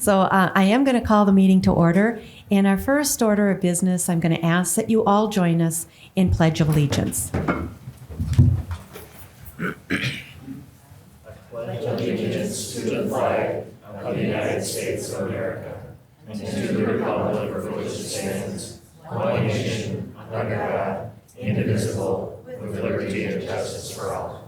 So I am going to call the meeting to order. And our first order of business, I'm going to ask that you all join us in Pledge of Allegiance. Pledge allegiance to the flag of the United States of America and to the republic for which it stands, one nation, under God, indivisible, with liberty and justice for all.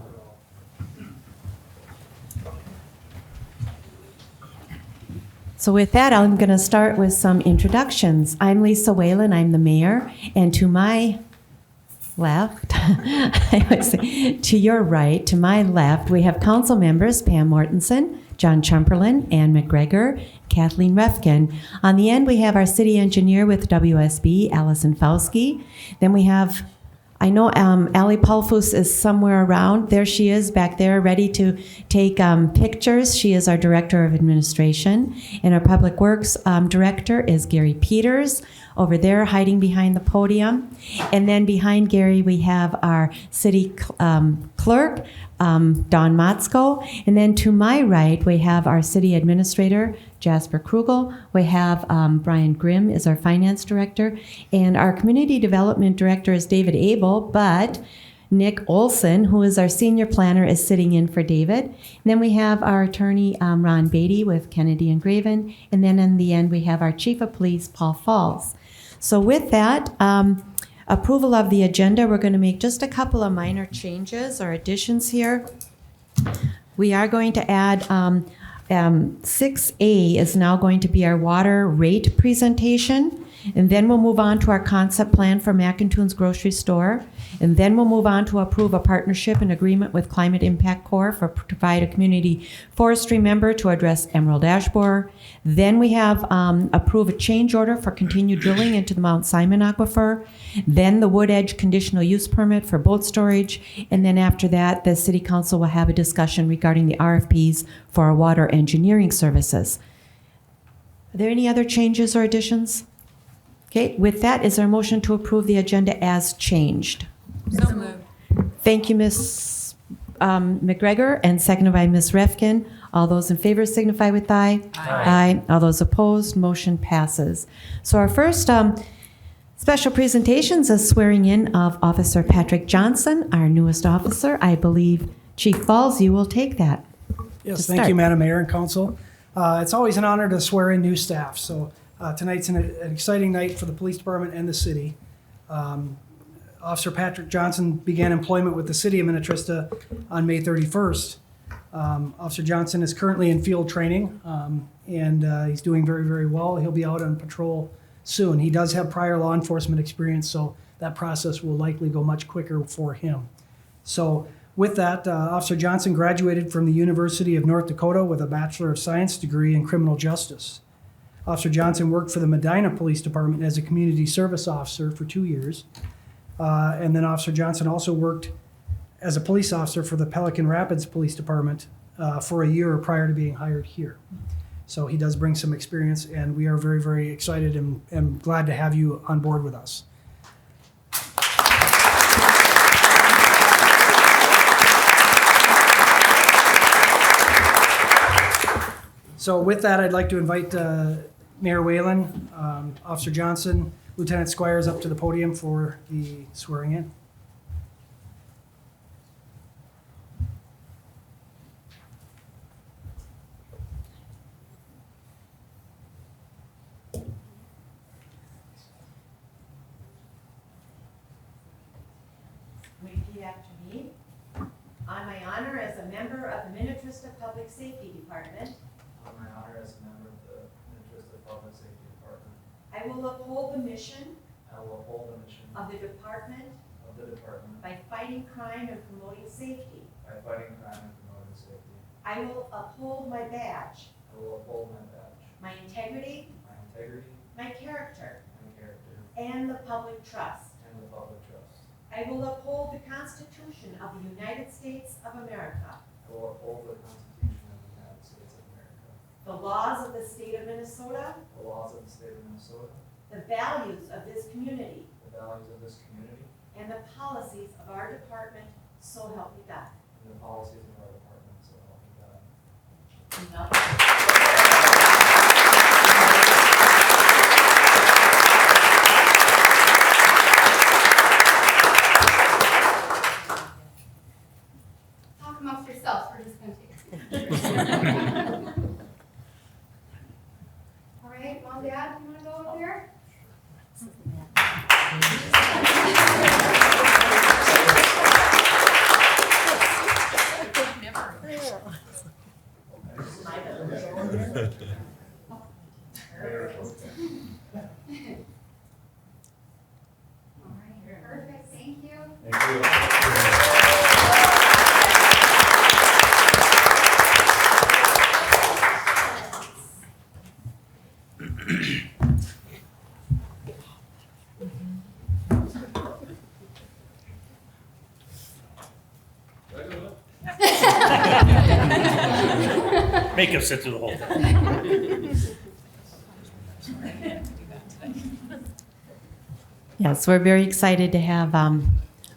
So with that, I'm going to start with some introductions. I'm Lisa Whalen, I'm the mayor, and to my left, I would say, to your right, to my left, we have council members Pam Mortensen, John Chumperlin, Ann McGregor, Kathleen Refkin. On the end, we have our city engineer with WSB, Allison Fauski. Then we have, I know Ali Pulfus is somewhere around. There she is back there, ready to take pictures. She is our director of administration. And our public works director is Gary Peters, over there hiding behind the podium. And then behind Gary, we have our city clerk, Don Motzko. And then to my right, we have our city administrator, Jasper Krugel. We have Brian Grimm is our finance director. And our community development director is David Abel, but Nick Olson, who is our senior planner, is sitting in for David. And then we have our attorney, Ron Beatty with Kennedy and Graven. And then in the end, we have our chief of police, Paul Falls. So with that, approval of the agenda, we're going to make just a couple of minor changes or additions here. We are going to add 6A is now going to be our water rate presentation. And then we'll move on to our concept plan for McIntoon's grocery store. And then we'll move on to approve a partnership and agreement with Climate Impact Corps for provide a community forestry member to address emerald ash borer. Then we have approve a change order for continued drilling into the Mount Simon aquifer. Then the Wood Edge conditional use permit for boat storage. And then after that, the city council will have a discussion regarding the RFPs for our water engineering services. Are there any other changes or additions? Okay, with that, is there a motion to approve the agenda as changed? So moved. Thank you, Ms. McGregor, and seconded by Ms. Refkin. All those in favor signify with aye. Aye. All those opposed, motion passes. So our first special presentations is swearing in of Officer Patrick Johnson, our newest officer. I believe Chief Falls, you will take that. Yes, thank you, Madam Mayor and Council. It's always an honor to swear in new staff. So tonight's an exciting night for the police department and the city. Officer Patrick Johnson began employment with the city of Minnetrista on May 31st. Officer Johnson is currently in field training, and he's doing very, very well. He'll be out on patrol soon. He does have prior law enforcement experience, so that process will likely go much quicker for him. So with that, Officer Johnson graduated from the University of North Dakota with a Bachelor of Science degree in criminal justice. Officer Johnson worked for the Medina Police Department as a community service officer for 2 years. And then Officer Johnson also worked as a police officer for the Pelican Rapids Police Department for a year prior to being hired here. So he does bring some experience, and we are very, very excited and glad to have you on board with us. So with that, I'd like to invite Mayor Whalen, Officer Johnson, Lieutenant Squires up to the podium for the swearing in. Repeat after me. On my honor as a member of the Minnetrista Public Safety Department, On my honor as a member of the Minnetrista Public Safety Department, I will uphold the mission I will uphold the mission of the department of the department by fighting crime and promoting safety. by fighting crime and promoting safety. I will uphold my badge, I will uphold my badge, my integrity, my integrity, my character, my character, and the public trust. and the public trust. I will uphold the Constitution of the United States of America, I will uphold the Constitution of the United States of America, the laws of the state of Minnesota, the laws of the state of Minnesota, the values of this community, the values of this community, and the policies of our department, so help me God. and the policies of our department, so help me God. talk amongst yourselves. We're just going to take it. All right, Mom, Dad, you want to go up here? All right, perfect. Thank you. Make him sit through the whole thing. Yes, we're very excited to have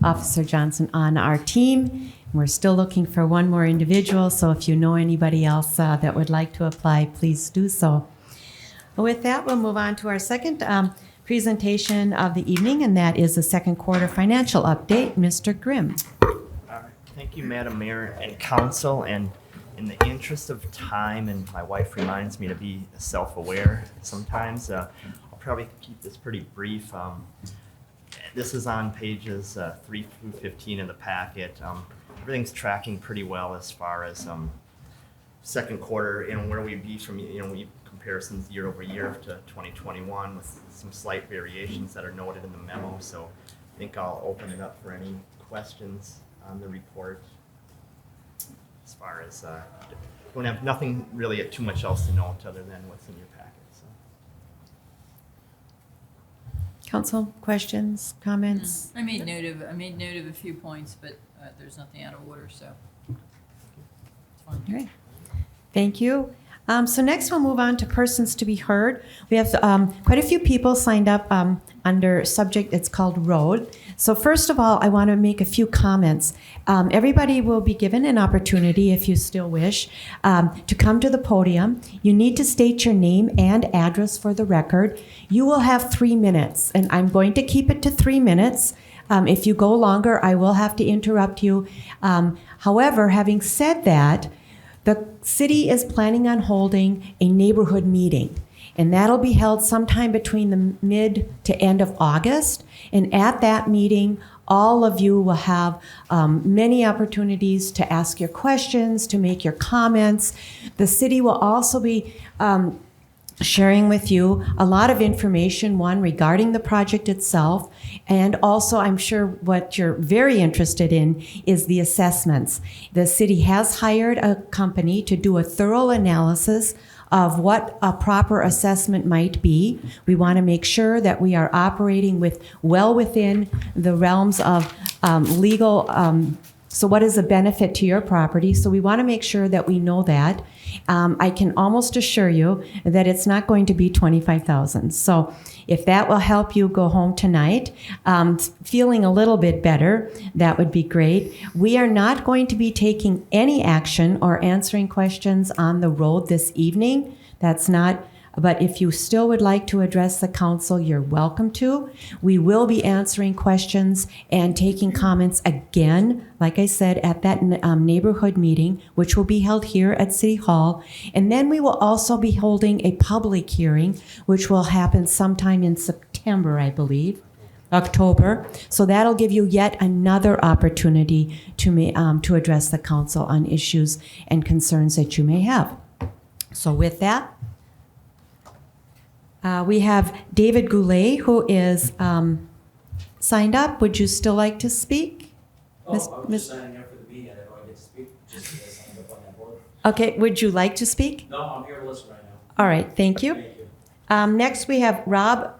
Officer Johnson on our team. We're still looking for one more individual, so if you know anybody else that would like to apply, please do so. With that, we'll move on to our second presentation of the evening, and that is the second quarter financial update. Mr. Grimm. All right. Thank you, Madam Mayor and Council. And in the interest of time, and my wife reminds me to be self-aware sometimes, I'll probably keep this pretty brief. This is on pages 3 through 15 of the packet. Everything's tracking pretty well as far as second quarter and where we'd be from, comparisons year over year to 2021 with some slight variations that are noted in the memo. So I think I'll open it up for any questions on the report. As far as, don't have nothing really too much else to note other than what's in your packet. So. Council, questions, comments? I made note of a few points, but there's nothing out of order, so it's fine. Great. Thank you. So next we'll move on to persons to be heard. We have quite a few people signed up under subject, it's called road. So first of all, I want to make a few comments. Everybody will be given an opportunity, if you still wish, to come to the podium. You need to state your name and address for the record. You will have 3 minutes, and I'm going to keep it to 3 minutes. If you go longer, I will have to interrupt you. However, having said that, the city is planning on holding a neighborhood meeting, and that'll be held sometime between the mid to end of August. And at that meeting, all of you will have many opportunities to ask your questions, to make your comments. The city will also be sharing with you a lot of information, one, regarding the project itself, and also I'm sure what you're very interested in is the assessments. The city has hired a company to do a thorough analysis of what a proper assessment might be. We want to make sure that we are operating well within the realms of legal. So what is the benefit to your property? So we want to make sure that we know that. I can almost assure you that it's not going to be $25,000. So if that will help you go home tonight, feeling a little bit better, that would be great. We are not going to be taking any action or answering questions on the road this evening. That's not. But if you still would like to address the council, you're welcome to. We will be answering questions and taking comments again, like I said, at that neighborhood meeting, which will be held here at City Hall. And then we will also be holding a public hearing, which will happen sometime in September, I believe. October. So that'll give you yet another opportunity to address the council on issues and concerns that you may have. So with that, we have David Goulet, who is signed up. Would you still like to speak? I'm just signing up for the meeting. I don't want to get to speak just because I signed up on that board. Okay, would you like to speak? No, I'm here to listen right now. All right, thank you. Thank you. Next, we have Rob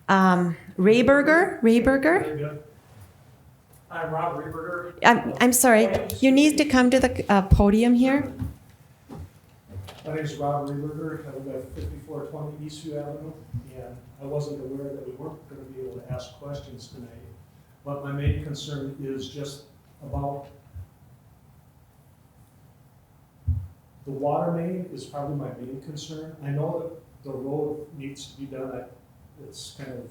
Rayberger. Good. I'm Rob Rayberger. I'm sorry, you need to come to the podium here. My name is Rob Rayberger. I live at 5420 Eastview Avenue, and I wasn't aware that we weren't going to be able to ask questions tonight. But my main concern is just about the water main is probably my main concern. I know that the road needs to be done. It's kind of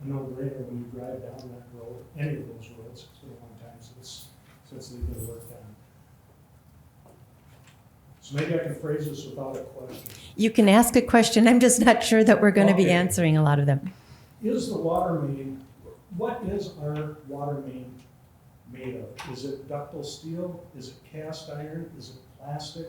a no-brainer when you drive down that road, any of those roads. It's been a long time since they've been worked on. So maybe I can phrase this without a question. You can ask a question. I'm just not sure that we're going to be Okay. answering a lot of them. Is the water main, what is our water main made of? Is it ductile steel? Is it cast iron? Is it plastic?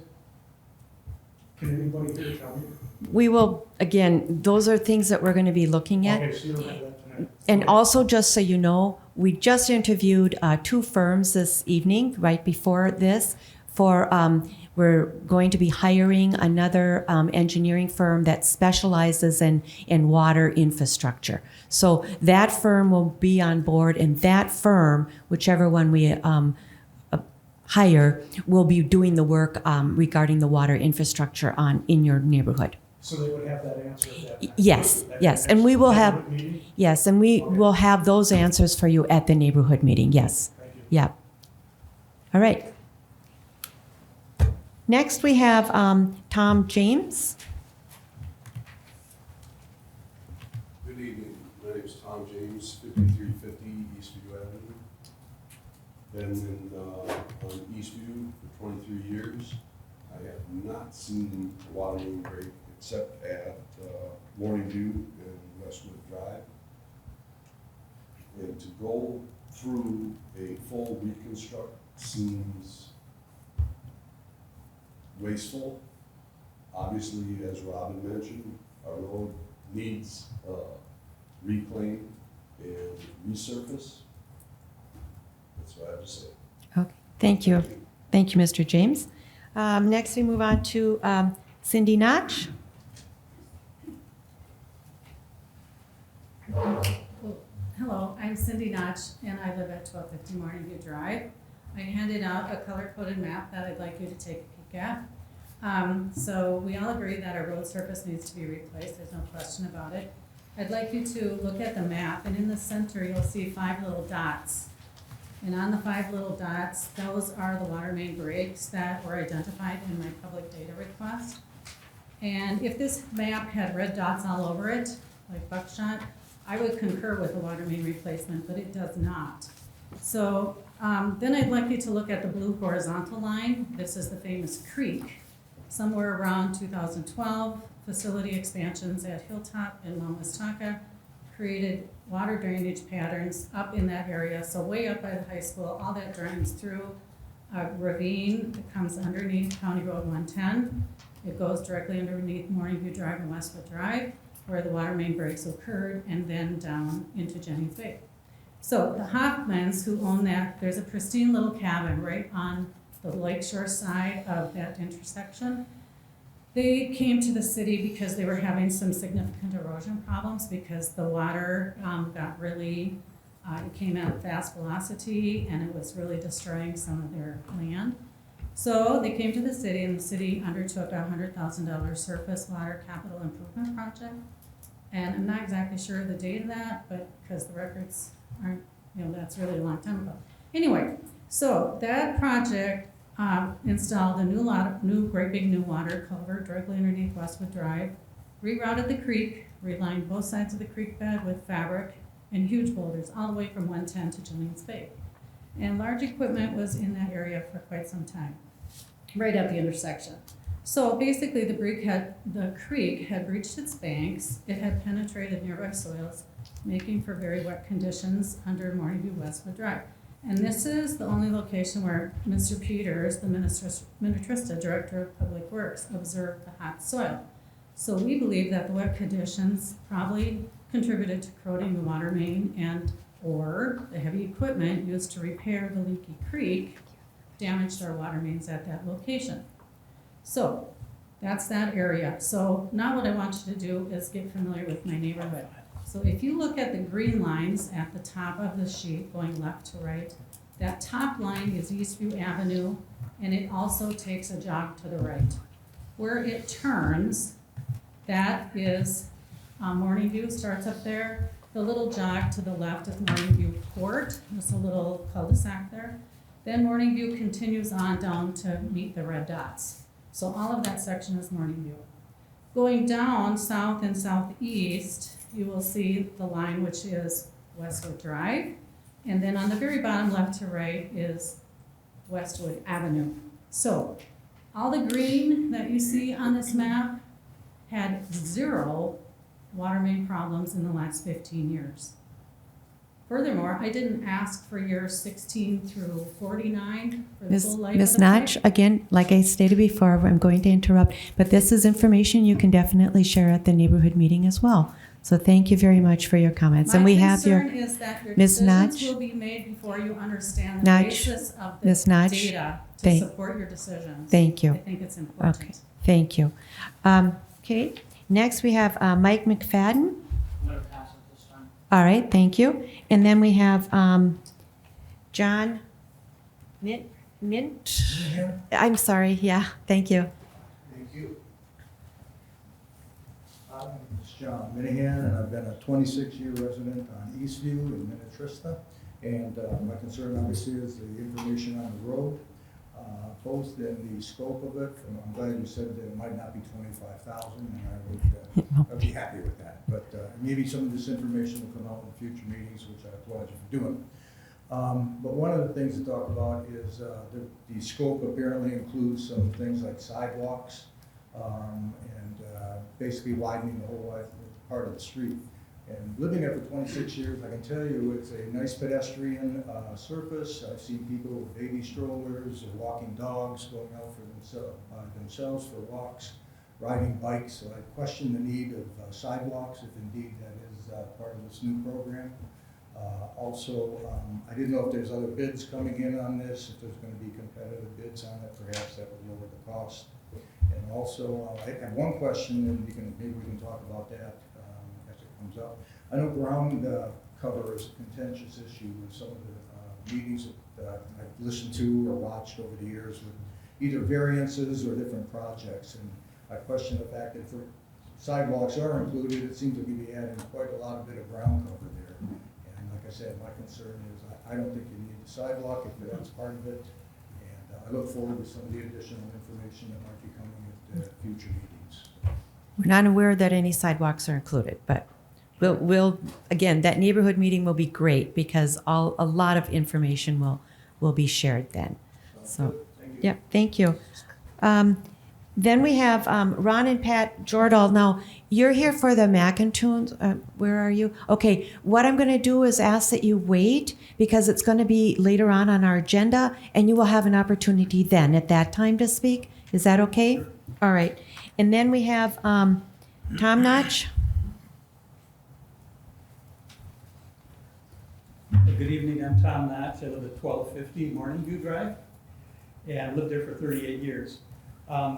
Can anybody here tell me? We will, again, those are things that we're going to be looking at. Okay, so you don't have that tonight. And also, just so you know, we just interviewed 2 firms this evening, right before this, for we're going to be hiring another engineering firm that specializes in water infrastructure. So that firm will be on board, and that firm, whichever one we hire, will be doing the work regarding the water infrastructure in your neighborhood. So they would have that answer at that time? Yes, At yes, the and we next will have, neighborhood meeting? yes, and we will have those answers for you at the neighborhood meeting, yes. Thank you. Yeah. All right. Next, we have Tom James. Good evening. My name is Tom James, 5350 Eastview Avenue. Been on Eastview for 23 years. I have not seen a water main break except at Morning Dew and Westwood Drive. And to go through a full reconstruct seems wasteful. Obviously, as Robin mentioned, our road needs reclaim and resurface. That's what I have to say. Okay, thank you. Thank you, Mr. James. Next, we move on to Cindy Notch. Hello, I'm Cindy Notch, and I live at 1250 Morning View Drive. I handed out a color-coded map that I'd like you to take a peek at. So we all agree that our road surface needs to be replaced, there's no question about it. I'd like you to look at the map, and in the center you'll see 5 little dots. And on the 5 little dots, those are the water main breaks that were identified in my public data request. And if this map had red dots all over it, like buckshot, I would concur with the water main replacement, but it does not. So then I'd like you to look at the blue horizontal line. This is the famous creek. Somewhere around 2012, facility expansions at Hilltop and Mount Westaka created water drainage patterns up in that area. So way up by the high school, all that drains through a ravine that comes underneath County Road 110. It goes directly underneath Morning View Drive and Westwood Drive, where the water main breaks occurred, and then down into Jennings Bay. So the Hoffmans, who own that, there's a pristine little cabin right on the lakeshore side of that intersection. They came to the city because they were having some significant erosion problems because the water got really, it came at fast velocity and it was really destroying some of their land. So they came to the city, and the city undertook a $100,000 surface water capital improvement project. And I'm not exactly sure of the date of that, but because the records aren't, that's really a long time ago. Anyway, so that project installed a great big new water culvert directly underneath Westwood Drive, rerouted the creek, relined both sides of the creek bed with fabric and huge boulders all the way from 110 to Jennings Bay. And large equipment was in that area for quite some time, right at the intersection. So basically the creek had reached its banks, it had penetrated nearby soils, making for very wet conditions under Morning View Westwood Drive. And this is the only location where Mr. Peters, the Minnetrista Director of Public Works, observed the hot soil. So we believe that the wet conditions probably contributed to corroding the water main or the heavy equipment used to repair the leaky creek damaged our water mains at that location. So that's that area. So now what I want you to do is get familiar with my neighborhood. So if you look at the green lines at the top of the sheet going left to right, that top line is Eastview Avenue, and it also takes a jog to the right. Where it turns, that is Morning View, starts up there. The little jog to the left is Morning View Court, just a little cul-de-sac there. Then Morning View continues on down to meet the red dots. So all of that section is Morning View. Going down south and southeast, you will see the line which is Westwood Drive. And then on the very bottom left to right is Westwood Avenue. So All the green that you see on this map had 0 water main problems in the last 15 years. Furthermore, I didn't ask for years 16 through 49 for the full life Ms. of the pipe. Notch, again, like I stated before, I'm going to interrupt, but this is information you can definitely share at the neighborhood meeting as well. So thank you very much for your comments. And we have My your, concern is that your Ms. decisions Notch? will be made before you understand the Notch? basis of the Ms. Notch? data to Thank- support your decisions. thank you. I think it's important. Okay, thank you. Okay, next we have Mike McFadden. I'm gonna pass it this time. All right, thank you. And then we have John Mint. I'm sorry, yeah, thank you. Thank you. My name is John Minahan, and I've been a 26-year resident on Eastview in Minnetrista. And my concern obviously is the information on the road, both in the scope of it. And I'm glad you said that it might not be 25,000, and I'd be happy with that. But maybe some of this information will come out in future meetings, which I applaud you for doing. But one of the things to talk about is the scope apparently includes some things like sidewalks and basically widening the whole part of the street. And living there for 26 years, I can tell you it's a nice pedestrian surface. I've seen people with baby strollers or walking dogs going out for themselves for walks, riding bikes. So I question the need of sidewalks, if indeed that is part of this new program. Also, I didn't know if there's other bids coming in on this, if there's going to be competitive bids on it, perhaps that would lower the cost. And also, I have one question, and maybe we can talk about that as it comes up. I know ground cover is a contentious issue in some of the meetings that I've listened to or watched over the years with either variances or different projects. And I question the fact that for sidewalks are included, it seems to be adding quite a lot of bit of ground cover there. And like I said, my concern is I don't think you need the sidewalk if that's part of it. And I look forward to some of the additional information that might be coming at future meetings. We're not aware that any sidewalks are included, but we'll again, that neighborhood meeting will be great because a lot of information will be shared then. So, yeah, thank you. Then we have Ron and Pat Jordal. Now, you're here for the Macintoons. Where are you? Okay, what I'm going to do is ask that you wait because it's going to be later on our agenda, and you will have an opportunity then at that time to speak. Is that okay? Sure. All right. And then we have Tom Notch. Good evening, I'm Tom Notch. I live at 1250 Morning View Drive, and lived there for 38 years.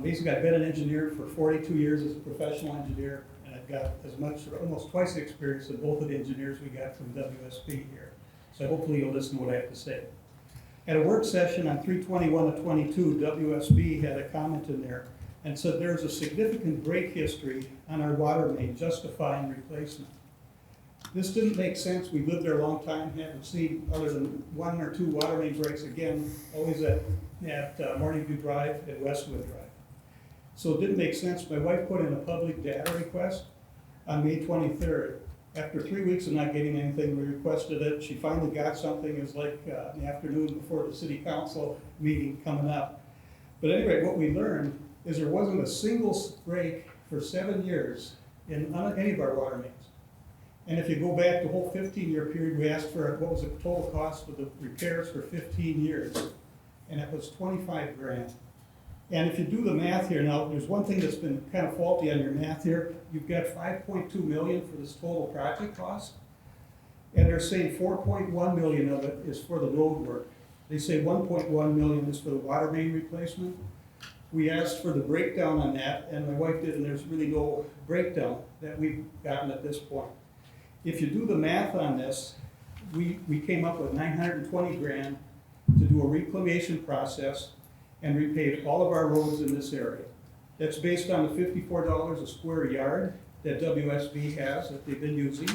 Basically, I've been an engineer for 42 years as a professional engineer, and I've got as much, or almost twice the experience of both of the engineers we got from WSP here. So hopefully you'll listen to what I have to say. At a work session on 3/21/22, WSB had a comment in there and said there's a significant break history on our water main justifying replacement. This didn't make sense. We lived there a long time, haven't seen other than 1 or 2 water main breaks again, always at Morning View Drive and Westwood Drive. So it didn't make sense. My wife put in a public data request on May 23rd. After 3 weeks of not getting anything, we requested it. She finally got something. It was like in the afternoon before the city council meeting coming up. But anyway, what we learned is there wasn't a single break for 7 years in any of our water mains. And if you go back the whole 15-year period, we asked for what was the total cost of the repairs for 15 years, and it was 25 grand. And if you do the math here now, there's one thing that's been kind of faulty on your math here. You've got 5.2 million for this total project cost, and they're saying 4.1 million of it is for the road work. They say 1.1 million is for the water main replacement. We asked for the breakdown on that, and my wife did, and there's really no breakdown that we've gotten at this point. If you do the math on this, we came up with 920 grand to do a reclamation process and repave all of our roads in this area. That's based on the $54 a square yard that WSB has that they've been using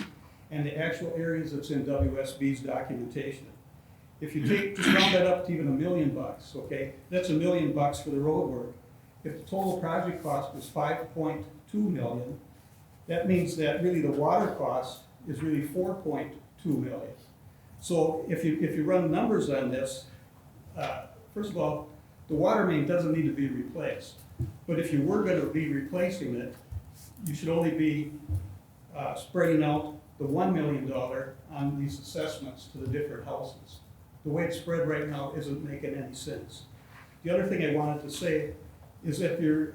and the actual areas that's in WSB's documentation. If you just round that up to even $1 million, okay, that's $1 million for the road work. If the total project cost is 5.2 million, that means that really the water cost is really 4.2 million. So if you run numbers on this, first of all, The water main doesn't need to be replaced. But if you were gonna be replacing it, you should only be spreading out the $1 million on these assessments to the different houses. The way it's spread right now isn't making any sense. The other thing I wanted to say is if you're,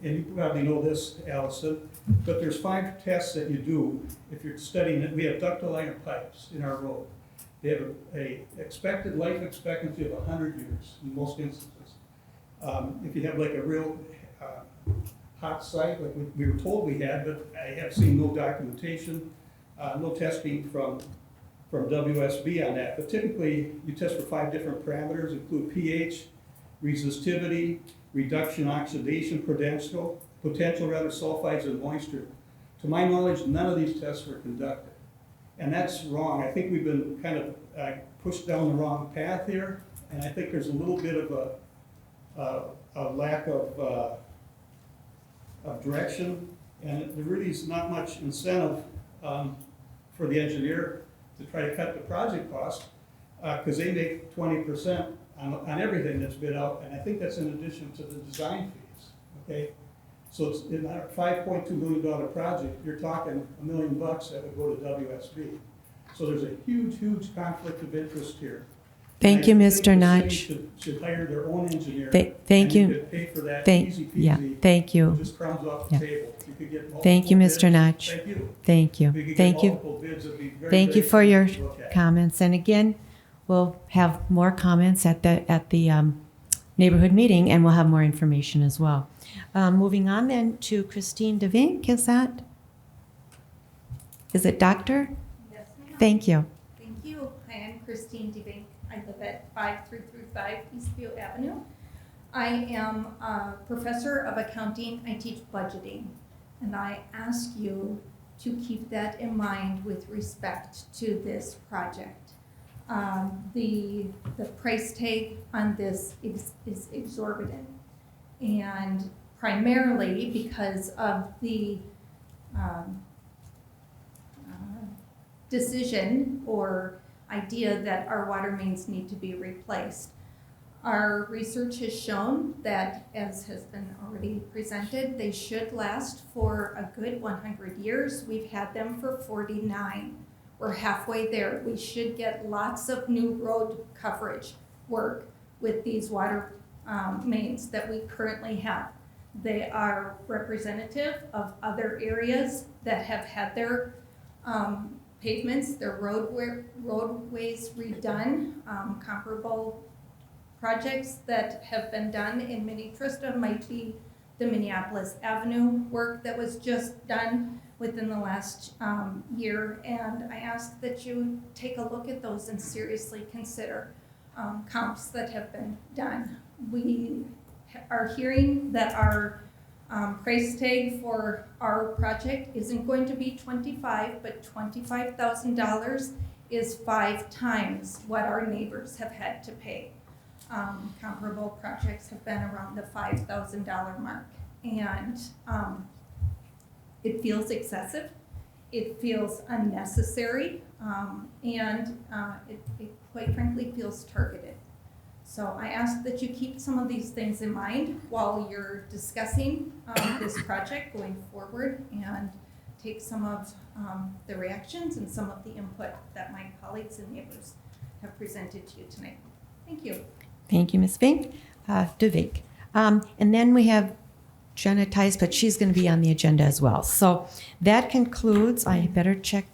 and you probably know this, Allison, but there's 5 tests that you do if you're studying it. We have ductile iron pipes in our road. They have a expected life expectancy of 100 years in most instances. If you have like a real hot site, like we were told we had, but I have seen no documentation, no testing from WSB on that. But typically, you test for 5 different parameters, include pH, resistivity, reduction, oxidation, potential rather, sulfides and moisture. To my knowledge, none of these tests were conducted. And that's wrong. I think we've been kind of pushed down the wrong path here, and I think there's a little bit of a lack of direction, and there really is not much incentive for the engineer to try to cut the project cost, because they make 20% on everything that's bid out, and I think that's in addition to the design fees, okay? So it's in our $5.2 million project, you're talking $1 million that would go to WSB. So there's a huge, huge conflict of interest here. Thank you, And I Mr. think the Notch. city should hire their own engineer. Thank you. And you could pay for that Thank- easy yeah, peasy. thank you. Just crumbs off the Yeah. table. You could get multiple Thank you, bids. Mr. Notch. Thank you. Thank you. If we could get Thank you. multiple bids, it'd be very, Thank you very for your easy to look at. comments. And again, we'll have more comments at the neighborhood meeting, and we'll have more information as well. Moving on then to Christine DeVink, is it Doctor? Yes, ma'am. Thank you. Thank you. Hi, I'm Christine DeVink. I live at 5335 Eastview Avenue. I am a professor of accounting. I teach budgeting. And I ask you to keep that in mind with respect to this project. The price tag on this is exorbitant. And primarily because of the decision or idea that our water mains need to be replaced. Our research has shown that, as has been already presented, they should last for a good 100 years. We've had them for 49. We're halfway there. We should get lots of new road coverage work with these water mains that we currently have. They are representative of other areas that have had their pavements, their roadways redone. Comparable projects that have been done in Minnetrista might be the Minneapolis Avenue work that was just done within the last year. And I ask that you take a look at those and seriously consider comps that have been done. We are hearing that our price tag for our project isn't going to be $25,000, but $25,000 is 5 times what our neighbors have had to pay. Comparable projects have been around the $5,000 mark, and it feels excessive, it feels unnecessary, and it quite frankly feels targeted. So I ask that you keep some of these things in mind while you're discussing this project going forward, and take some of the reactions and some of the input that my colleagues and neighbors have presented to you tonight. Thank you. Thank you, Ms. Vink. DeVink. And then we have Jenna Tice, but she's going to be on the agenda as well. So that concludes. I better check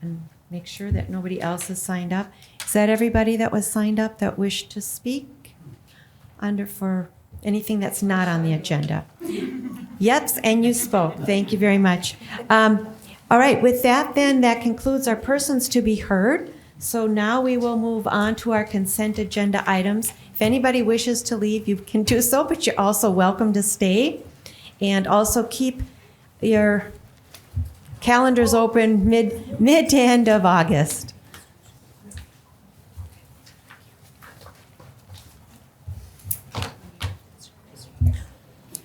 and make sure that nobody else is signed up. Is that everybody that was signed up that wished to speak for anything that's not on the agenda? Yep, and you spoke. Thank you very much. All right, with that then, that concludes our persons to be heard. So now we will move on to our consent agenda items. If anybody wishes to leave, you can do so, but you're also welcome to stay. And also keep your calendars open mid to end of August.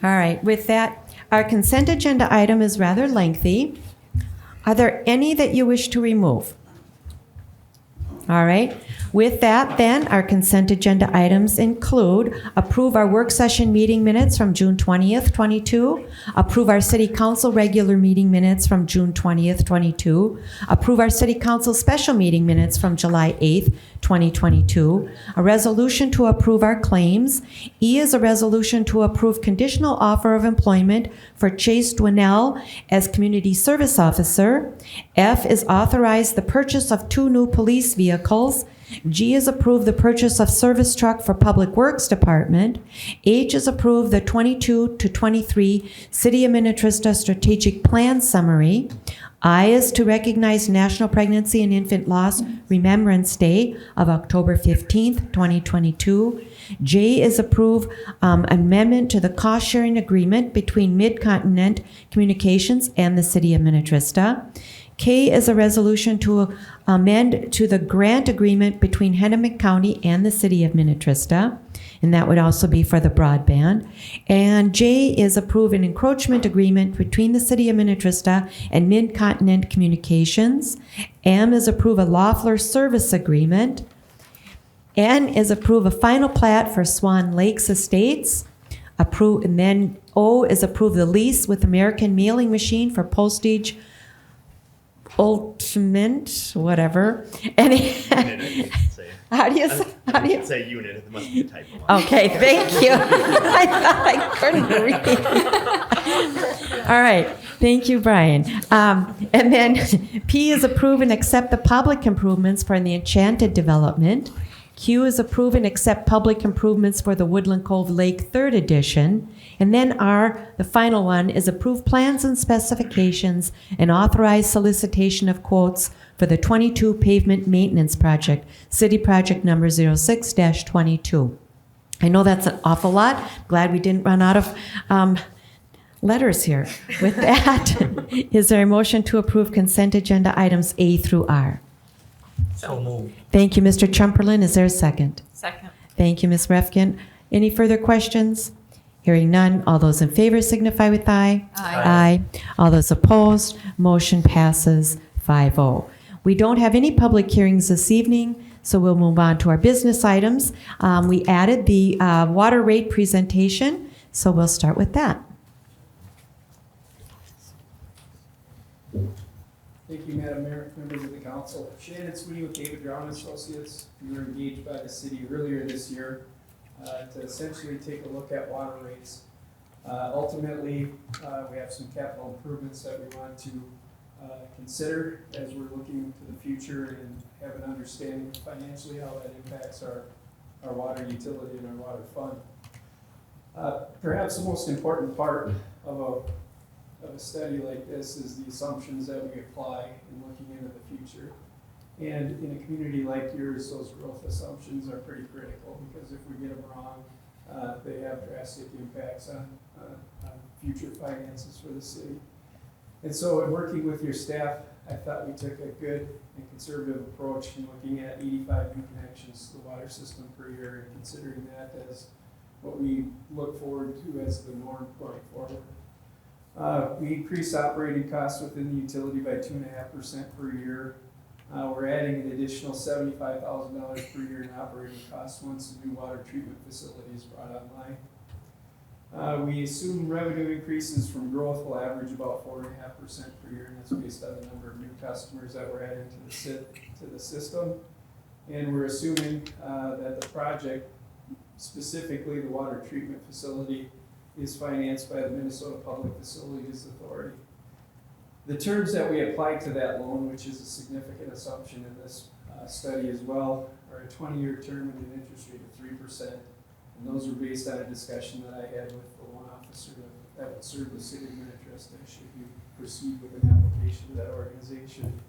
All right, with that, our consent agenda item is rather lengthy. Are there any that you wish to remove? All right, With that, then, our consent agenda items include approve our work session meeting minutes from June 20th, 22, approve our city council regular meeting minutes from June 20th, 22, approve our city council special meeting minutes from July 8th, 2022, a resolution to approve our claims. E is a resolution to approve conditional offer of employment for Chase Dwinell as Community Service Officer. F is authorize the purchase of 2 new police vehicles. G is approve the purchase of service truck for Public Works Department. H is approve the 22 to 23 City of Minnetrista Strategic Plan Summary. I is to recognize National Pregnancy and Infant Loss Remembrance Day of October 15th, 2022. J is approve amendment to the cost-sharing agreement between Mid-Continent Communications and the City of Minnetrista. K is a resolution to amend to the grant agreement between Hennepin County and the City of Minnetrista, and that would also be for the broadband. And J is approve an encroachment agreement between the City of Minnetrista and Mid-Continent Communications. M is approve a Loeffler service agreement. N is approve a final plat for Swan Lakes Estates. Approve, and then O is approve the lease with American Mailing Machine for postage ultimate, whatever. And how do you say unit? It must be a typo. Okay, thank you. I thought I couldn't read. All right, thank you, Brian. And then P is approve and accept the public improvements for the Enchanted development. Q is approve and accept public improvements for the Woodland Cove Lake 3rd Edition. And then R, the final one, is approve plans and specifications and authorize solicitation of quotes for the 22 pavement maintenance project, city project number 06-22. I know that's an awful lot. Glad we didn't run out of letters here. With that, is there a motion to approve consent agenda items A through R? So moved. Thank you, Mr. Chumperland. Is there a second? Second. Thank you, Ms. Refkin. Any further questions? Hearing none, all those in favor signify with aye. Aye. Aye. All those opposed, motion passes 5-0. We don't have any public hearings this evening, so we'll move on to our business items. We added the water rate presentation, so we'll start with that. Thank you, Madam Mayor, members of the council. Shannon Sweeney with David Brown Associates. We were engaged by the city earlier this year to essentially take a look at water rates. Ultimately, we have some capital improvements that we want to consider as we're looking to the future and have an understanding financially how that impacts our water utility and our water fund. Perhaps the most important part of a study like this is the assumptions that we apply in looking into the future. And in a community like yours, those growth assumptions are pretty critical because if we get them wrong, they have drastic impacts on future finances for the city. And so in working with your staff, I thought we took a good and conservative approach in looking at 85 new connections to the water system per year and considering that as what we look forward to as the norm going forward. We increased operating costs within the utility by 2.5% per year. We're adding an additional $75,000 per year in operating costs once the new water treatment facility is brought online. We assume revenue increases from growth will average about 4.5% per year, and that's based on the number of new customers that we're adding to the system. And we're assuming that the project, specifically the water treatment facility, is financed by the Minnesota Public Facilities Authority. The terms that we applied to that loan, which is a significant assumption in this study as well, are a 20-year term and an interest rate of 3%. And those were based on a discussion that I had with the loan officer that would serve the city of Minnetrista should you proceed with an application to that organization.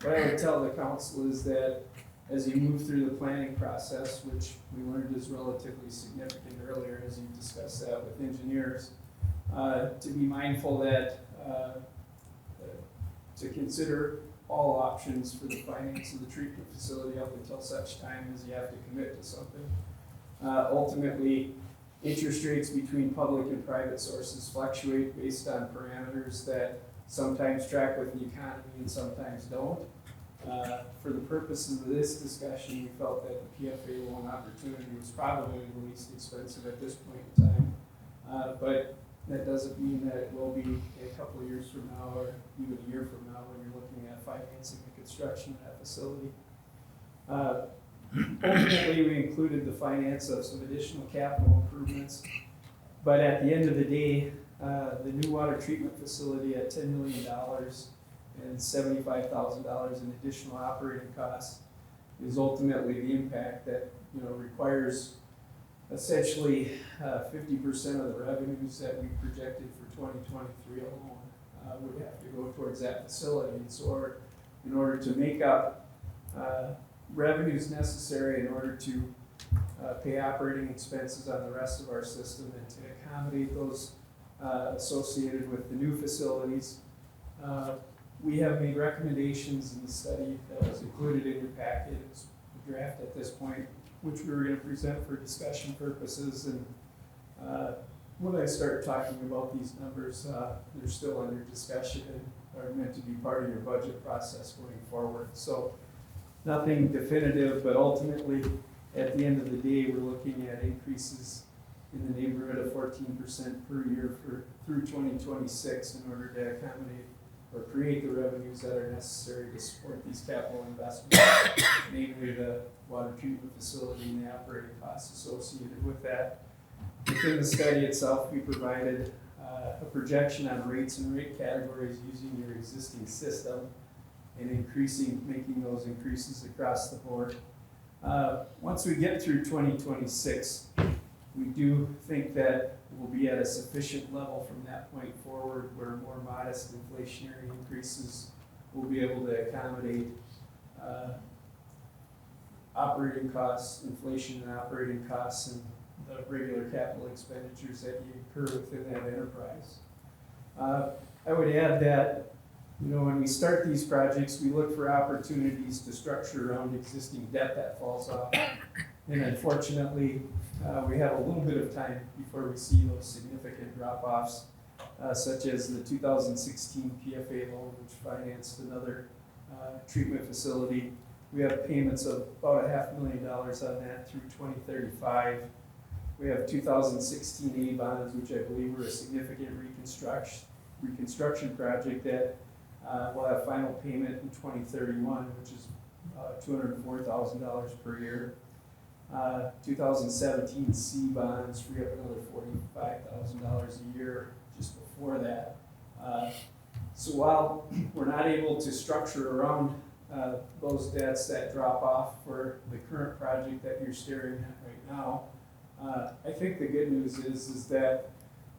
What I would tell the council is that as you move through the planning process, which we learned is relatively significant earlier as you discussed that with engineers, to be mindful that to consider all options for the finance of the treatment facility up until such time as you have to commit to something. Ultimately, interest rates between public and private sources fluctuate based on parameters that sometimes track with the economy and sometimes don't. For the purposes of this discussion, we felt that the PFA loan opportunity was probably the least expensive at this point in time. But that doesn't mean that it will be a couple of years from now or even a year from now when you're looking at financing the construction of that facility. Ultimately, we included the finance of some additional capital improvements. But at the end of the day, the new water treatment facility at $10 million and $75,000 in additional operating costs is ultimately the impact that, you know, requires essentially 50% of the revenues that we projected for 2023 alone would have to go towards that facility. And so in order to make up revenues necessary in order to pay operating expenses on the rest of our system and to accommodate those associated with the new facilities, we have made recommendations in the study that was included in your packet. It's a draft at this point, which we were going to present for discussion purposes. And when I start talking about these numbers, they're still under discussion and are meant to be part of your budget process going forward. So nothing definitive, but ultimately, at the end of the day, we're looking at increases in the neighborhood of 14% per year through 2026 in order to accommodate or create the revenues that are necessary to support these capital investments, namely the water treatment facility and the operating costs associated with that. Within the study itself, we provided a projection on rates and rate categories using your existing system and making those increases across the board. Once we get through 2026, we do think that we'll be at a sufficient level from that point forward where more modest inflationary increases will be able to accommodate operating costs, inflation and operating costs, and the regular capital expenditures that you incur within that enterprise. I would add that, you know, when we start these projects, we look for opportunities to structure around existing debt that falls off. And unfortunately, we have a little bit of time before we see those significant drop-offs, such as the 2016 PFA loan, which financed another treatment facility. We have payments of about $500,000 on that through 2035. We have 2016 A bonds, which I believe were a significant reconstruction project that will have final payment in 2031, which is $204,000 per year. 2017 C bonds free up another $45,000 a year just before that. So while we're not able to structure around those debts that drop off for the current project that you're staring at right now, I think the good news is that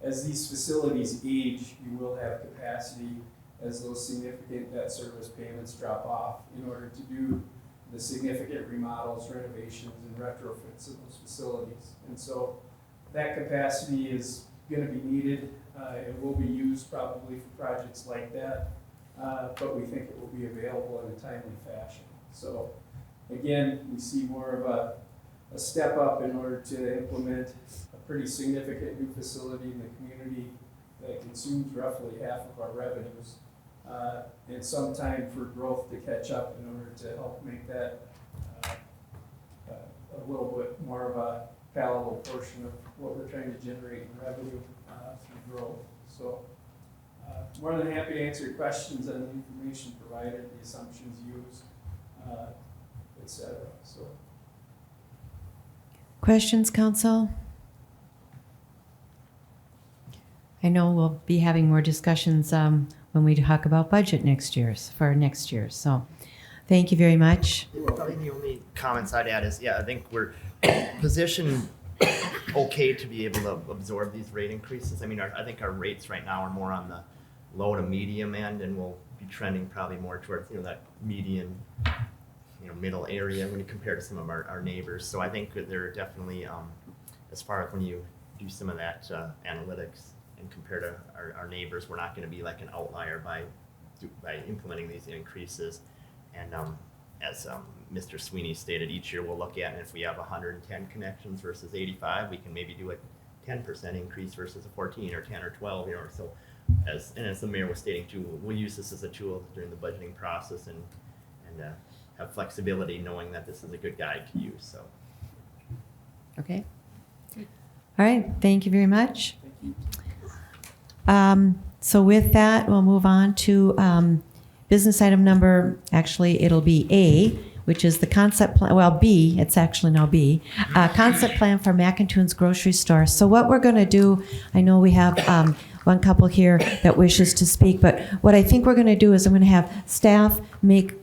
as these facilities age, you will have capacity as those significant debt service payments drop off in order to do the significant remodels, renovations, and retrofits of those facilities. And so that capacity is going to be needed. It will be used probably for projects like that, but we think it will be available in a timely fashion. So again, we see more of a step up in order to implement a pretty significant new facility in the community that consumes roughly half of our revenues. And some time for growth to catch up in order to help make that a little bit more of a palatable portion of what we're trying to generate in revenue through growth. So more than happy to answer your questions on the information provided, the assumptions used, etc. So. Questions, Council? I know we'll be having more discussions when we talk about budget for next year. So thank you very much. Probably the only comments I'd add is, I think we're positioned okay to be able to absorb these rate increases. I mean, I think our rates right now are more on the low to medium end, and we'll be trending probably more towards, that median, middle area when you compare to some of our neighbors. So I think that they're definitely, as far as when you do some of that analytics and compare to our neighbors, we're not going to be like an outlier by implementing these increases. And as Mr. Sweeney stated, each year we'll look at, and if we have 110 connections versus 85, we can maybe do a 10% increase versus a 14 or 10 or 12, so as the mayor was stating too, we'll use this as a tool during the budgeting process and have flexibility knowing that this is a good guide to use. So. Okay. All right, thank you very much. So with that, we'll move on to business item number, actually, it'll be A, which is the concept plan, well, B, it's actually now B, concept plan for McIntoons grocery store. So what we're going to do, I know we have one couple here that wishes to speak, but what I think we're going to do is I'm going to have staff make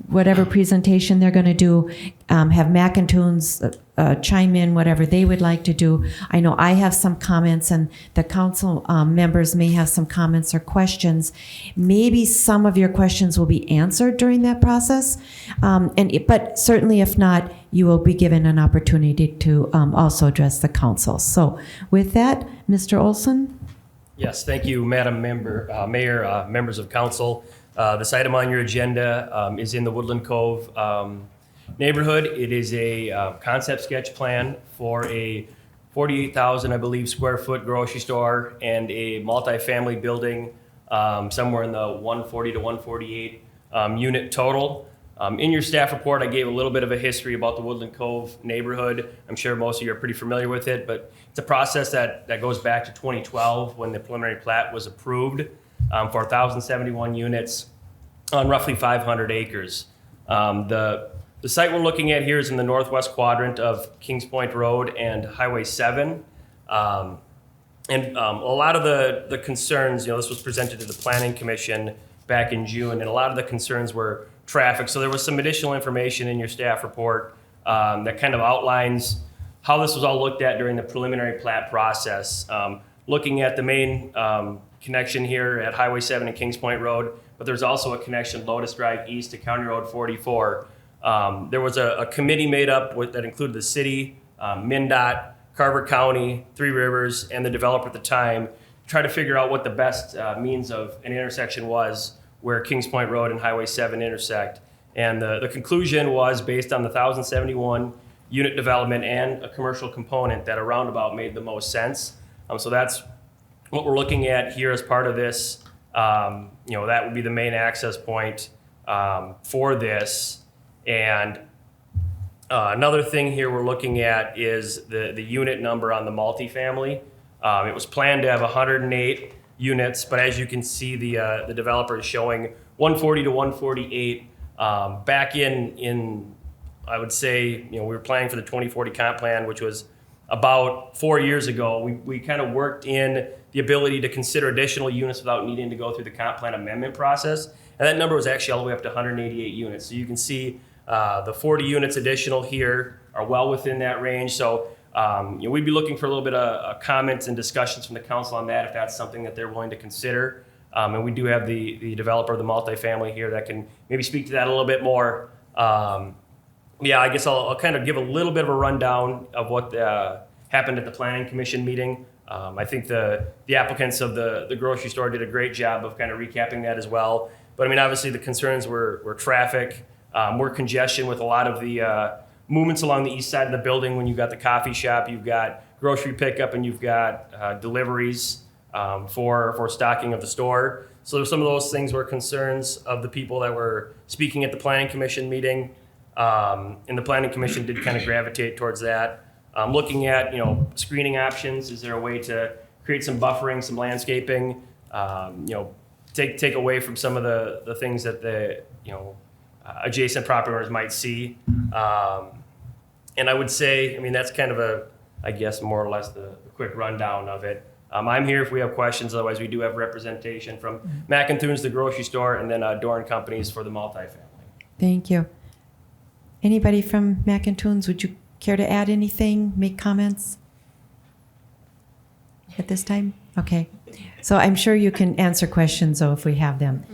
whatever presentation they're going to do, have McIntoons chime in whatever they would like to do. I know I have some comments, and the council members may have some comments or questions. Maybe some of your questions will be answered during that process, but certainly if not, you will be given an opportunity to also address the council. So with that, Mr. Olson? Yes, thank you, Madam Mayor, members of council. This item on your agenda is in the Woodland Cove neighborhood. It is a concept sketch plan for a 48,000, I believe, square foot grocery store and a multifamily building somewhere in the 140 to 148 unit total. In your staff report, I gave a little bit of a history about the Woodland Cove neighborhood. I'm sure most of you are pretty familiar with it, but it's a process that goes back to 2012 when the preliminary plat was approved for 1,071 units on roughly 500 acres. The site we're looking at here is in the northwest quadrant of Kings Point Road and Highway 7. A lot of the concerns, this was presented to the Planning Commission back in June, and a lot of the concerns were traffic. So there was some additional information in your staff report that kind of outlines how this was all looked at during the preliminary plat process. Looking at the main connection here at Highway 7 and Kings Point Road, but there's also a connection Lotus Drive east to County Road 44. There was a committee made up that included the city, MnDOT, Carver County, Three Rivers, and the developer at the time to try to figure out what the best means of an intersection was where Kings Point Road and Highway 7 intersect. And the conclusion was based on the 1,071 unit development and a commercial component that a roundabout made the most sense. So that's what we're looking at here as part of this. That would be the main access point for this. And another thing here we're looking at is the unit number on the multifamily. It was planned to have 108 units, but as you can see, the developer is showing 140 to 148. Back in I would say, we were planning for the 2040 comp plan, which was about 4 years ago. We kind of worked in the ability to consider additional units without needing to go through the comp plan amendment process. And that number was actually all the way up to 188 units. So you can see the 40 units additional here are well within that range. So we'd be looking for a little bit of comments and discussions from the council on that if that's something that they're willing to consider. And we do have the developer of the multifamily here that can maybe speak to that a little bit more. I guess I'll kind of give a little bit of a rundown of what happened at the Planning Commission meeting. I think the applicants of the grocery store did a great job of kind of recapping that as well. But obviously the concerns were traffic, more congestion with a lot of the movements along the east side of the building. When you've got the coffee shop, you've got grocery pickup, and you've got deliveries for stocking of the store. So some of those things were concerns of the people that were speaking at the Planning Commission meeting. And the Planning Commission did kind of gravitate towards that. Looking at, screening options. Is there a way to create some buffering, some landscaping, take away from some of the things that the, adjacent property owners might see. And I would say, that's kind of I guess more or less the quick rundown of it. I'm here if we have questions. Otherwise, we do have representation from McIntoons, the grocery store, and then Doran Companies for the multifamily. Thank you. Anybody from McIntoons, would you care to add anything, make comments at this time? Okay. So I'm sure you can answer questions, though, if we have them.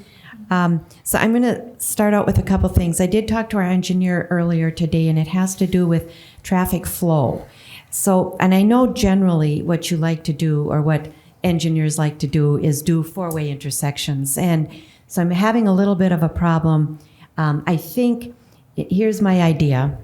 So I'm going to start out with a couple things. I did talk to our engineer earlier today, and it has to do with traffic flow. So, and I know generally what you like to do, or what engineers like to do, is do four-way intersections. And so I'm having a little bit of a problem. I think, here's my idea,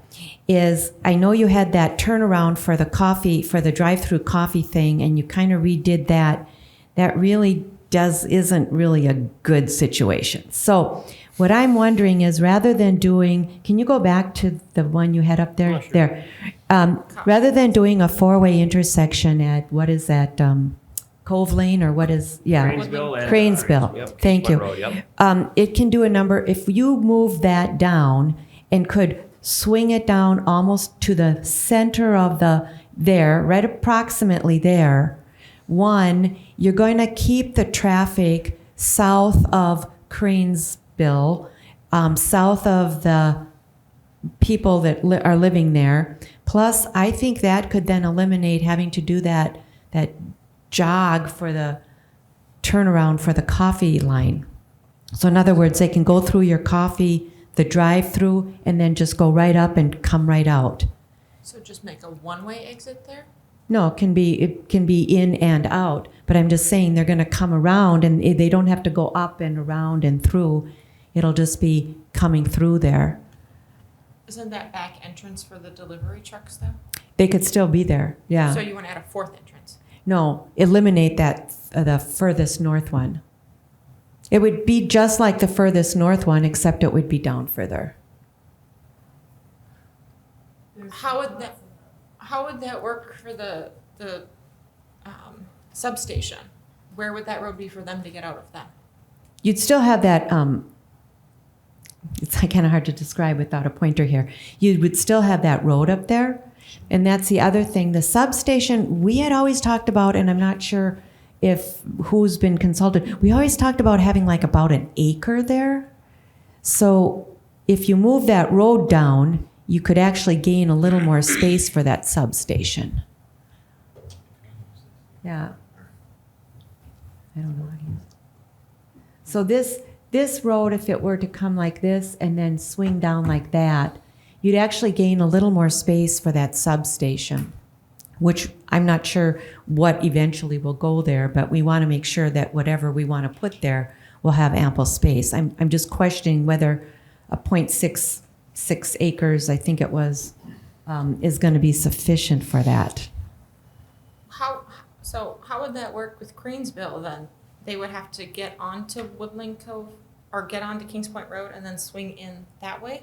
is I know you had that turnaround for the coffee, for the drive-through coffee thing, and you kind of redid that. That really isn't really a good situation. So What I'm wondering is rather than doing, can you go back to the one you had up there? Oh, sure. There. Rather than doing a four-way intersection at, what is that, Cove Lane or what is, yeah. Cranesville and. Cranesville. Yep, Thank Kings you. Point Road, yep. It can do a number, if you move that down and could swing it down almost to the center of there, right approximately there, one, you're going to keep the traffic south of Cranesville, south of the people that are living there. Plus, I think that could then eliminate having to do that jog for the turnaround for the coffee line. So in other words, they can go through your coffee, the drive-through, and then just go right up and come right out. So just make a one-way exit there? No, it can be in and out, but I'm just saying they're going to come around and they don't have to go up and around and through. It'll just be coming through there. Isn't that back entrance for the delivery trucks though? They could still be there, yeah. So you want to add a fourth entrance? No, eliminate that, the furthest north one. It would be just like the furthest north one, except it would be down further. How would that work for the substation? Where would that road be for them to get out of that? You'd still have that, it's kind of hard to describe without a pointer here. You would still have that road up there. And that's the other thing. The substation, we had always talked about, and I'm not sure if who's been consulted, we always talked about having like about an acre there. So if you move that road down, you could actually gain a little more space for that substation. Yeah. I don't know how to use it. So this road, if it were to come like this and then swing down like that, you'd actually gain a little more space for that substation, which I'm not sure what eventually will go there, but we want to make sure that whatever we want to put there will have ample space. I'm just questioning whether a 0.66 acres, I think it was, is going to be sufficient for that. How would that work with Cranesville then? They would have to get onto Woodland Cove or get onto Kings Point Road and then swing in that way?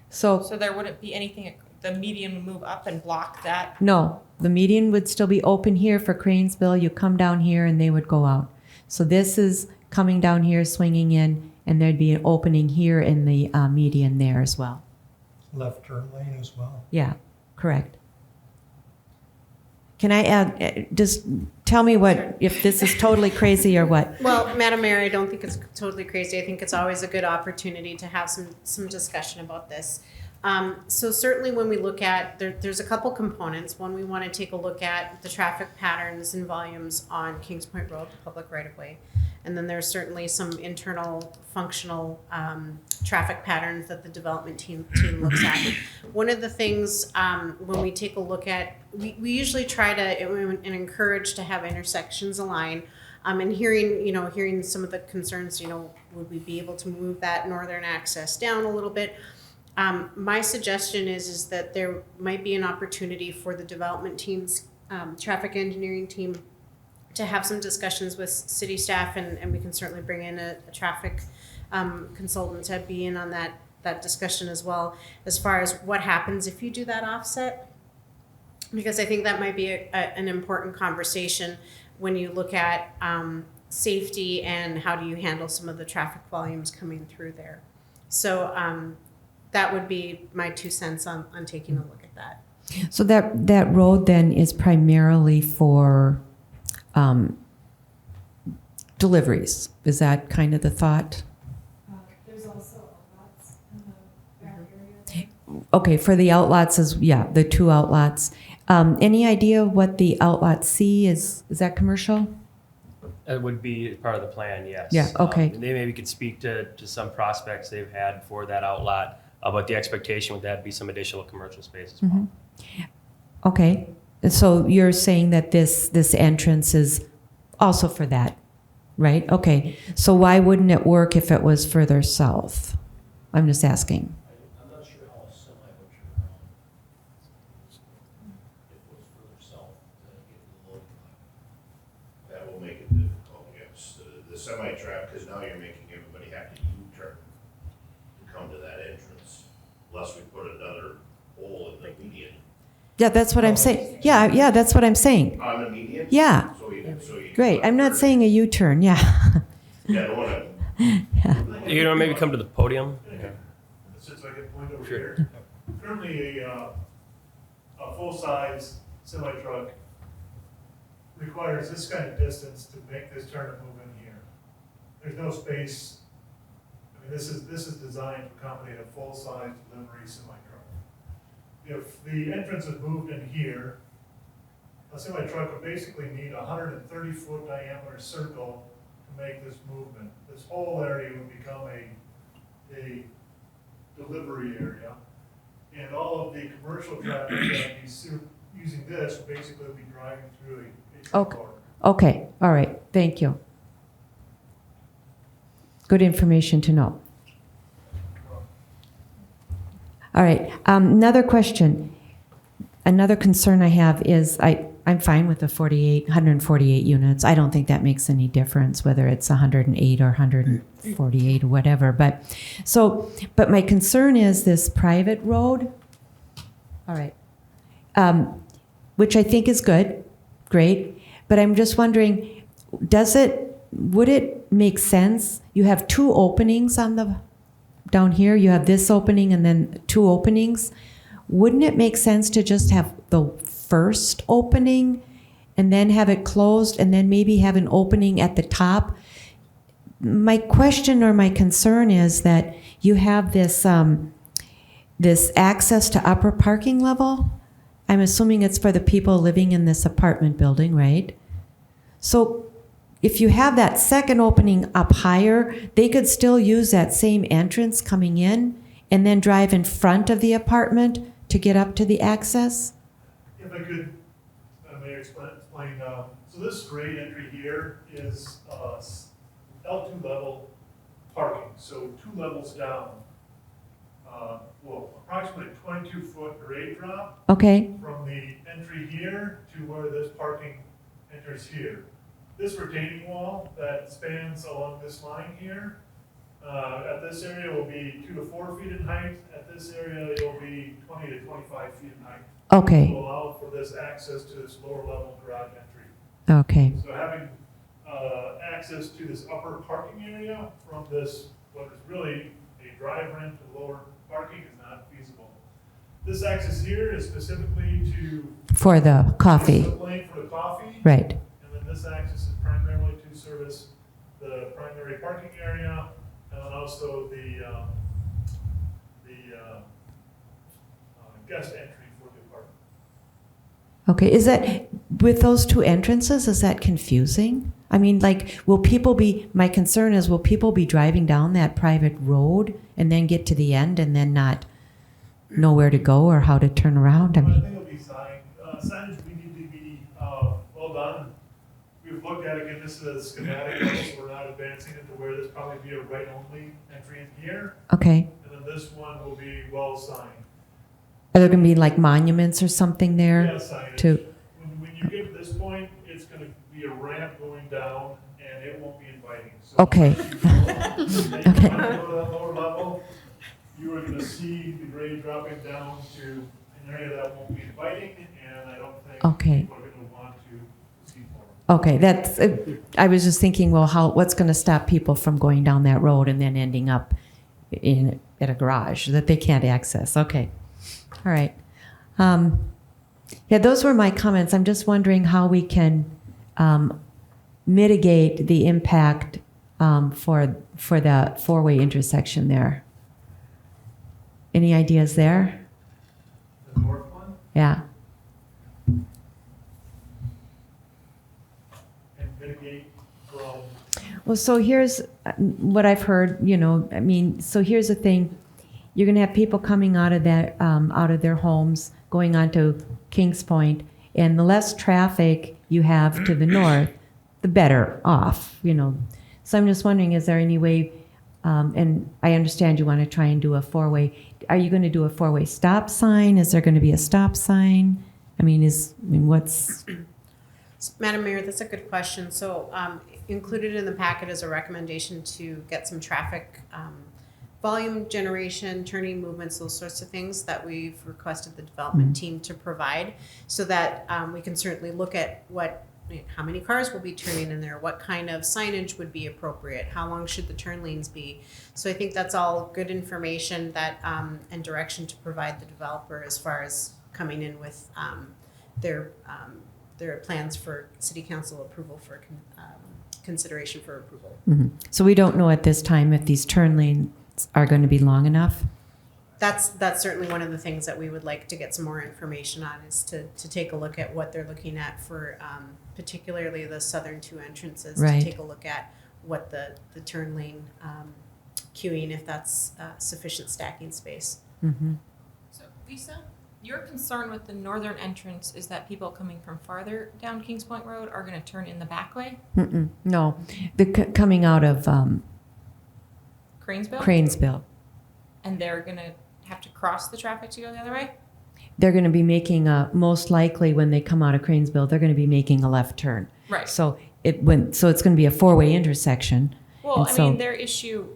So there wouldn't be anything, the median would move up and block that? No, the median would still be open here for Cranesville. You come down here and they would go out. So this is coming down here, swinging in, and there'd be an opening here in the median there as well. Left turn lane as well. Yeah, correct. Can I add, just tell me if this is totally crazy or what? Well, Madam Mayor, I don't think it's totally crazy. I think it's always a good opportunity to have some discussion about this. So certainly when we look at, there's a couple components. One, we want to take a look at the traffic patterns and volumes on Kings Point Road, the public right-of-way. And then there's certainly some internal functional traffic patterns that the development team looks at. One of the things when we take a look at, we usually try to and encourage to have intersections align. And hearing some of the concerns, would we be able to move that northern access down a little bit? My suggestion is that there might be an opportunity for the development team's traffic engineering team to have some discussions with city staff, and we can certainly bring in a traffic consultant to be in on that discussion as well, as far as what happens if you do that offset. Because I think that might be an important conversation when you look at safety and how do you handle some of the traffic volumes coming through there. So that would be my 2 cents on taking a look at that. So that road then is primarily for deliveries. Is that kind of the thought? There's also outlets in the back area. Okay, for the outlots the 2 outlots. Any idea what the outlot C is? Is that commercial? That would be part of the plan, yes. Yeah, okay. They maybe could speak to some prospects they've had for that outlot about the expectation would that be some additional commercial space as well. Okay, so you're saying that this entrance is also for that, right? Okay, so why wouldn't it work if it was further south? I'm just asking. I'm not sure how a semi would turn around if it was further south to get to the loading line. That will make it difficult, yes. The semi traffic, because now you're making everybody have to U-turn to that entrance unless we put another hole in the median. Yeah, that's what I'm saying. Yeah, that's what I'm saying. On the median? Yeah. So you. Great. I'm not saying a U-turn, yeah. Yeah, I don't wanna. You know, maybe come to the podium. Since I get point over Sure. here, currently a full-size semi-truck requires this kind of distance to make this turn and move in here. There's no space. I mean, this is designed to accommodate a full-size delivery semi-truck. If the entrance is moved in here, a semi-truck would basically need a 130-foot diameter circle to make this movement. This whole area would become a delivery area. And all of the commercial traffic that is using this would basically be driving through a truck Okay. order. Okay, all right, thank you. Good information to know. All right, another question. Another concern I have is I'm fine with the 148 units. I don't think that makes any difference whether it's 108 or 148 or whatever. But my concern is this private road. All right, which I think is good, great. But I'm just wondering, would it make sense? You have two openings down here. You have this opening and then two openings. Wouldn't it make sense to just have the first opening and then have it closed and then maybe have an opening at the top? My question or my concern is that you have this access to upper parking level. I'm assuming it's for the people living in this apartment building, right? So if you have that second opening up higher, they could still use that same entrance coming in and then drive in front of the apartment to get up to the access? If I could, Mayor, explain, so this grade entry here is L2 level parking, so 2 levels down. Approximately 22-foot grade drop. Okay. From the entry here to where this parking enters here. This retaining wall that spans along this line here, at this area will be 2 to 4 feet in height. At this area, it will be 20 to 25 feet in height. Okay. To allow for this access to this lower level garage entry. Okay. So having access to this upper parking area from this, what is really a drive ramp to lower parking, is not feasible. This access here is specifically For the coffee. lane for the coffee. Right. And then this access is primarily to service the primary parking area and then also the guest entry for the apartment. Okay, is that, with those two entrances, is that confusing? I mean, like, my concern is, will people be driving down that private road and then get to the end and then not know where to go or how to turn around? I I mean, think it'll be signage we need to be well done. We've looked at, again, this is a schematic, so we're not advancing it to where there's probably be a right-only entry in here. okay. And then this one will be well signed. Are there going to be like monuments or something there? Yeah, signage. To, When you get to this point, it's gonna be a ramp going down, and it won't be inviting. So Okay. If you Okay. go to that lower level, you are gonna see the grade dropping down to an area that won't be inviting, and I don't think Okay. people are gonna want to see more. okay, that's, I was just thinking, well, what's going to stop people from going down that road and then ending up at a garage that they can't access? Okay. All right. Yeah, those were my comments. I'm just wondering how we can mitigate the impact for the four-way intersection there. Any ideas there? The north one, Yeah. and mitigate from, Well, so here's what I've heard, I mean, so here's the thing. You're going to have people coming out of their homes, going onto Kings Point, and the less traffic you have to the north, the better off, So I'm just wondering, is there any way, and I understand you want to try and do a four-way. Are you going to do a four-way stop sign? Is there going to be a stop sign? What's... Madam Mayor, that's a good question. So included in the packet is a recommendation to get some traffic volume generation, turning movements, those sorts of things that we've requested the development team to provide, so that we can certainly look at how many cars will be turning in there, what kind of signage would be appropriate, how long should the turn lanes be. So I think that's all good information that and direction to provide the developer as far as coming in with their plans for city council approval for consideration for approval. So we don't know at this time if these turn lanes are going to be long enough? That's certainly one of the things that we would like to get some more information on, is to take a look at what they're looking at for particularly the southern two entrances, Right. to take a look at what the turn lane queuing, if that's sufficient stacking space. So Lisa, your concern with the northern entrance is that people coming from farther down Kings Point Road are going to turn in the back way? No, coming out of Cranesville? And they're going to have to cross the traffic to go the other way? They're going to be making most likely when they come out of Cranesville, they're going to be making a left turn. Right. So it's going to be a four-way intersection. Well, And I mean, their issue,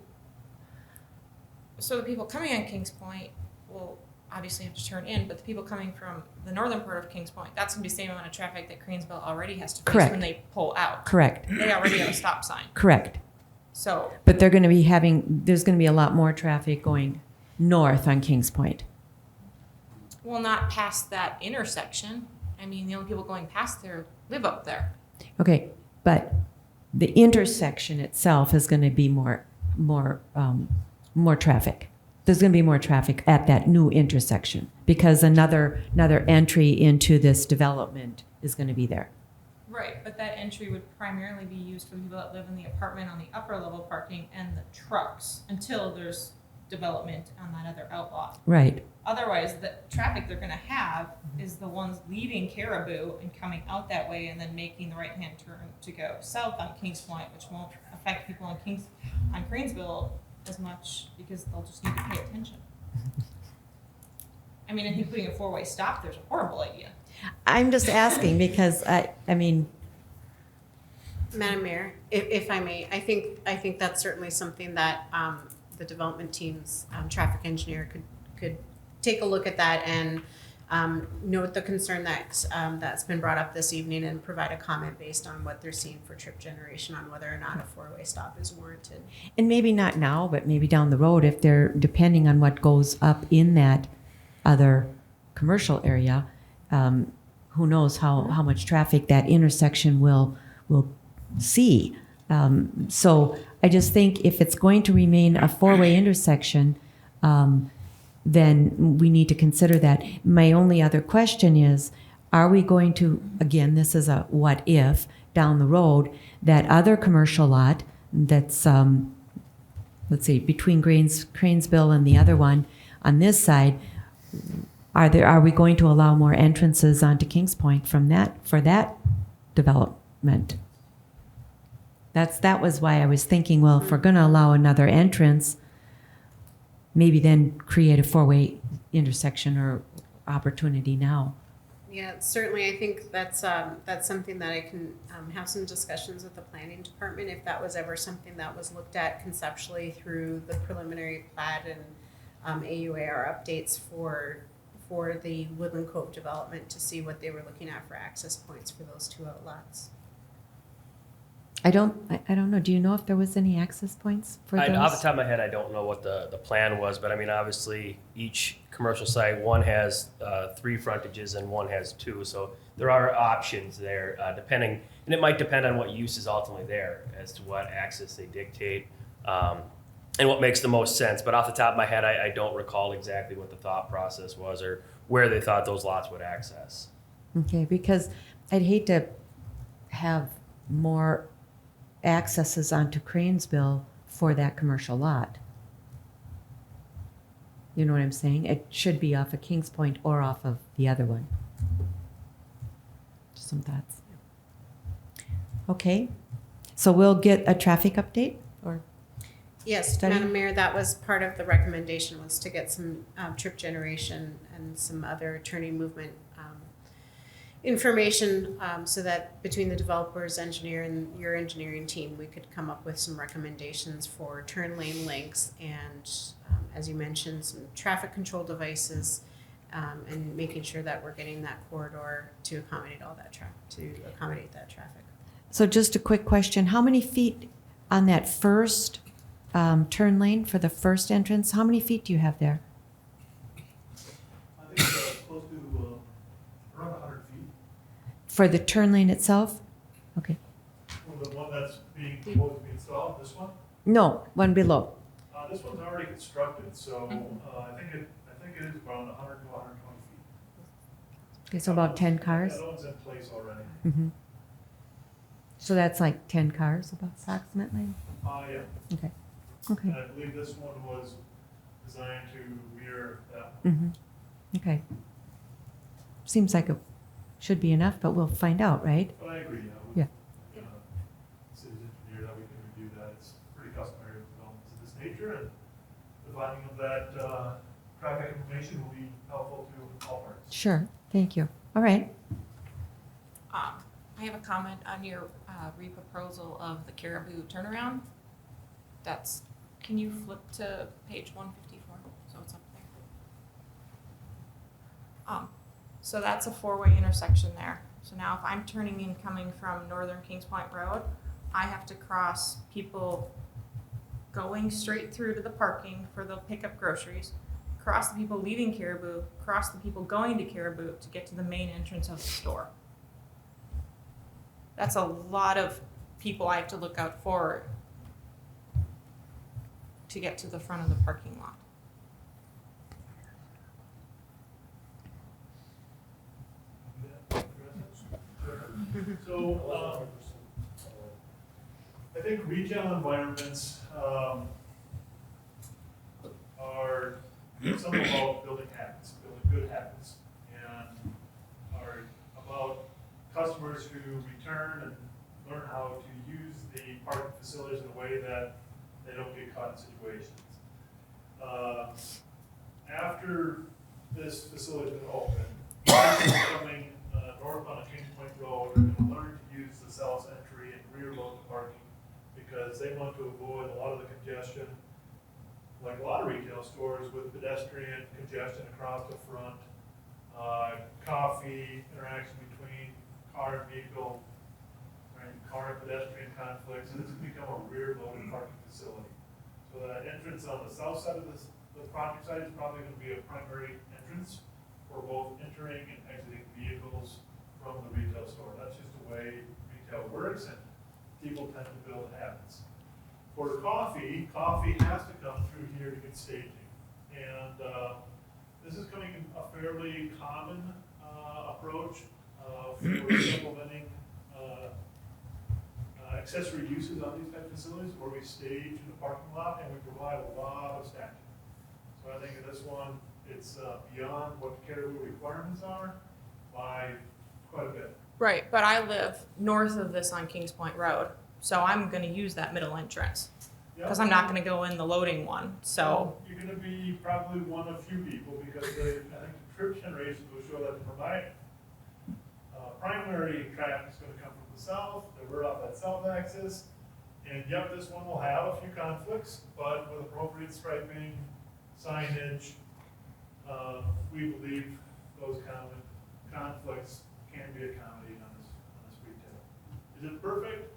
so the people coming on Kings Point will obviously have to turn in, but the people coming from the northern part of Kings Point, that's going to be the same amount of traffic that Cranesville already has to face Correct. when they pull out. Correct. They already have a stop sign. Correct. So, But they're going to be there's going to be a lot more traffic going north on Kings Point. well, not past that intersection. I mean, the only people going past there live up there. Okay, but the intersection itself is going to be more traffic. There's going to be more traffic at that new intersection because another entry into this development is going to be there. Right, but that entry would primarily be used for the people that live in the apartment on the upper level parking and the trucks until there's development on that other outlot. Right. Otherwise, the traffic they're gonna have is the ones leaving Caribou and coming out that way and then making the right-hand turn to go south on Kings Point, which won't affect people on Cranesville as much because they'll just need to pay attention. I mean, I think putting a four-way stop there's a horrible idea. I'm just asking because I mean, Madam Mayor, if I may, I think that's certainly something that the development team's traffic engineer could take a look at that and note the concern that's been brought up this evening and provide a comment based on what they're seeing for trip generation on whether or not a four-way stop is warranted. and maybe not now, but maybe down the road if they're depending on what goes up in that other commercial area. Who knows how much traffic that intersection will see. So I just think if it's going to remain a four-way intersection, then we need to consider that. My only other question is, are we going to, again, this is a what if, down the road, that other commercial lot that's, let's see, between Cranesville and the other one on this side, are we going to allow more entrances onto Kings Point for that development? That was why I was thinking, well, if we're going to allow another entrance, maybe then create a four-way intersection or opportunity now. Yeah, certainly. I think that's something that I can have some discussions with the planning department if that was ever something that was looked at conceptually through the preliminary plat and AUAR updates for the Woodland Cove development to see what they were looking at for access points for those two outlots. I don't know. Do you know if there was any access points for those? Off the top of my head, I don't know what the plan was, but I mean, obviously, each commercial site, one has 3 frontages and one has 2, so there are options there, depending, and it might depend on what use is ultimately there as to what access they dictate, and what makes the most sense. But off the top of my head, I don't recall exactly what the thought process was or where they thought those lots would access. Okay, because I'd hate to have more accesses onto Cranesville for that commercial lot. You know what I'm saying? It should be off of Kings Point or off of the other one. Just some thoughts. Okay, so we'll get a traffic update or? Yes, Study? Madam Mayor, that was part of the recommendation, was to get some trip generation and some other turning movement information so that between the developer's engineer and your engineering team, we could come up with some recommendations for turn lane lengths and, as you mentioned, some traffic control devices, and making sure that we're getting that corridor to accommodate all that traffic. So just a quick question, how many feet on that first turn lane for the first entrance, how many feet do you have there? I think close to around 100 feet. For the turn lane itself? Okay. Well, the one that's being proposed to be installed, this one? No, one below. This one's already constructed, so I think it is around 100 to 120 feet. Okay, so about 10 cars? Yeah, that one's in place already. Mm-hmm. So that's like 10 cars about approximately? Yeah. Okay. Okay. And I believe this one was designed to mirror that one. Mm-hmm. Okay. Seems like it should be enough, but we'll find out, right? But I agree, Yeah. City's engineer, that we can review that. It's pretty customary with developments of this nature, and the finding of that traffic information will be helpful to all parties. Sure. Thank you. All right. I have a comment on your re-proposal of the Caribou turnaround. Can you flip to page 154? So it's up there. So that's a four-way intersection there. So now if I'm turning in coming from Northern Kings Point Road, I have to cross people going straight through to the parking for the pickup groceries, cross the people leaving Caribou, cross the people going to Caribou to get to the main entrance of the store. That's a lot of people I have to look out for to get to the front of the parking lot. So, I think retail environments are some about building habits, building good habits, and are about customers who return and learn how to use the parking facilities in a way that they don't get caught in situations. After this facility's been open, people coming northbound on Kings Point Road are going to learn to use the south entry and rear load the parking because they want to avoid a lot of the congestion, like a lot of retail stores with pedestrian congestion across the front, coffee interaction between car and vehicle, right, car and pedestrian conflicts, and this has become a rear loaded parking facility. So the entrance on the south side of the project site is probably going to be a primary entrance for both entering and exiting vehicles from the retail store. That's just the way retail works, and people tend to build habits. For coffee has to come through here to get staging. And this is coming in a fairly common approach for supplementing accessory uses on these type of facilities where we stage in the parking lot and we provide a lot of stacking. So I think in this one, it's beyond what Caribou requirements are by quite a bit. Right, but I live north of this on Kings Point Road, so I'm going to use that middle entrance because I'm not going to go in the loading one. So you're going to be probably one of few people because I think the trip generations will show that the primary traffic is going to come from the south. We're off that south axis, and yep, this one will have a few conflicts, but with appropriate striping, signage, we believe those conflicts can be accommodated on this retail. Is it perfect?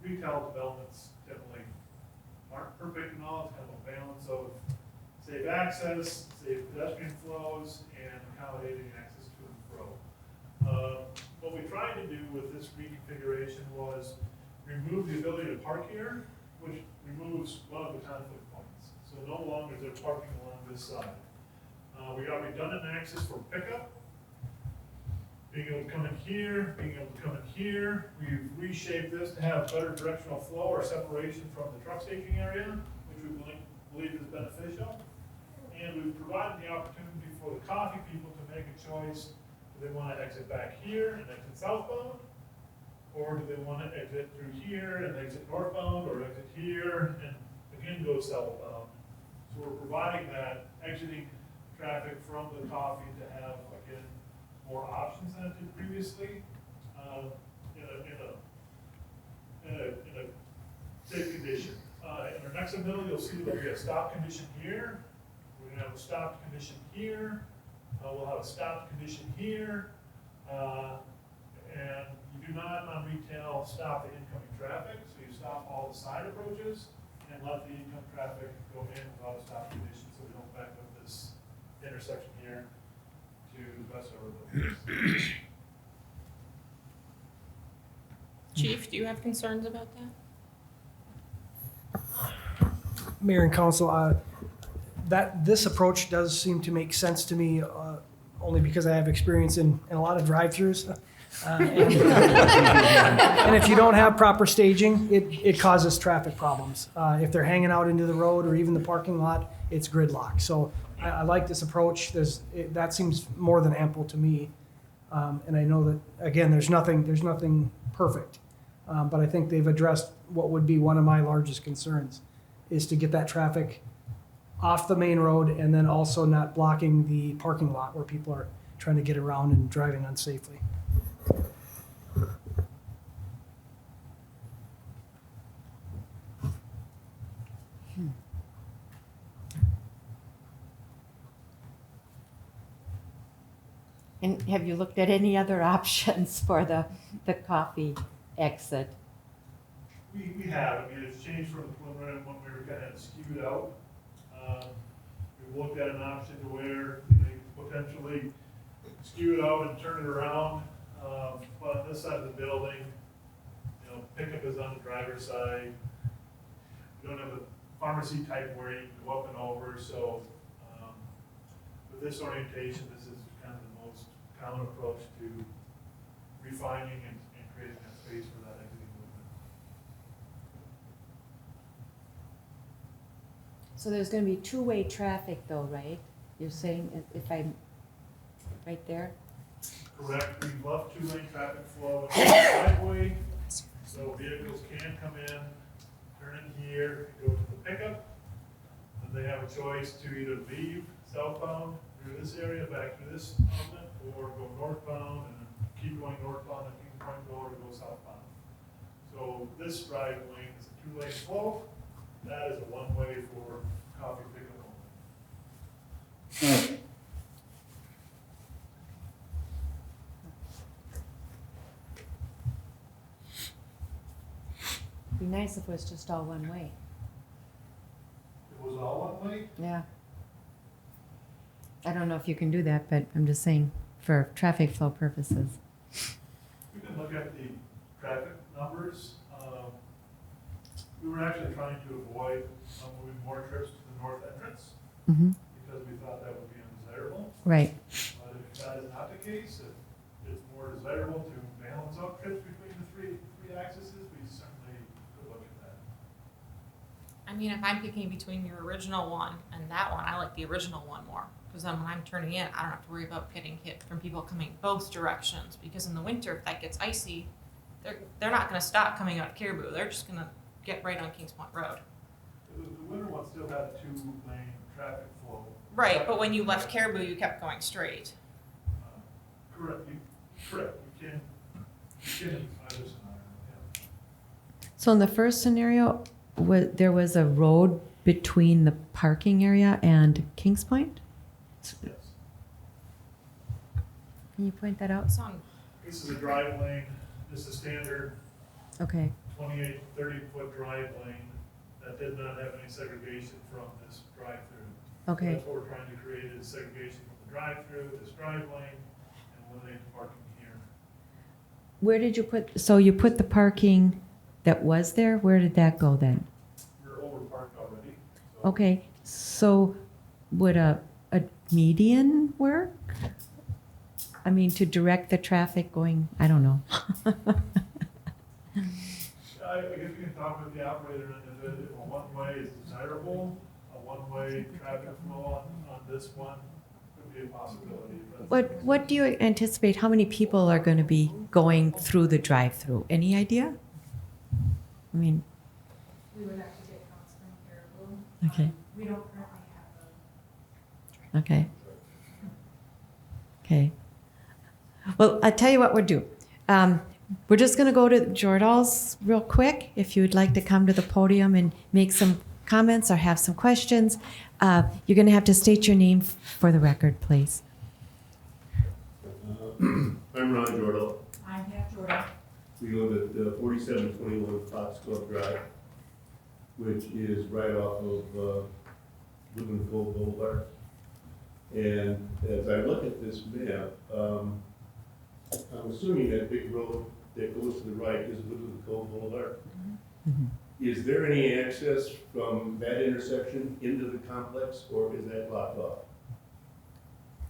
Retail developments definitely aren't perfect and all. It's kind of a balance of safe access, safe pedestrian flows, and accommodating access to and fro. What we tried to do with this reconfiguration was remove the ability to park here, which removes one of the conflict points. So no longer is there parking along this side. We got redundant access for pickup, being able to come in here, being able to come in here. We've reshaped this to have better directional flow or separation from the truck staging area, which we believe is beneficial. And we've provided the opportunity for the coffee people to make a choice. Do they want to exit back here and exit southbound? Or do they want to exit through here and exit northbound, or exit here and again go southbound? So we're providing that exiting traffic from the coffee to have, again, more options than it did previously, in a safe condition. In our next middle, you'll see there'll be a stop condition here. We're gonna have a stopped condition here. We'll have a stopped condition here. And you do not on retail stop the incoming traffic, so you stop all the side approaches and let the incoming traffic go in without a stop condition, so we don't back up this intersection here to the west of our buildings. Chief, do you have concerns about that? Mayor and council, that this approach does seem to make sense to me, only because I have experience in a lot of drive-throughs. And if you don't have proper staging, it causes traffic problems. If they're hanging out into the road or even the parking lot, it's gridlock. So I like this approach. That seems more than ample to me. And I know that, again, there's nothing perfect. But I think they've addressed what would be one of my largest concerns, is to get that traffic off the main road and then also not blocking the parking lot where people are trying to get around and driving unsafely. And have you looked at any other options for the coffee exit? We have, I mean, it's changed from when we were kind of skewed out. We looked at an option to where they potentially skew it out and turn it around. But on this side of the building, pickup is on the driver's side. We don't have a pharmacy type where you can go up and over, so with this orientation, this is kind of the most common approach to refining and creating that space for that exiting movement. So there's going to be two-way traffic though, right? You're saying, if I'm right there? Correct, we love two-lane traffic flow in the driveway, so vehicles can come in, turn in here, go to the pickup, and they have a choice to either leave southbound through this area, back through this outlet, or go northbound and keep going northbound and King Point Road, or go southbound. So this drive lane is a two-lane flow. That is a one-way for coffee pickup only. Be nice if it was just all one way. It was all one way? Yeah. I don't know if you can do that, but I'm just saying for traffic flow purposes. We can look at the traffic numbers. We were actually trying to avoid moving more trips to the north entrance because we thought that would be undesirable. Right. But if that is not the case, if it's more desirable to balance out trips between the three axes, we certainly could look at that. I mean, if I'm picking between your original one and that one, I like the original one more. Because then when I'm turning in, I don't have to worry about getting hit from people coming both directions. Because in the winter, if that gets icy, they're not going to stop coming out of Caribou. They're just going to get right on Kings Point Road. The winter one still had a two-lane traffic flow. Right, but when you left Caribou, you kept going straight. Correct. You can either scenario, yeah. So in the first scenario, there was a road between the parking area and Kings Point? Yes. Can you point that out? This is a drive lane. This is standard. Okay. 28, 30-foot drive lane that did not have any segregation from this drive-through. Okay. So that's what we're trying to create is segregation from the drive-through, this drive lane, and eliminate the parking here. Where did you so you put the parking that was there, where did that go then? We're over parked already. So Okay, so would a median work? I mean, to direct the traffic going, I don't know. I guess we can talk with the operator, and if a one-way is desirable, a one-way traffic flow on this one could be a possibility. But What do you anticipate, how many people are going to be going through the drive-through? Any idea? I mean, We would have to get counts from Caribou. okay, We don't currently have them. okay. Okay. Well, I'll tell you what we'll do. We're just going to go to Jordal's real quick. If you would like to come to the podium and make some comments or have some questions, you're going to have to state your name for the record, please. I'm Ron Jordal. I'm Pat Jordan. We live at 4721 Fox Club Drive, which is right off of Woodland Cove Boulevard. And as I look at this map, I'm assuming that big road that goes to the right is Woodland Cove Boulevard. Is there any access from that intersection into the complex, or is that blocked off?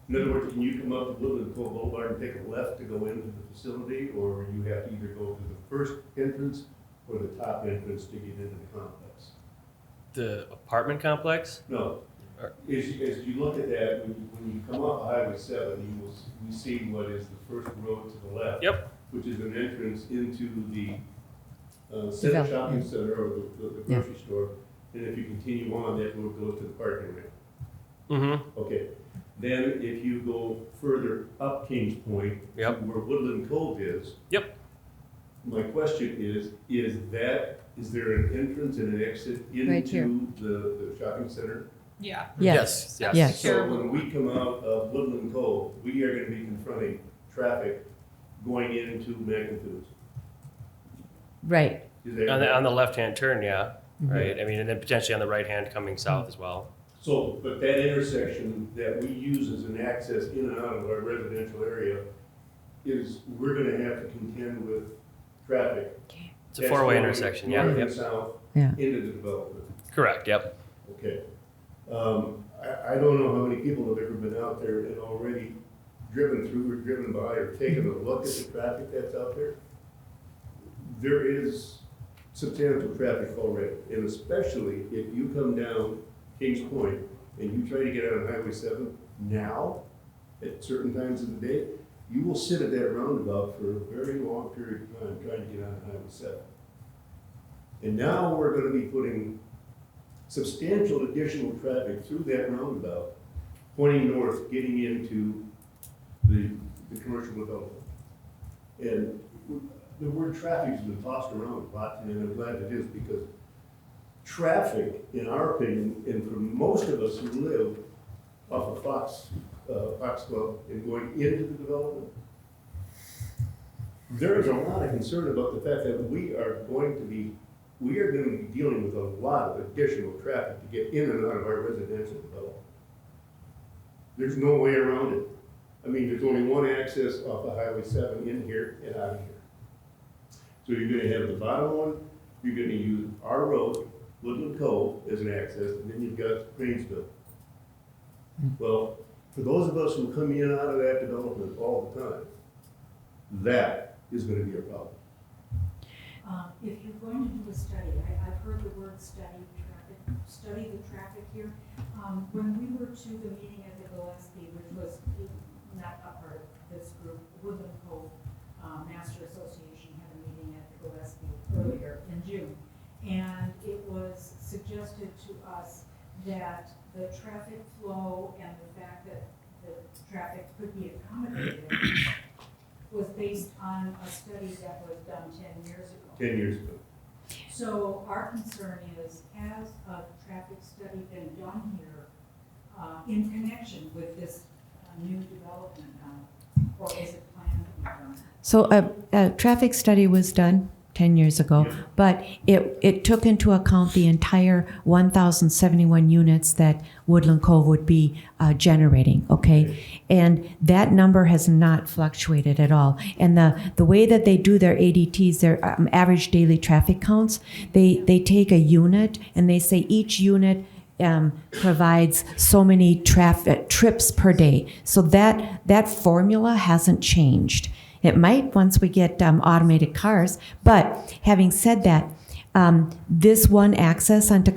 In other words, can you come up to Woodland Cove Boulevard and take a left to go into the facility, or you have to either go to the first entrance or the top entrance to get into the complex? The apartment complex? No. As you look at that, when you come off Highway 7, you see what is the first road to the left. Yep. Which is an entrance into the center shopping center or the grocery store. And if you continue on, that road goes to the parking ramp. Mm-hmm. Okay. Then if you go further up Kings Point, to where Woodland Cove is. Yep. My question is there an entrance and an exit into the shopping center? Yeah. Yes. Yes. So when we come out of Woodland Cove, we are going to be confronting traffic going into Magnum Foods. Right. On the left-hand turn, yeah. Mm-hmm. Right. I mean, and then potentially on the right-hand coming south as well. So, but that intersection that we use as an access in and out of our residential area is, we're going to have to contend with traffic. It's a four-way intersection, yeah. North and south into the development. Correct, yep. Okay. I don't know how many people have ever been out there and already driven through or driven by or taken a look at the traffic that's out there. There is substantial traffic already, and especially if you come down Kings Point and you try to get out on Highway 7 now, at certain times of the day, you will sit at that roundabout for a very long period of time trying to get on Highway 7. And now we're going to be putting substantial additional traffic through that roundabout, pointing north, getting into the commercial development. And the word traffic has been tossed around a lot, and I'm glad it is, because traffic, in our opinion, and for most of us who live off of Fox Club and going into the development, there is a lot of concern about the fact that we are going to be dealing with a lot of additional traffic to get in and out of our residential development. There's no way around it. I mean, there's only one access off of Highway 7 in here and out of here. So you're going to have the bottom one, you're going to use our road, Woodland Cove, as an access, and then you've got Cranesville. Well, for those of us who come in and out of that development all the time, that is going to be a problem. If you're going to do a study, I've heard the word study the traffic here. When we were to the meeting at the Gillespie, which was not a part of this group, Woodland Cove Master Association had a meeting at the Gillespie earlier in June. And it was suggested to us that the traffic flow and the fact that the traffic could be accommodated was based on a study that was done 10 years ago. 10 years ago. So our concern is, has a traffic study been done here in connection with this new development now, or is it planned to be done? So a traffic study was done 10 years ago, but it took into account the entire 1,071 units that Woodland Cove would be generating, okay? And that number has not fluctuated at all. And the way that they do their ADTs, their average daily traffic counts, they take a unit and they say each unit provides so many trips per day. So that formula hasn't changed. It might once we get automated cars, but having said that, this one access onto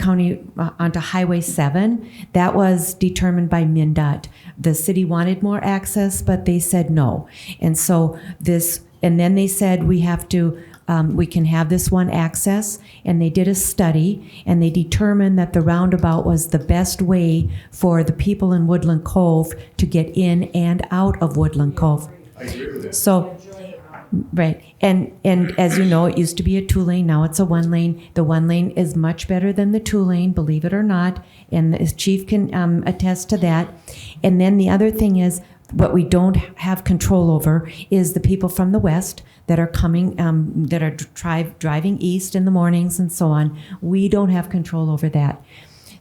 Highway 7, that was determined by MnDOT. The city wanted more access, but they said no. And so and then they said we can have this one access, and they did a study, and they determined that the roundabout was the best way for the people in Woodland Cove to get in and out of Woodland Cove. I agree with that. So, right, and as you know, it used to be a 2-lane, now it's a 1-lane. The 1-lane is much better than the 2-lane, believe it or not, and the chief can attest to that. And then the other thing is, what we don't have control over is the people from the west that are coming, that are driving east in the mornings and so on. We don't have control over that.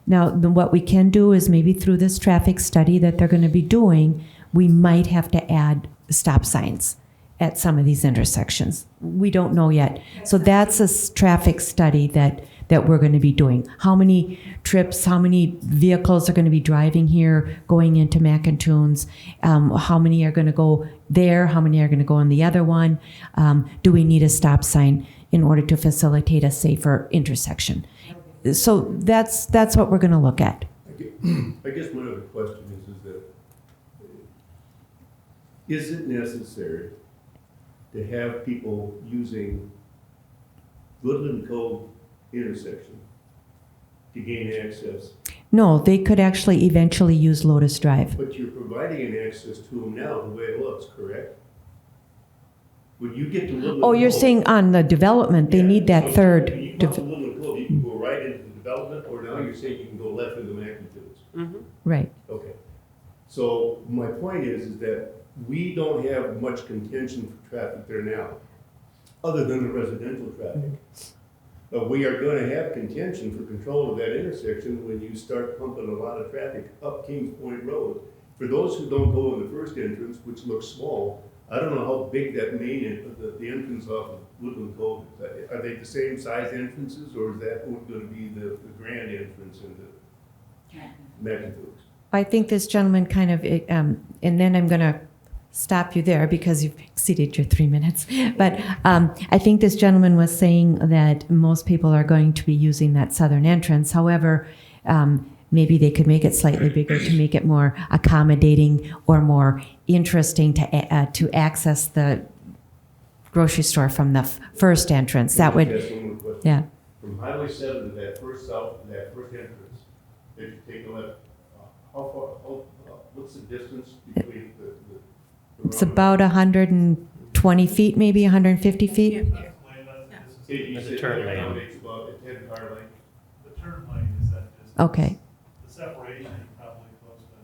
Now, what we can do is maybe through this traffic study that they're going to be doing, we might have to add stop signs at some of these intersections. We don't know yet. So that's a traffic study that we're going to be doing. How many trips, how many vehicles are going to be driving here, going into Macintoons? How many are going to go there? How many are going to go on the other one? Do we need a stop sign in order to facilitate a safer intersection? So that's what we're going to look at. I guess my other question is that, is it necessary to have people using Woodland Cove intersection to gain access? No, they could actually eventually use Lotus Drive. But you're providing an access to them now, the way it looks, correct? When you get to Woodland Oh, you're Cove- saying on the development, they need that so third. When you come to Woodland Cove, you can go right into the development, or now you're saying you can go left into Magnitudes. Right. Okay. So my point is that we don't have much contention for traffic there now, other than the residential traffic. But we are gonna have contention for control of that intersection when you start pumping a lot of traffic up Kings Point Road. For those who don't go in the first entrance, which looks small, I don't know how big that main, the entrance off of Woodland Cove, are they the same size entrances, or is that gonna be the grand entrance into Magnitudes? I think this gentleman kind of, and then I'm going to stop you there because you've exceeded your 3 minutes. But I think this gentleman was saying that most people are going to be using that southern entrance. However, maybe they could make it slightly bigger to make it more accommodating or more interesting to access the grocery store from the first entrance. That would, yeah. From Highway 7 to that first entrance, if you take a left, what's the distance between the It's about 120 feet, maybe 150 feet. There's a turn lane. About a 10-car lane. The turn lane is that distance. Okay. The separation is probably close to,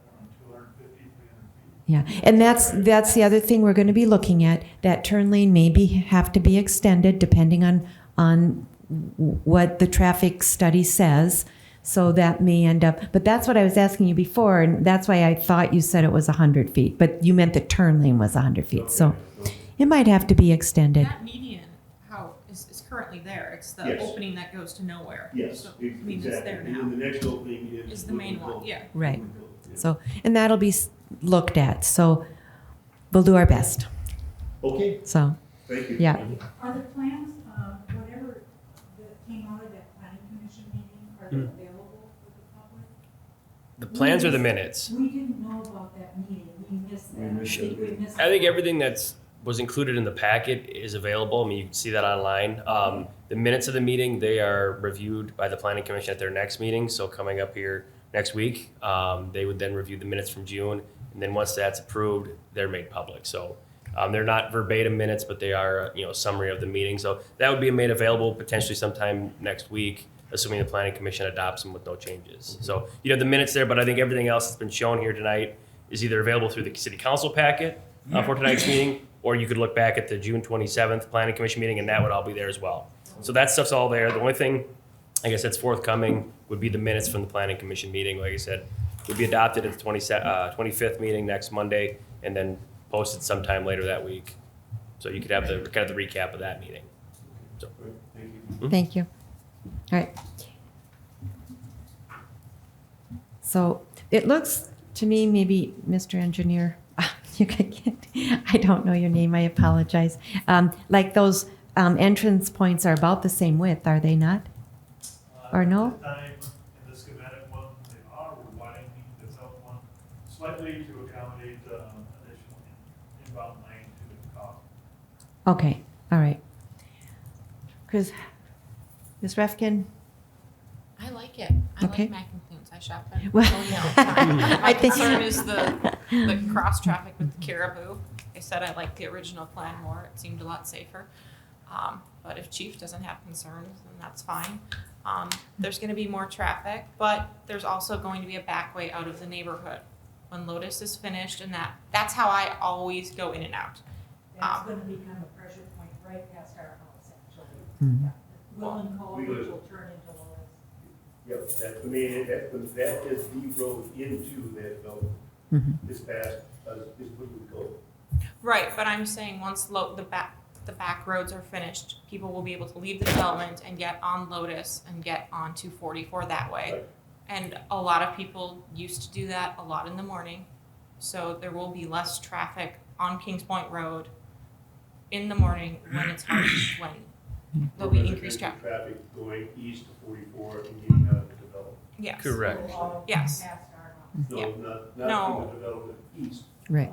I don't know, 250, 300 feet. Yeah, and that's the other thing we're going to be looking at. That turn lane maybe have to be extended depending on what the traffic study says. So that may end up, but that's what I was asking you before, and that's why I thought you said it was 100 feet, but you meant the turn lane was 100 feet. So it might have to be extended. That median, how, is currently there. It's the Yes. opening that goes to nowhere. Yes, So, I mean, it's exactly. there And now. then the next opening Is the main one, yeah. Right. So, and that'll be looked at. So we'll do our best. Okay. So, Thank you. yeah. Are the plans, whatever that came out of that planning commission meeting, are they available for the public? The plans are the minutes. We didn't know about that meeting, we missed that. We missed I think everything that's was included in the packet is available. I mean, you can see that online. The minutes of the meeting, they are reviewed by the planning commission at their next meeting. So coming up here next week, they would then review the minutes from June. And then once that's approved, they're made public. So they're not verbatim minutes, but they are, a summary of the meeting. So that would be made available potentially sometime next week, assuming the planning commission adopts them with no changes. So you have the minutes there, but I think everything else that's been shown here tonight is either available through the city council packet for tonight's meeting, or you could look back at the June 27th planning commission meeting, and that would all be there as well. So that stuff's all there. The only thing, I guess, that's forthcoming would be the minutes from the planning commission meeting. Like I said, would be adopted at the 25th meeting next Monday, and then posted sometime later that week. So you could have the kind of the recap of that meeting. So, Thank you. Thank you. All right. So it looks to me, maybe, Mr. Engineer, you could get, I don't know your name, I apologize. Like those entrance points are about the same width, are they not? Or no? At the time, in the schematic one, they are widening the south one slightly to accommodate additional inbound lane to the car. Okay, all right. Because, Ms. Refkin? I like it. I Okay. like Mac and Coons. I shop at Well- all the time. My I think- concern is the the cross traffic with the Caribou. I said I liked the original plan more. It seemed a lot safer. But if Chief doesn't have concerns, then that's fine. There's going to be more traffic, but there's also going to be a back way out of the neighborhood when Lotus is finished, and that's how I always go in and out. That's gonna become a pressure point right past our house, actually. Mhm. Yeah. Woodland Cove, which will turn into Lotus. Yep, that, I mean, that is the road into that development. Mhm. This past, is Woodland Cove. Right, but I'm saying once the back roads are finished, people will be able to leave the development and get on Lotus and get on 244 that way. Right. And a lot of people used to do that a lot in the morning. So there will be less traffic on Kings Point Road in the morning when it's hard, when there'll be increased traffic. Traffic going east to 44 and getting out of the development. Yes. Correct. Yes. Past our house. No, Yeah. not No. from the development east. Right.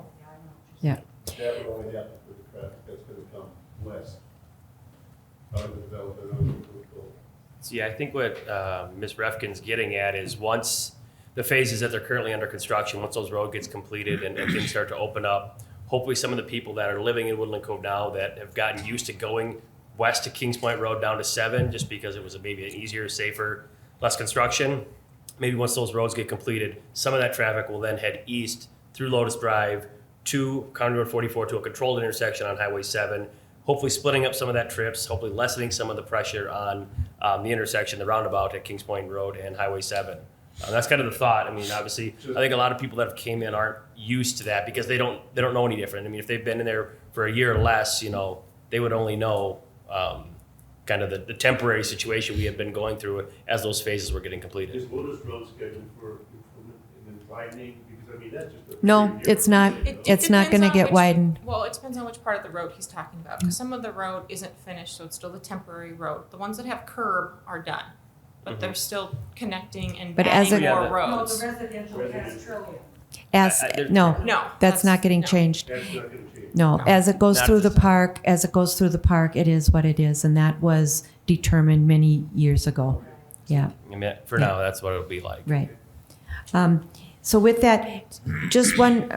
Yeah. That would only happen for the traffic that's gonna come west. Out of the development on Woodland Cove. See, I think what Ms. Refkin's getting at is once the phases that they're currently under construction, once those roads gets completed and things start to open up, hopefully some of the people that are living in Woodland Cove now that have gotten used to going west to Kings Point Road down to 7, just because it was maybe an easier, safer, less construction, maybe once those roads get completed, some of that traffic will then head east through Lotus Drive to County Road 44 to a controlled intersection on Highway 7, hopefully splitting up some of that trips, hopefully lessening some of the pressure on the intersection, the roundabout at Kings Point Road and Highway 7. That's kind of the thought. I mean, obviously, I think a lot of people that have came in aren't used to that because they don't know any different. I mean, if they've been in there for a year or less, they would only know kind of the temporary situation we have been going through as those phases were getting completed. Is Lotus Road scheduled for improvement and then widening? Because I mean, that's just a. No, it's not. It's not going to get widened. Well, it depends on which part of the road he's talking about. Because some of the road isn't finished, so it's still the temporary road. The ones that have curb are done, but they're still connecting and But as adding a- more No, roads. the residential gas trillium. No, that's not getting changed. That's not gonna change. No, as it goes Not through at the this time. park, it is what it is, and that was determined many years ago. Yeah, I mean, for now, that's what it'll be like. right. So with that, just one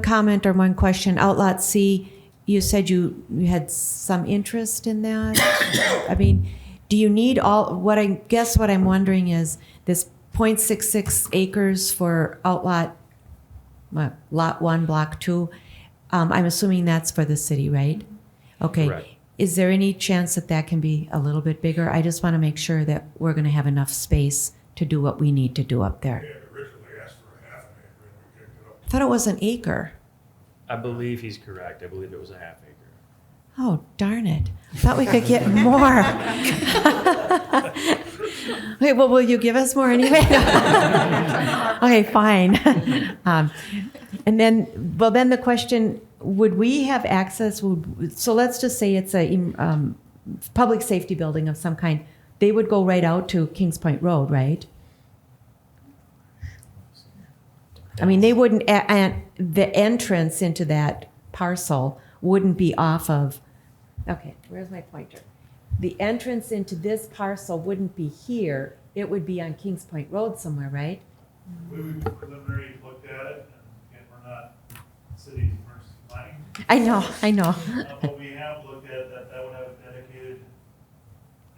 comment or one question. Outlot C, you said you had some interest in that. I mean, do you need what I'm wondering is this 0.66 acres for outlot, lot 1, block 2. I'm assuming that's for the city, right? Okay. Correct. Is there any chance that can be a little bit bigger? I just want to make sure that we're going to have enough space to do what we need to do up there. Originally asked for a half an acre and we kicked it up. I thought it was an acre. I believe he's correct. I believe it was a half acre. Oh, darn it. Thought we could get more. Okay, well, will you give us more anyway? Okay, fine. And then the question, would we have access, so let's just say it's a public safety building of some kind. They would go right out to Kings Point Road, right? I mean, they wouldn't, the entrance into that parcel wouldn't be off of, okay, where's my pointer? The entrance into this parcel wouldn't be here, it would be on Kings Point Road somewhere, right? We preliminary looked at it, and again, we're not city's emergency planning. I know. But we have looked at that would have a dedicated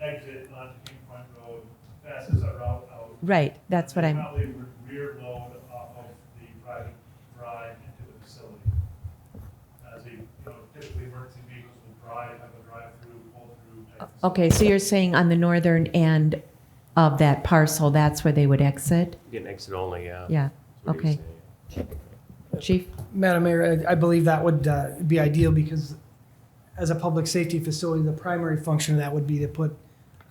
exit onto King Point Road, fastest route out. Right, that's what I'm, Probably rear load off of the private drive into the facility. As typically emergency vehicles will have a drive-through, pull-through type facility. okay, so you're saying on the northern end of that parcel, that's where they would exit? Get an exit only, yeah. Yeah, That's what he was okay. saying. Chief? Madam Mayor, I believe that would be ideal because as a public safety facility, the primary function of that would be to put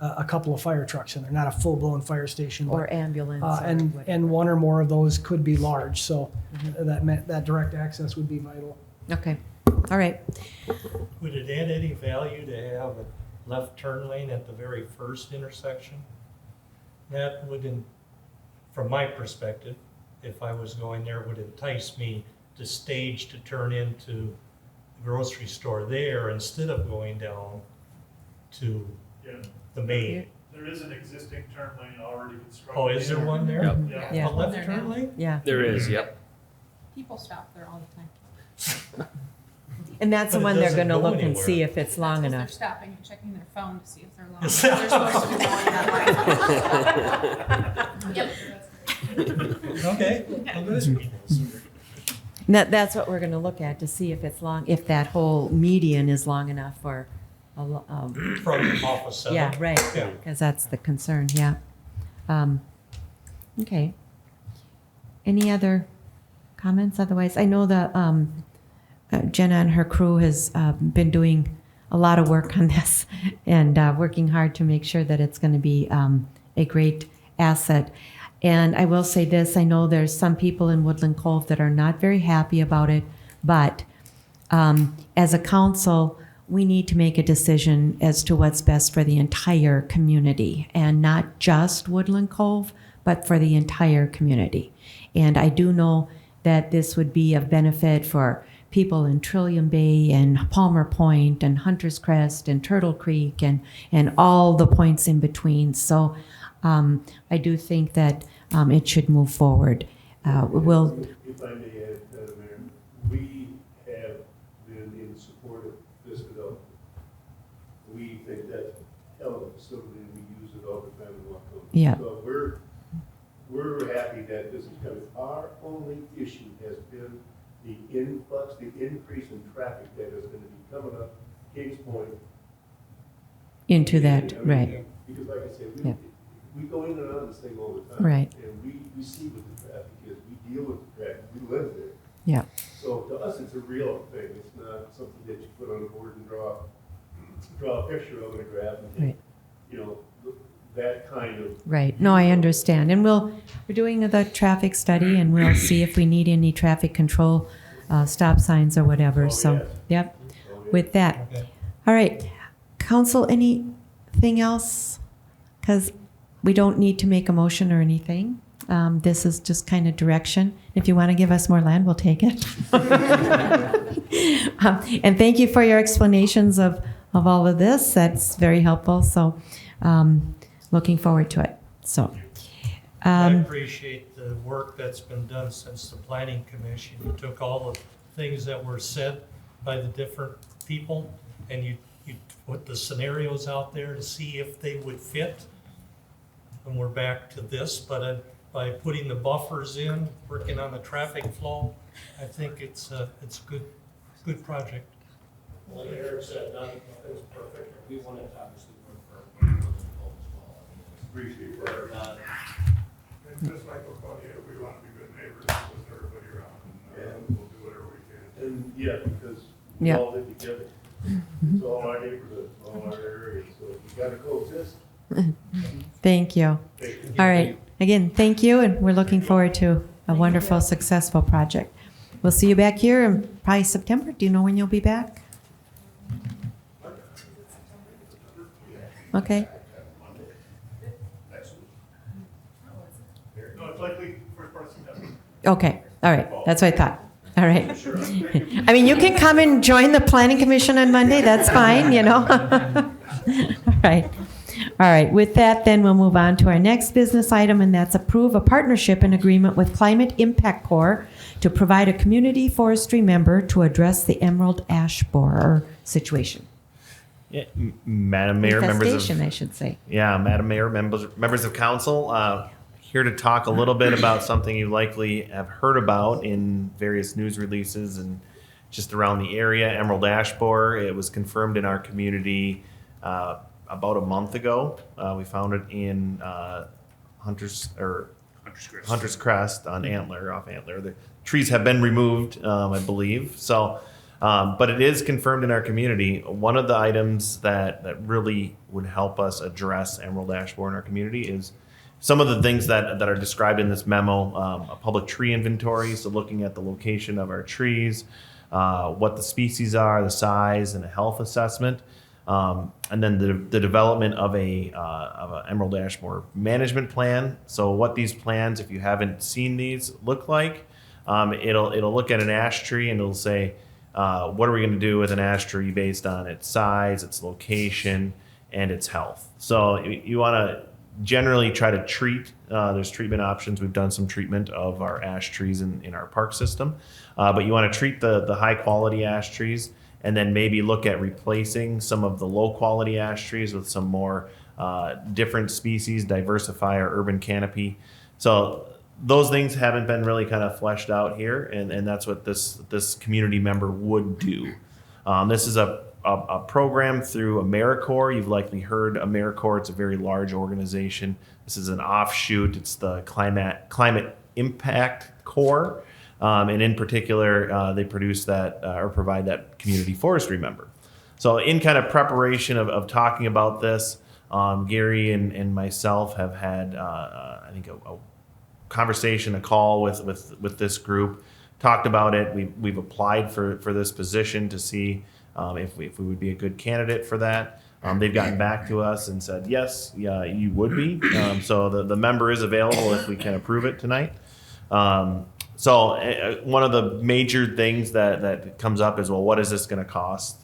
a couple of fire trucks in there, not a full-blown fire station. Or ambulance. or And whatever. one or more of those could be large, so that meant that direct access would be vital. Okay, all right. Would it add any value to have a left turn lane at the very first intersection? That would, from my perspective, if I was going there, would entice me to stage to turn into the grocery store there instead of going down to Yeah. the main. There is an existing turn lane already constructed. Oh, is there one there? Yep. Yeah. Yeah. A left turn lane? Yeah. There is, yep. People stop there all the time. And that's the But it one they're doesn't gonna go look and anywhere. see if it's long They're enough. stopping and checking their phone to see if they're long. They're supposed to be going that way. Yep. Okay. Well, good. That's what we're gonna look at, to see if it's long, if that whole median is long enough for From off of 7. yeah, right, Yeah. because that's the concern, yeah. Okay. Any other comments? Otherwise, I know that Jenna and her crew has been doing a lot of work on this and working hard to make sure that it's going to be a great asset. And I will say this, I know there's some people in Woodland Cove that are not very happy about it, but as a council, we need to make a decision as to what's best for the entire community, and not just Woodland Cove, but for the entire community. And I do know that this would be of benefit for people in Trillium Bay and Palmer Point and Hunter's Crest and Turtle Creek and all the points in between. So I do think that it should move forward. We'll. If I may add, Madam Mayor, we have been in support of this development. We think that's a hell of a facility, and we use it all the time in Wacom. Yeah. So we're happy that this is coming. Our only issue has been the influx, the increase in traffic that is going to be coming up Kings Point. Into that, I mean, right. Because like I said, Yeah. we go in and out of this thing all the time. Right. And we see what the traffic is. We deal with the traffic. We live there. Yeah. So to us, it's a real thing. It's not something that you put on a board and draw a picture of in a graph. And, Right. you know, that kind of. Right. No, I understand. And we're doing the traffic study, and we'll see if we need any traffic control, stop signs or whatever. Oh, So, yes. yep. Oh, yeah. With that. Okay. All right. Council, anything else? Because we don't need to make a motion or anything. This is just kind of direction. If you want to give us more land, we'll take it. And thank you for your explanations of all of this. That's very helpful. So, looking forward to it. So, I appreciate the work that's been done since the Planning Commission. You took all the things that were said by the different people, and you put the scenarios out there to see if they would fit. And we're back to this, but by putting the buffers in, working on the traffic flow, I think it's a good project. Like Eric said, nothing's perfect. We want it to obviously work for Woodland Cove as well. Appreciate We're not. And just like Laconia, we want to be good neighbors with everybody around, and we'll do whatever we can. And yeah, because we Yeah. all live together. It's all our neighborhoods, all our areas. So you got to coexist. thank you. Thank you. All right. Again, thank you, and we're looking forward to a wonderful, successful project. We'll see you back here in probably September. Do you know when you'll be back? Okay. No, it's likely first part of September. Okay. All right. That's what I thought. All right. I mean, you can come and join the Planning Commission on Monday. That's fine, you know. All right. All right. With that, then we'll move on to our next business item, and that's approve a partnership and agreement with Climate Impact Corps to provide a community forestry member to address the emerald ash borer situation. Yeah, Madam Mayor, members Infestation, of I should say. yeah, Madam Mayor, members of council, here to talk a little bit about something you likely have heard about in various news releases and just around the area. Emerald ash borer. It was confirmed in our community about a month ago. We found it in Hunter's Crest on off Antler. The trees have been removed, I believe. So. But it is confirmed in our community. One of the items that really would help us address emerald ash borer in our community is some of the things that are described in this memo, a public tree inventory, so looking at the location of our trees, what the species are, the size, and a health assessment, and then the development of a emerald ash borer management plan. So what these plans, if you haven't seen these, look like, it'll look at an ash tree and it'll say, what are we going to do with an ash tree based on its size, its location, and its health? So you want to generally try to treat, there's treatment options. We've done some treatment of our ash trees in our park system. But you want to treat the high quality ash trees and then maybe look at replacing some of the low quality ash trees with some more different species, diversify our urban canopy. So those things haven't been really kind of fleshed out here, and that's what this community member would do. This is a program through AmeriCorps. You've likely heard AmeriCorps. It's a very large organization. This is an offshoot. It's the Climate Impact Corps. And in particular, they produce that or provide that community forestry member. So in kind of preparation of talking about this, Gary and myself have had, I think, a conversation, a call with this group, talked about it. We've applied for this position to see if we would be a good candidate for that. They've gotten back to us and said, yes, yeah, you would be. So the member is available if we can approve it tonight. So one of the major things that comes up is, well, what is this going to cost?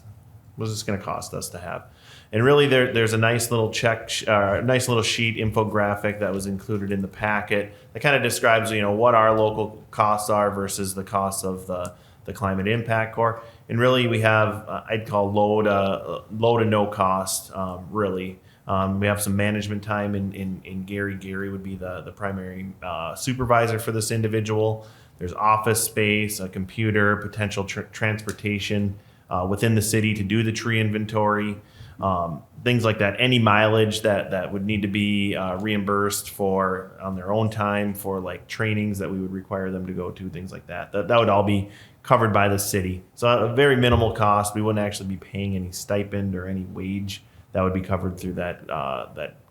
What is this going to cost us to have? And really, there's a nice little nice little sheet infographic that was included in the packet that kind of describes, what our local costs are versus the costs of the Climate Impact Corps. And really, we have I'd call low to no cost. Really, we have some management time in Gary. Gary would be the primary supervisor for this individual. There's office space, a computer, potential transportation within the city to do the tree inventory. Things like that. Any mileage that would need to be reimbursed for on their own time for like trainings that we would require them to go to, things like that. That would all be covered by the city. So a very minimal cost. We wouldn't actually be paying any stipend or any wage. That would be covered through that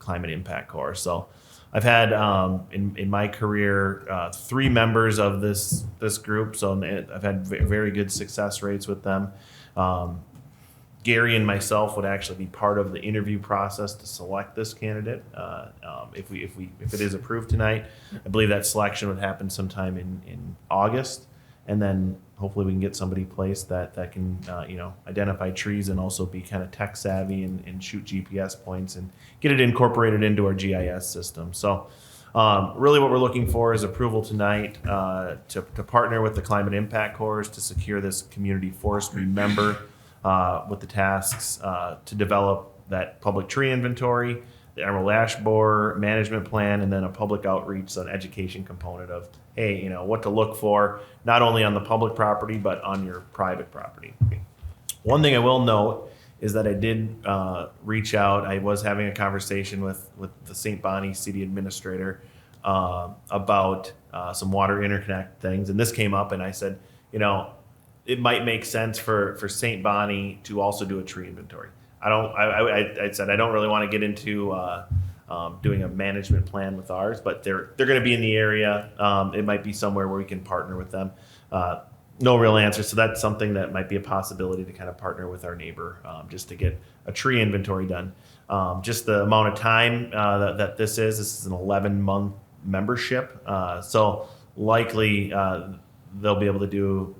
Climate Impact Corps. So I've had in my career 3 members of this group. So I've had very good success rates with them. Gary and myself would actually be part of the interview process to select this candidate. If it is approved tonight, I believe that selection would happen sometime in August, and then hopefully we can get somebody placed that can identify trees and also be kind of tech savvy and shoot GPS points and get it incorporated into our GIS system. So really what we're looking for is approval tonight to partner with the Climate Impact Corps to secure this community forestry member with the tasks to develop that public tree inventory, the emerald ash borer management plan, and then a public outreach, so an education component of, hey, what to look for, not only on the public property, but on your private property. One thing I will note is that I did reach out. I was having a conversation with the St. Bonnie city administrator about some water interconnect things, and this came up, and I said, it might make sense for St. Bonnie to also do a tree inventory. I said I don't really want to get into doing a management plan with ours, but they're going to be in the area. It might be somewhere where we can partner with them. No real answer, so that's something that might be a possibility to kind of partner with our neighbor just to get a tree inventory done. Just the amount of time that this is an 11-month membership, so likely they'll be able to do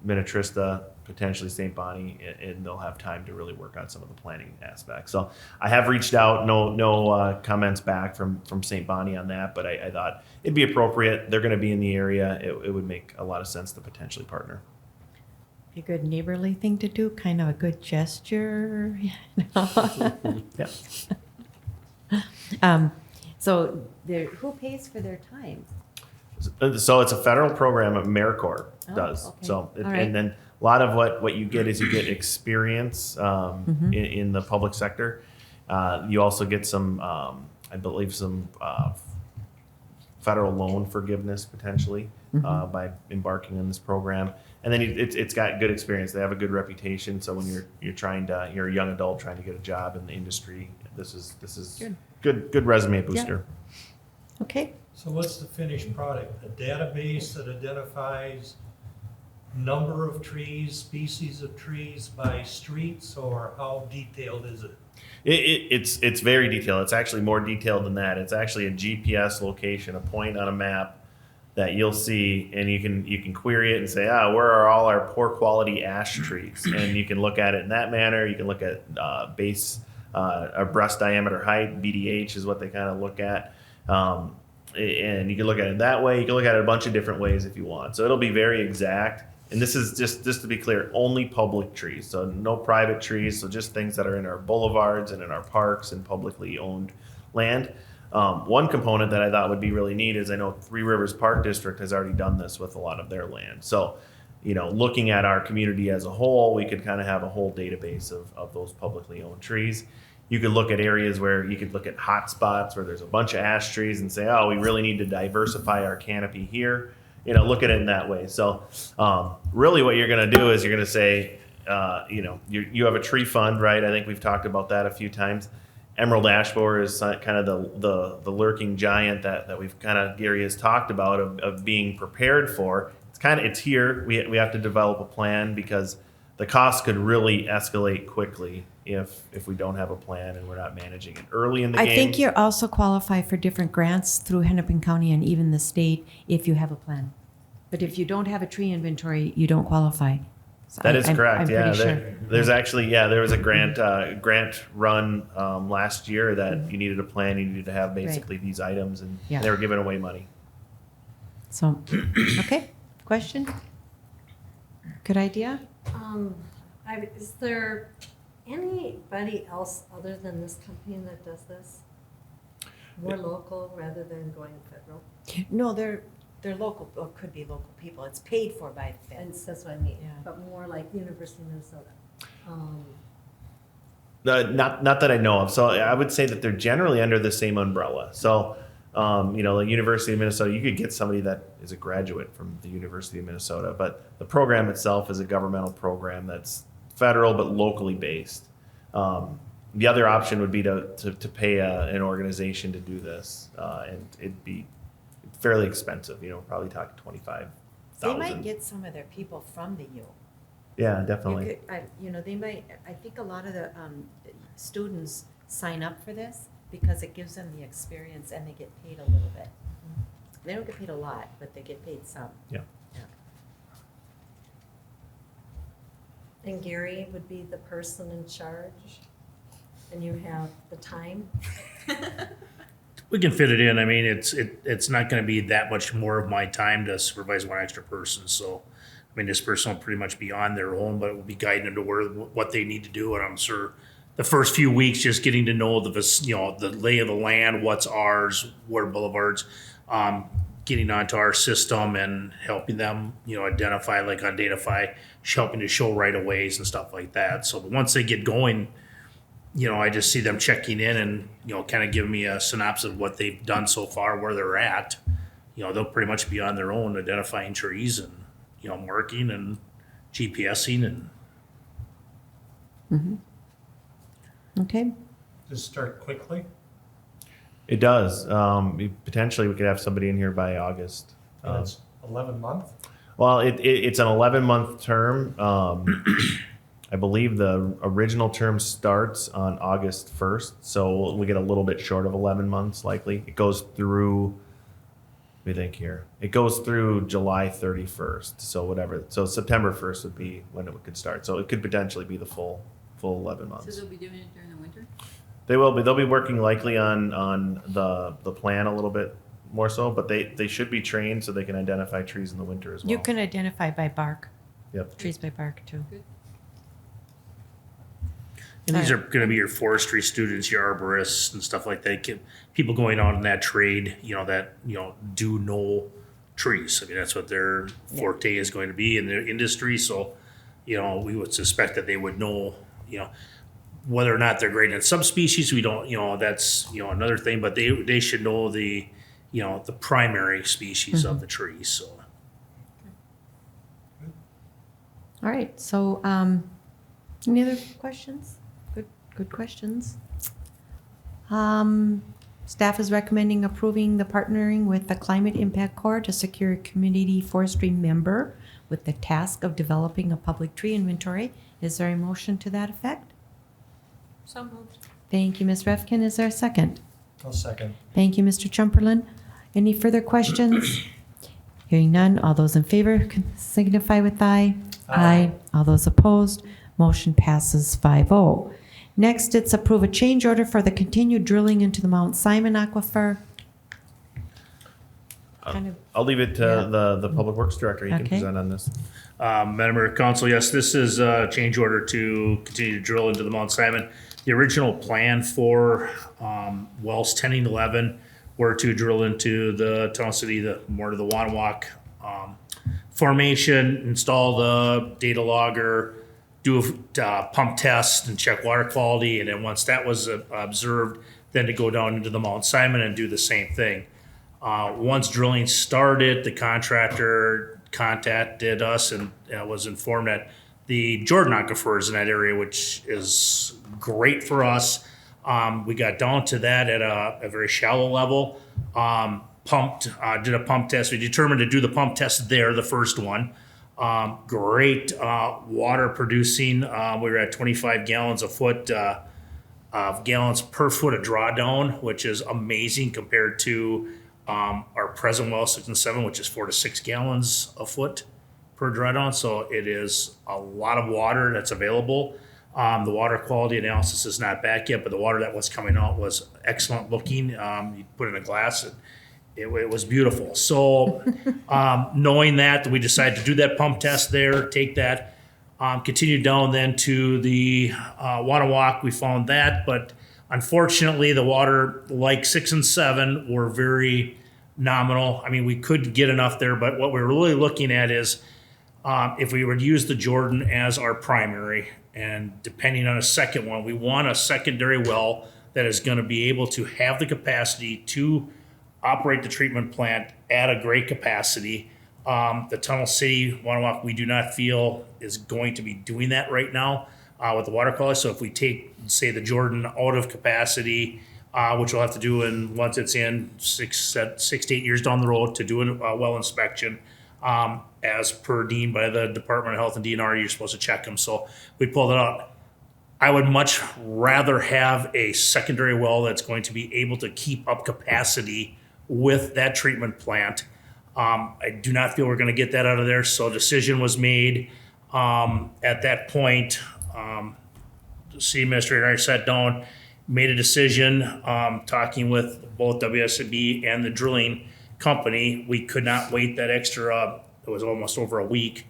Minnetrista, potentially St. Bonnie, and they'll have time to really work on some of the planning aspects. So I have reached out, no comments back from St. Bonnie on that, but I thought it'd be appropriate. They're going to be in the area. It would make a lot of sense to potentially partner. A good neighborly thing to do, kind of a good gesture. Yeah. So who pays for their time? So it's a federal program AmeriCorps does. Okay. So Right. And then a lot of what you get is you get experience in the public sector. You also get some, I believe, some federal loan forgiveness potentially by embarking on this program. And then it's got good experience. They have a good reputation. So when you're a young adult trying to get a job in the industry, this is good resume booster. Yeah. Okay. So what's the finished product? A database that identifies number of trees, species of trees by streets, or how detailed is it? It's very detailed. It's actually more detailed than that. It's actually a GPS location, a point on a map that you'll see, and you can query it and say, where are all our poor quality ash trees? And you can look at it in that manner. You can look at base a breast diameter height, BDH is what they kind of look at. And you can look at it that way. You can look at it a bunch of different ways if you want. So it'll be very exact. And this is just to be clear, only public trees. So no private trees. So just things that are in our boulevards and in our parks and publicly owned land. One component that I thought would be really neat is I know Three Rivers Park District has already done this with a lot of their land. So, looking at our community as a whole, we could kind of have a whole database of those publicly owned trees. You could look at areas where you could look at hot spots where there's a bunch of ash trees and say, oh, we really need to diversify our canopy here. Look at it in that way. So really what you're going to do is you're going to say, you have a tree fund, right? I think we've talked about that a few times. Emerald ash borer is kind of the lurking giant that we've kind of, Gary has talked about of being prepared for. It's here. We have to develop a plan because the cost could really escalate quickly if we don't have a plan and we're not managing it early in the game. I think you're also qualified for different grants through Hennepin County and even the state if you have a plan. But if you don't have a tree inventory, you don't qualify. So That is correct. I'm pretty sure. There's actually, there was a grant run last year that you needed a plan. You needed to have basically these items, and they were giving away money. So, okay, question? Good idea? Is there anybody else other than this company that does this? More local rather than going federal? No, they're local, or could be local people. It's paid for by the And feds. that's what I mean, Yeah. but more like the University of Minnesota. Not that I know of. So I would say that they're generally under the same umbrella. So, like University of Minnesota, you could get somebody that is a graduate from the University of Minnesota, but the program itself is a governmental program that's federal but locally based. The other option would be to pay an organization to do this, and it'd be fairly expensive. Probably talking $25,000. They might get some of their people from the U. Yeah, definitely. They might. I think a lot of the students sign up for this because it gives them the experience and they get paid a little bit. They don't get paid a lot, but they get paid some. Yeah. And Gary would be the person in charge, and you have the time. We can fit it in. I mean, it's not going to be that much more of my time to supervise one extra person. So, I mean, this person will pretty much be on their own, but it will be guiding them to what they need to do. And I'm sure the first few weeks, just getting to know the lay of the land, what's ours, where boulevards, getting onto our system and helping them, identify, helping to show right of ways and stuff like that. So once they get going, I just see them checking in and, kind of giving me a synopsis of what they've done so far, where they're at. They'll pretty much be on their own identifying trees and, marking and GPSing and. Mm-hmm. Okay. Just start quickly. It does. Potentially, we could have somebody in here by August. And it's 11 months. Well, it's an 11-month term. I believe the original term starts on August 1st, so we get a little bit short of 11 months likely. It goes through, let me think here. It goes through July 31st, so September 1st would be when it could start. So it could potentially be the full 11 months. So they'll be doing it during the winter? They will be. They'll be working likely on the plan a little bit more so, but they should be trained so they can identify trees in the winter as well. You can identify by bark. Yep. Trees by bark too. Good. And these are going to be your forestry students, your arborists and stuff like that. People going out in that trade, that do know trees. I mean, that's what their forte is going to be in their industry. So, we would suspect that they would know, whether or not they're grading subspecies. We don't, that's another thing. But they should know the primary species of the tree. So. All right. So, any other questions? Good questions. Staff is recommending approving the partnering with the Climate Impact Corps to secure a community forestry member with the task of developing a public tree inventory. Is there a motion to that effect? So moved. Thank you, Ms. Refkin. Is there a second? I'll second. Thank you, Mr. Chumperland. Any further questions? Hearing none, all those in favor can signify with aye. Aye. All those opposed, motion passes 5-0. Next, it's approve a change order for the continued drilling into the Mount Simon Aquifer. Kind of- I'll leave it to Yeah. the Public Works Director. He can Okay. present on this. Madam Mayor, Council, yes, this is a change order to continue to drill into the Mount Simon. The original plan for wells 10 and 11 were to drill into the Tunnel City, more to the Wanawak formation, install the data logger, do a pump test and check water quality, and then once that was observed, then to go down into the Mount Simon and do the same thing. Once drilling started, the contractor contacted us and was informed that the Jordan Aquifer is in that area, which is great for us. We got down to that at a very shallow level. Did a pump test. We determined to do the pump test there, the first one. Great water producing. We were at 25 gallons a foot, gallons per foot of drawdown, which is amazing compared to our present well 6 and 7, which is 4 to 6 gallons a foot per drawdown. So it is a lot of water that's available. The water quality analysis is not back yet, but the water that was coming out was excellent looking. You put it in a glass, it was beautiful. So knowing that, we decided to do that pump test there, take that, continue down then to the Wanawak. We found that, but unfortunately the water, like 6 and 7, were very nominal. I mean, we could get enough there, but what we're really looking at is if we would use the Jordan as our primary, and depending on a second one, we want a secondary well that is going to be able to have the capacity to operate the treatment plant at a great capacity. The Tunnel City, Wanawak, we do not feel is going to be doing that right now with the water quality. So if we take, say, the Jordan out of capacity, which we'll have to do once it's in 6 to 8 years down the road to do a well inspection, as per deemed by the Department of Health and DNR, you're supposed to check them. So we pulled it out. I would much rather have a secondary well that's going to be able to keep up capacity with that treatment plant. I do not feel we're going to get that out of there. So a decision was made at that point. The city administrator and I sat down, made a decision, talking with both WSB and the drilling company. We could not wait that extra, it was almost over a week,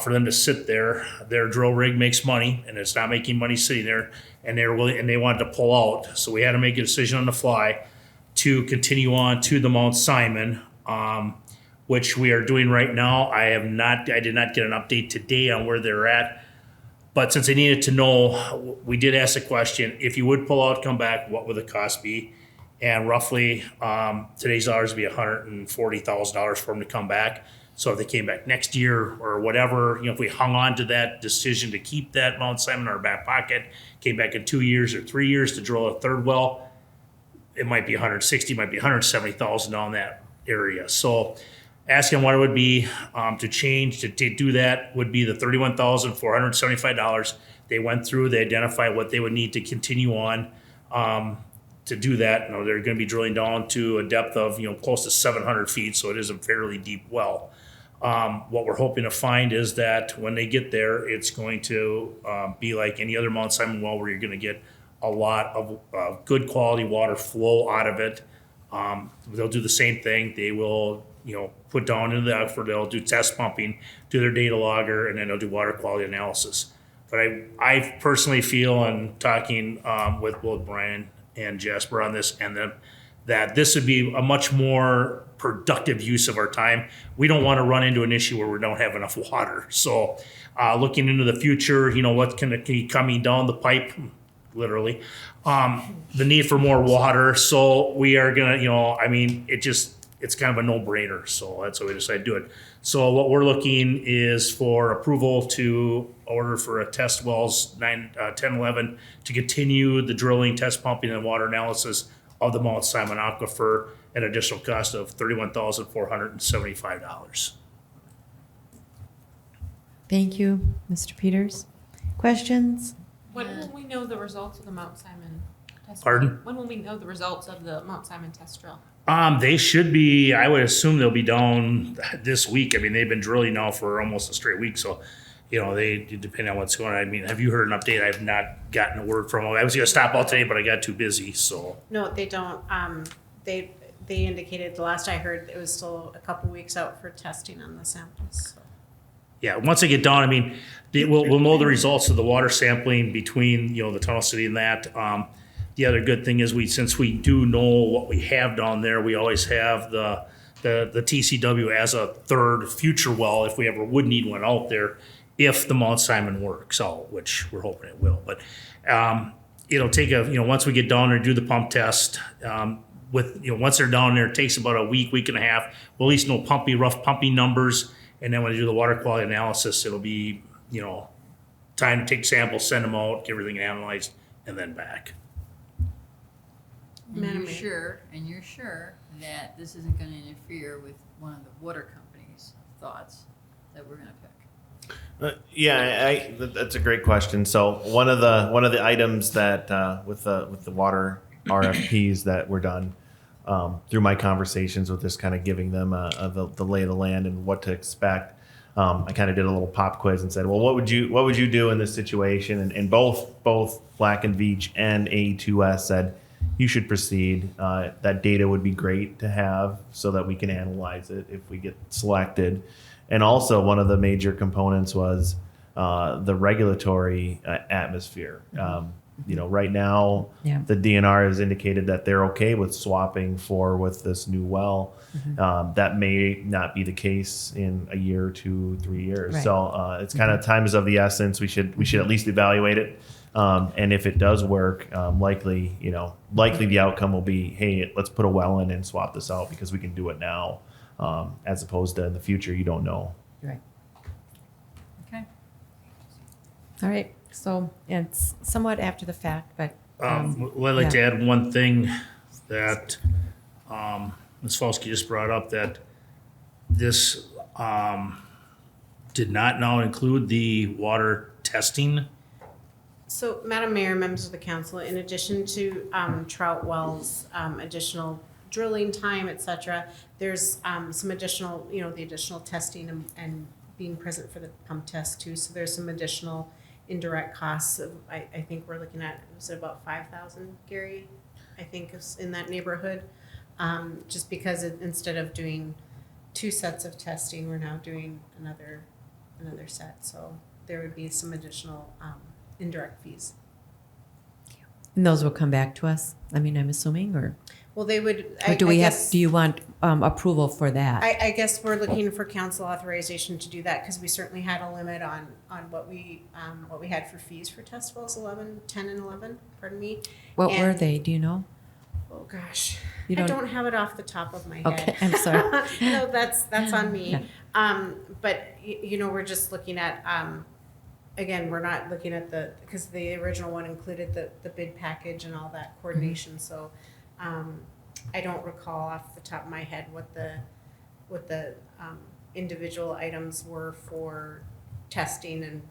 for them to sit there. Their drill rig makes money, and it's not making money sitting there, and they wanted to pull out. So we had to make a decision on the fly to continue on to the Mount Simon, which we are doing right now. I did not get an update today on where they're at, but since I needed to know, we did ask the question, if you would pull out, come back, what would the cost be? And roughly, today's dollars would be $140,000 for them to come back. So if they came back next year or whatever, if we hung on to that decision to keep that Mount Simon in our back pocket, came back in 2 years or 3 years to drill a third well, it might be $160,000, might be $170,000 down that area. So asking what it would be to change, to do that would be the $31,475. They went through, they identified what they would need to continue on to do that. They're going to be drilling down to a depth of close to 700 feet, so it is a fairly deep well. What we're hoping to find is that when they get there, it's going to be like any other Mount Simon well, where you're going to get a lot of good quality water flow out of it. They'll do the same thing. They will put down into the aquifer, they'll do test pumping, do their data logger, and then they'll do water quality analysis. But I personally feel, and talking with both Brian and Jasper on this, and them, that this would be a much more productive use of our time. We don't want to run into an issue where we don't have enough water. So looking into the future, what can be coming down the pipe, literally, the need for more water. So we are going to, it's kind of a no-brainer. So that's why we decided to do it. So what we're looking is for approval to order for a test wells 9, 10, 11 to continue the drilling, test pumping, and water analysis of the Mount Simon Aquifer at an additional cost of $31,475. Thank you, Mr. Peters. Questions? When will we know the results of the Mount Simon test drill? Pardon? When will we know the results of the Mount Simon test drill? They should be, I would assume they'll be down this week. I mean, they've been drilling now for almost a straight week, so they, depending on what's going on. I mean, have you heard an update? I've not gotten a word from them. I was gonna stop out today, but I got too busy, so. No, they don't. They indicated, the last I heard, it was still a couple weeks out for testing on the samples. So. Yeah, once they get down, I mean, we'll know the results of the water sampling between, the Tunnel City and that. The other good thing is since we do know what we have down there, we always have the TCW as a third future well if we ever would need one out there, if the Mount Simon works out, which we're hoping it will. But it'll take once we get down there, do the pump test, once they're down there, it takes about a week and a half. We'll at least know rough pumping numbers. And then when they do the water quality analysis, it'll be, time to take samples, send them out, get everything analyzed, and then back. And you're sure that this isn't gonna interfere with one of the water companies' thoughts that we're gonna pick? That's a great question. So one of the items that with the water RFPs that were done through my conversations with this, kind of giving them the lay of the land and what to expect. I kind of did a little pop quiz and said, well, what would you do in this situation? And both Black and Veatch and AE2S said you should proceed. That data would be great to have so that we can analyze it if we get selected. And also one of the major components was the regulatory atmosphere. Right now, the DNR has indicated that they're okay with swapping with this new well. That may not be the case in a year, 2, 3 years. Right. So it's kind of time is of the essence. We should at least evaluate it. And if it does work, likely the outcome will be, hey, let's put a well in and swap this out because we can do it now, as opposed to in the future, you don't know. Right. Okay. All right. So it's somewhat after the fact, but. I'd like to add one thing that Ms. Falsky just brought up, that this did not now include the water testing. So, Madam Mayor, members of the council, in addition to trout wells, additional drilling time, et cetera, there's some additional, the additional testing and being present for the pump test too. So there's some additional indirect costs of, I think we're looking at, was it about 5,000, Gary? I think is in that neighborhood. Just because instead of doing 2 sets of testing, we're now doing another set. So there would be some additional indirect fees. And those will come back to us. I mean, I'm assuming, or. Well, they would. Or do you want approval for that? I guess we're looking for council authorization to do that because we certainly had a limit on what we had for fees for test wells, 10 and 11, pardon me. What were they? Do you know? Oh gosh, I don't have it off the top of my head. Okay, I'm sorry. No, that's on me. Yeah. But we're just looking at, again, we're not looking at because the original one included the bid package and all that coordination. Mm-hmm. So I don't recall off the top of my head what the individual items were for testing and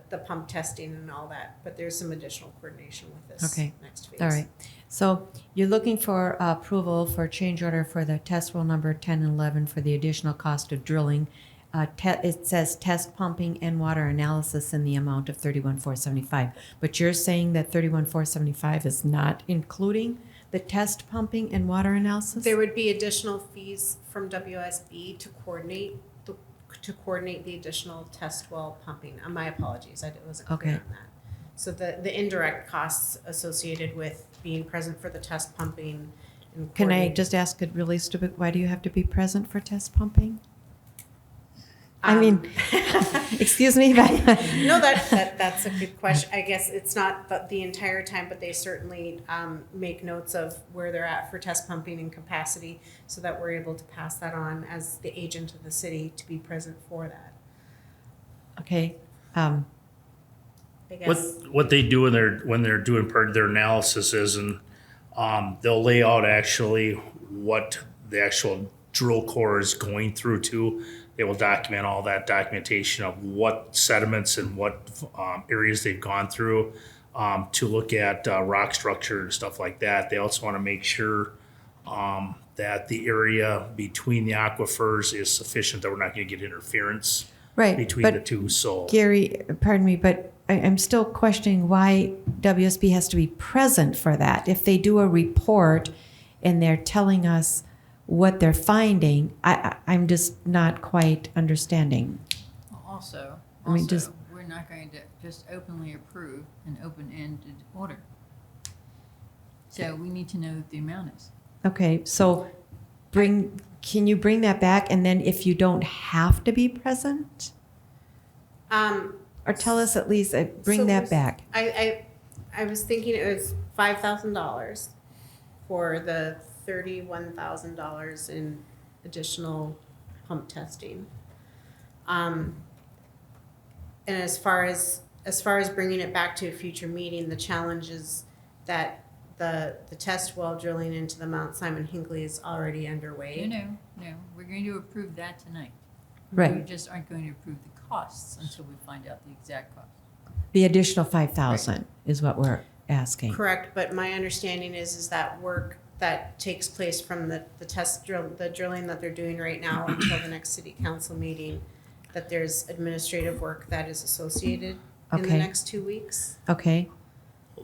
the pump testing and all that, but there's some additional coordination with this next phase. All right. So you're looking for approval for change order for the test well number 10 and 11 for the additional cost of drilling. It says test pumping and water analysis in the amount of $31,475. But you're saying that $31,475 is not including the test pumping and water analysis? There would be additional fees from WSB to coordinate the additional test well pumping. My apologies, I wasn't clear on that. So the indirect costs associated with being present for the test pumping. And can I just ask it really stupid? Why do you have to be present for test pumping? I mean, excuse me. But no, that's a good question. I guess it's not the entire time, but they certainly make notes of where they're at for test pumping and capacity so that we're able to pass that on as the agent of the city to be present for that. Okay. I guess. What they do when they're doing part of their analysis is, and they'll lay out actually what the actual drill core is going through too. They will document all that documentation of what sediments and what areas they've gone through to look at rock structure and stuff like that. They also want to make sure that the area between the aquifers is sufficient, that we're not going to get interference Right, between but the two, so. Gary, pardon me, but I'm still questioning why WSB has to be present for that. If they do a report and they're telling us what they're finding, I'm just not quite understanding. Also, I mean, just- we're not going to just openly approve an open-ended order. So we need to know what the amount is. Okay, so can you bring that back, and then if you don't have to be present? Or tell us at least, bring So that back. I was thinking it was $5,000 for the $31,000 in additional pump testing. And as far as bringing it back to a future meeting, the challenge is that the test well drilling into the Mount Simon Hinckley is already underway. No, we're going to approve that tonight. Right. We just aren't going to approve the costs until we find out the exact cost. The additional 5,000 is what we're asking. Correct, but my understanding is that work that takes place from the drilling that they're doing right now until the next city council meeting, that there's administrative work that is associated in the Okay. next 2 weeks. Okay,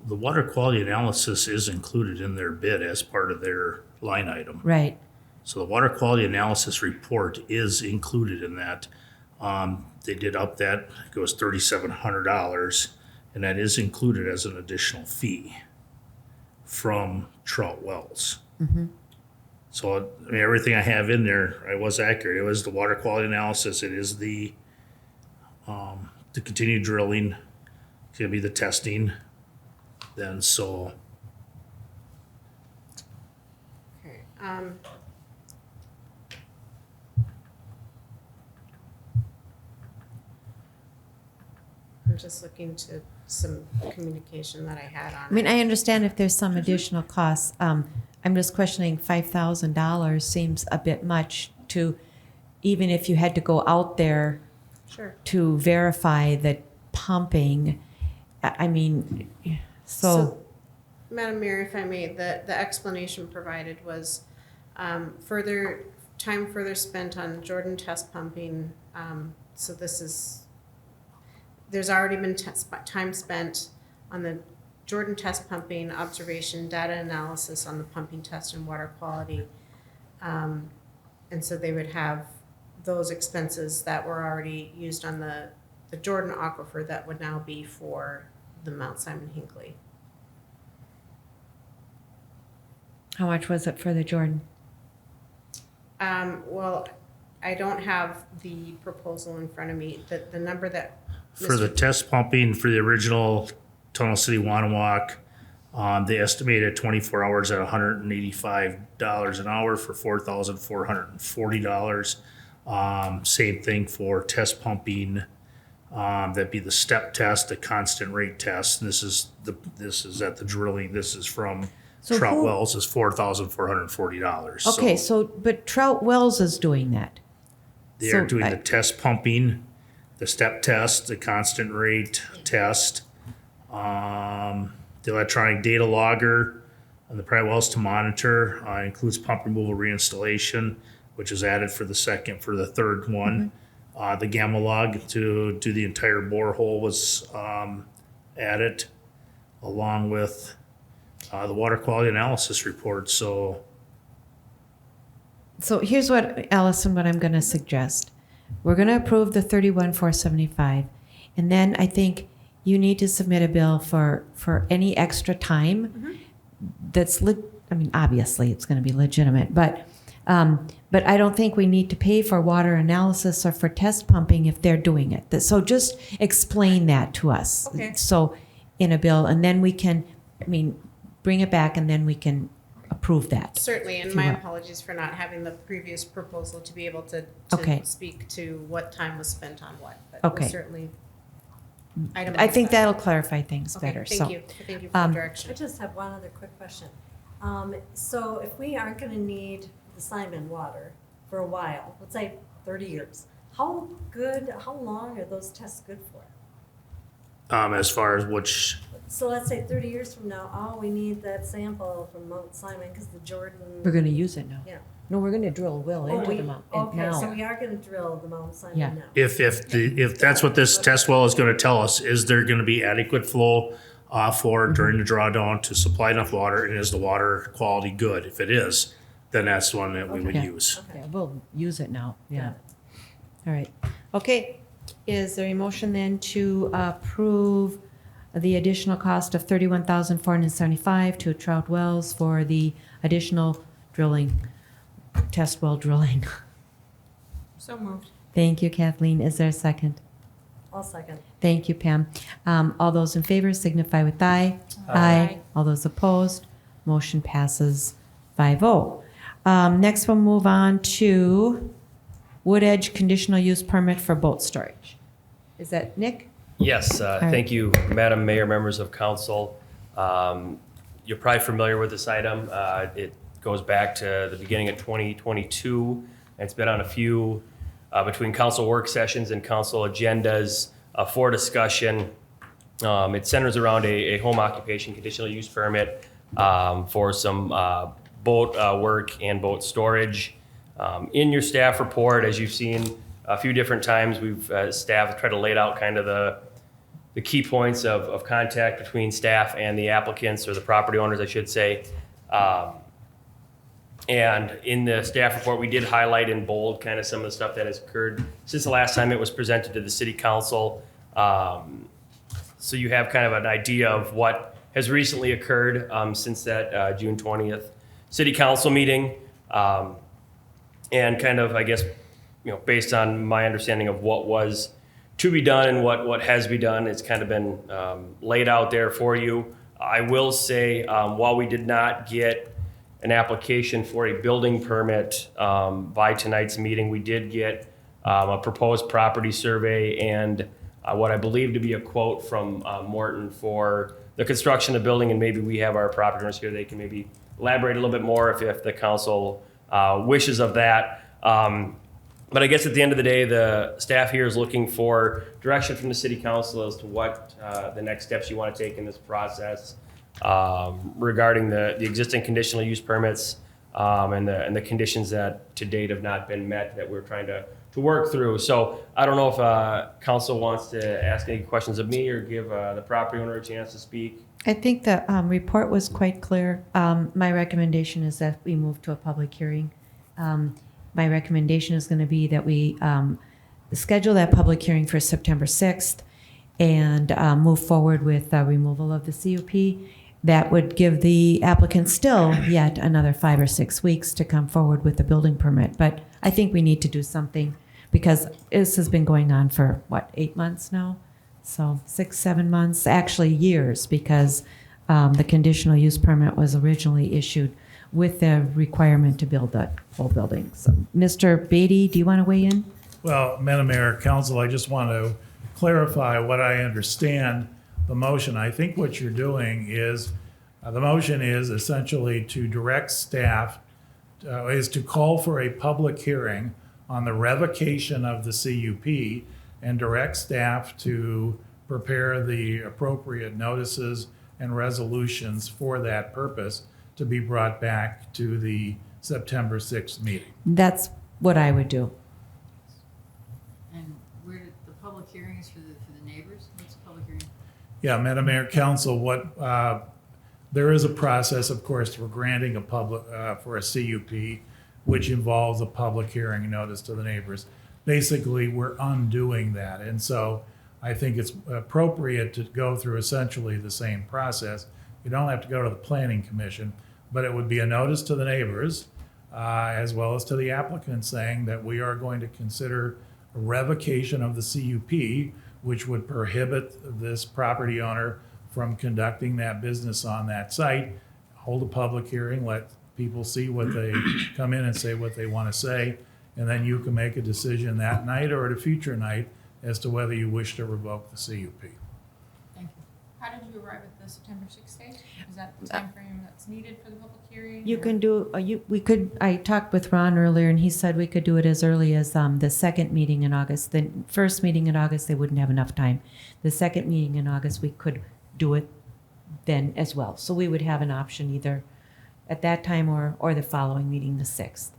The water quality analysis is included in their bid as part of their line item. right. So the water quality analysis report is included in that. They did up that, it goes $3,700, and that is included as an additional fee from Trout Wells. Mhm. So, I mean, everything I have in there, I was accurate. It was the water quality analysis, it is the continued drilling, it's gonna be the testing, then so. Okay. I'm just looking to some communication that I had on I mean, it. I understand if there's some additional costs. I'm just questioning $5,000 seems a bit much to, even if you had to go out there Sure. to verify the pumping. I mean, so Madam Mayor, if I may, the explanation provided was further spent on Jordan test pumping. So there's already been time spent on the Jordan test pumping, observation, data analysis on the pumping test and water quality. And so they would have those expenses that were already used on the Jordan aquifer that would now be for the Mount Simon Hinckley. how much was it for the Jordan? Well, I don't have the proposal in front of me. The number that For the test pumping for the original Tunnel City Wanawak, they estimated 24 hours at $185 an hour for $4,440. Same thing for test pumping. That'd be the step test, the constant rate test. This is at the drilling. This is from So Trout who- Wells is $4,440. Okay, so, but Trout Wells is doing that. They are So doing I- the test pumping, the step test, the constant rate test, the electronic data logger, and the private wells to monitor, includes pump removal reinstallation, which is added for the third one. The gamma log to do the entire borehole was added, along with the water quality analysis report. So here's what, Allison, what I'm going to suggest. We're going to approve the 31,475, and then I think you need to submit a bill for any extra time that's I mean, obviously it's going to be legitimate, but I don't think we need to pay for water analysis or for test pumping if they're doing it. So just explain that to us. Okay. So in a bill, and then we can, bring it back, and then we can approve that. Certainly, and if you my will. apologies for not having the previous proposal to be able to Okay. speak to what time was spent on what. But Okay. we'll certainly itemize I think that. that'll clarify things Okay, better. thank So, you. Thank you for the direction. I just have one other quick question. So if we aren't gonna need the Simon water for a while, let's say 30 years, how long are those tests good for? as far as which So let's say 30 years from now, oh, we need that sample from Mount Simon because the Jordan. We're gonna use it now. Yeah. No, we're gonna drill a well Oh, into we- the mountain Okay, now. so we are gonna drill the Mount Simon Yeah. now. If that's what this test well is gonna tell us, is there gonna be adequate flow for during the drawdown to supply enough water, and is the water quality good? If it is, then that's the one that we would Yeah. use. Yeah, we'll use it now, yeah. All right, okay. Is there a motion then to approve the additional cost of $31,475 to Trout Wells for the additional drilling, test well drilling? So moved. Thank you, Kathleen. Is there a second? I'll second. Thank you, Pam. All those in favor signify with aye. Aye. All those opposed, motion passes 5-0. Next, we'll move on to Wood Edge conditional use permit for boat storage. Is that Nick? Yes, thank you, Madam Mayor, members of council. You're probably familiar with this item. It goes back to the beginning of 2022. It's been on a few between council work sessions and council agendas for discussion. It centers around a home occupation conditional use permit for some boat work and boat storage. In your staff report, as you've seen a few different times, we've staff tried to lay out kind of the key points of contact between staff and the applicants, or the property owners, I should say. And in the staff report, we did highlight in bold kind of some of the stuff that has occurred since the last time it was presented to the city council. So you have kind of an idea of what has recently occurred since that June 20th city council meeting. And kind of, I guess, based on my understanding of what was to be done and what has been done, it's kind of been laid out there for you. I will say, while we did not get an application for a building permit by tonight's meeting, we did get a proposed property survey and what I believe to be a quote from Morton for the construction of the building, and maybe we have our property owners here, they can maybe elaborate a little bit more if the council wishes of that. But I guess at the end of the day, the staff here is looking for direction from the city council as to what the next steps you want to take in this process regarding the existing conditional use permits and the conditions that to date have not been met that we're trying to work through. So I don't know if council wants to ask any questions of me or give the property owner a chance to speak. I think the report was quite clear. My recommendation is that we move to a public hearing. My recommendation is going to be that we schedule that public hearing for September 6th and move forward with removal of the CUP. That would give the applicant still yet another 5 or 6 weeks to come forward with the building permit. But I think we need to do something because this has been going on for, 8 months now? So 6, 7 months, actually years, because the conditional use permit was originally issued with the requirement to build that whole building. So, Mr. Beatty, do you want to weigh in? Well, Madam Mayor, Council, I just want to clarify what I understand the motion. I think what you're doing is, the motion is essentially to direct staff, is to call for a public hearing on the revocation of the CUP and direct staff to prepare the appropriate notices and resolutions for that purpose to be brought back to the September 6th meeting. That's what I would do. And where did the public hearings for the neighbors? What's the public hearing? Yeah, Madam Mayor, Council, there is a process, of course, for granting a public, for a CUP, which involves a public hearing notice to the neighbors. Basically, we're undoing that. And so I think it's appropriate to go through essentially the same process. You don't have to go to the Planning Commission, but it would be a notice to the neighbors as well as to the applicant saying that we are going to consider a revocation of the CUP, which would prohibit this property owner from conducting that business on that site. Hold a public hearing, let people see what they come in and say what they want to say, and then you can make a decision that night or at a future night as to whether you wish to revoke the CUP. Thank you. How did you arrive at the September 6th date? Is that the timeframe that's needed for the public hearing? You can do, I talked with Ron earlier and he said we could do it as early as the second meeting in August. The first meeting in August, they wouldn't have enough time. The second meeting in August, we could do it then as well. So we would have an option either at that time or the following meeting, the 6th.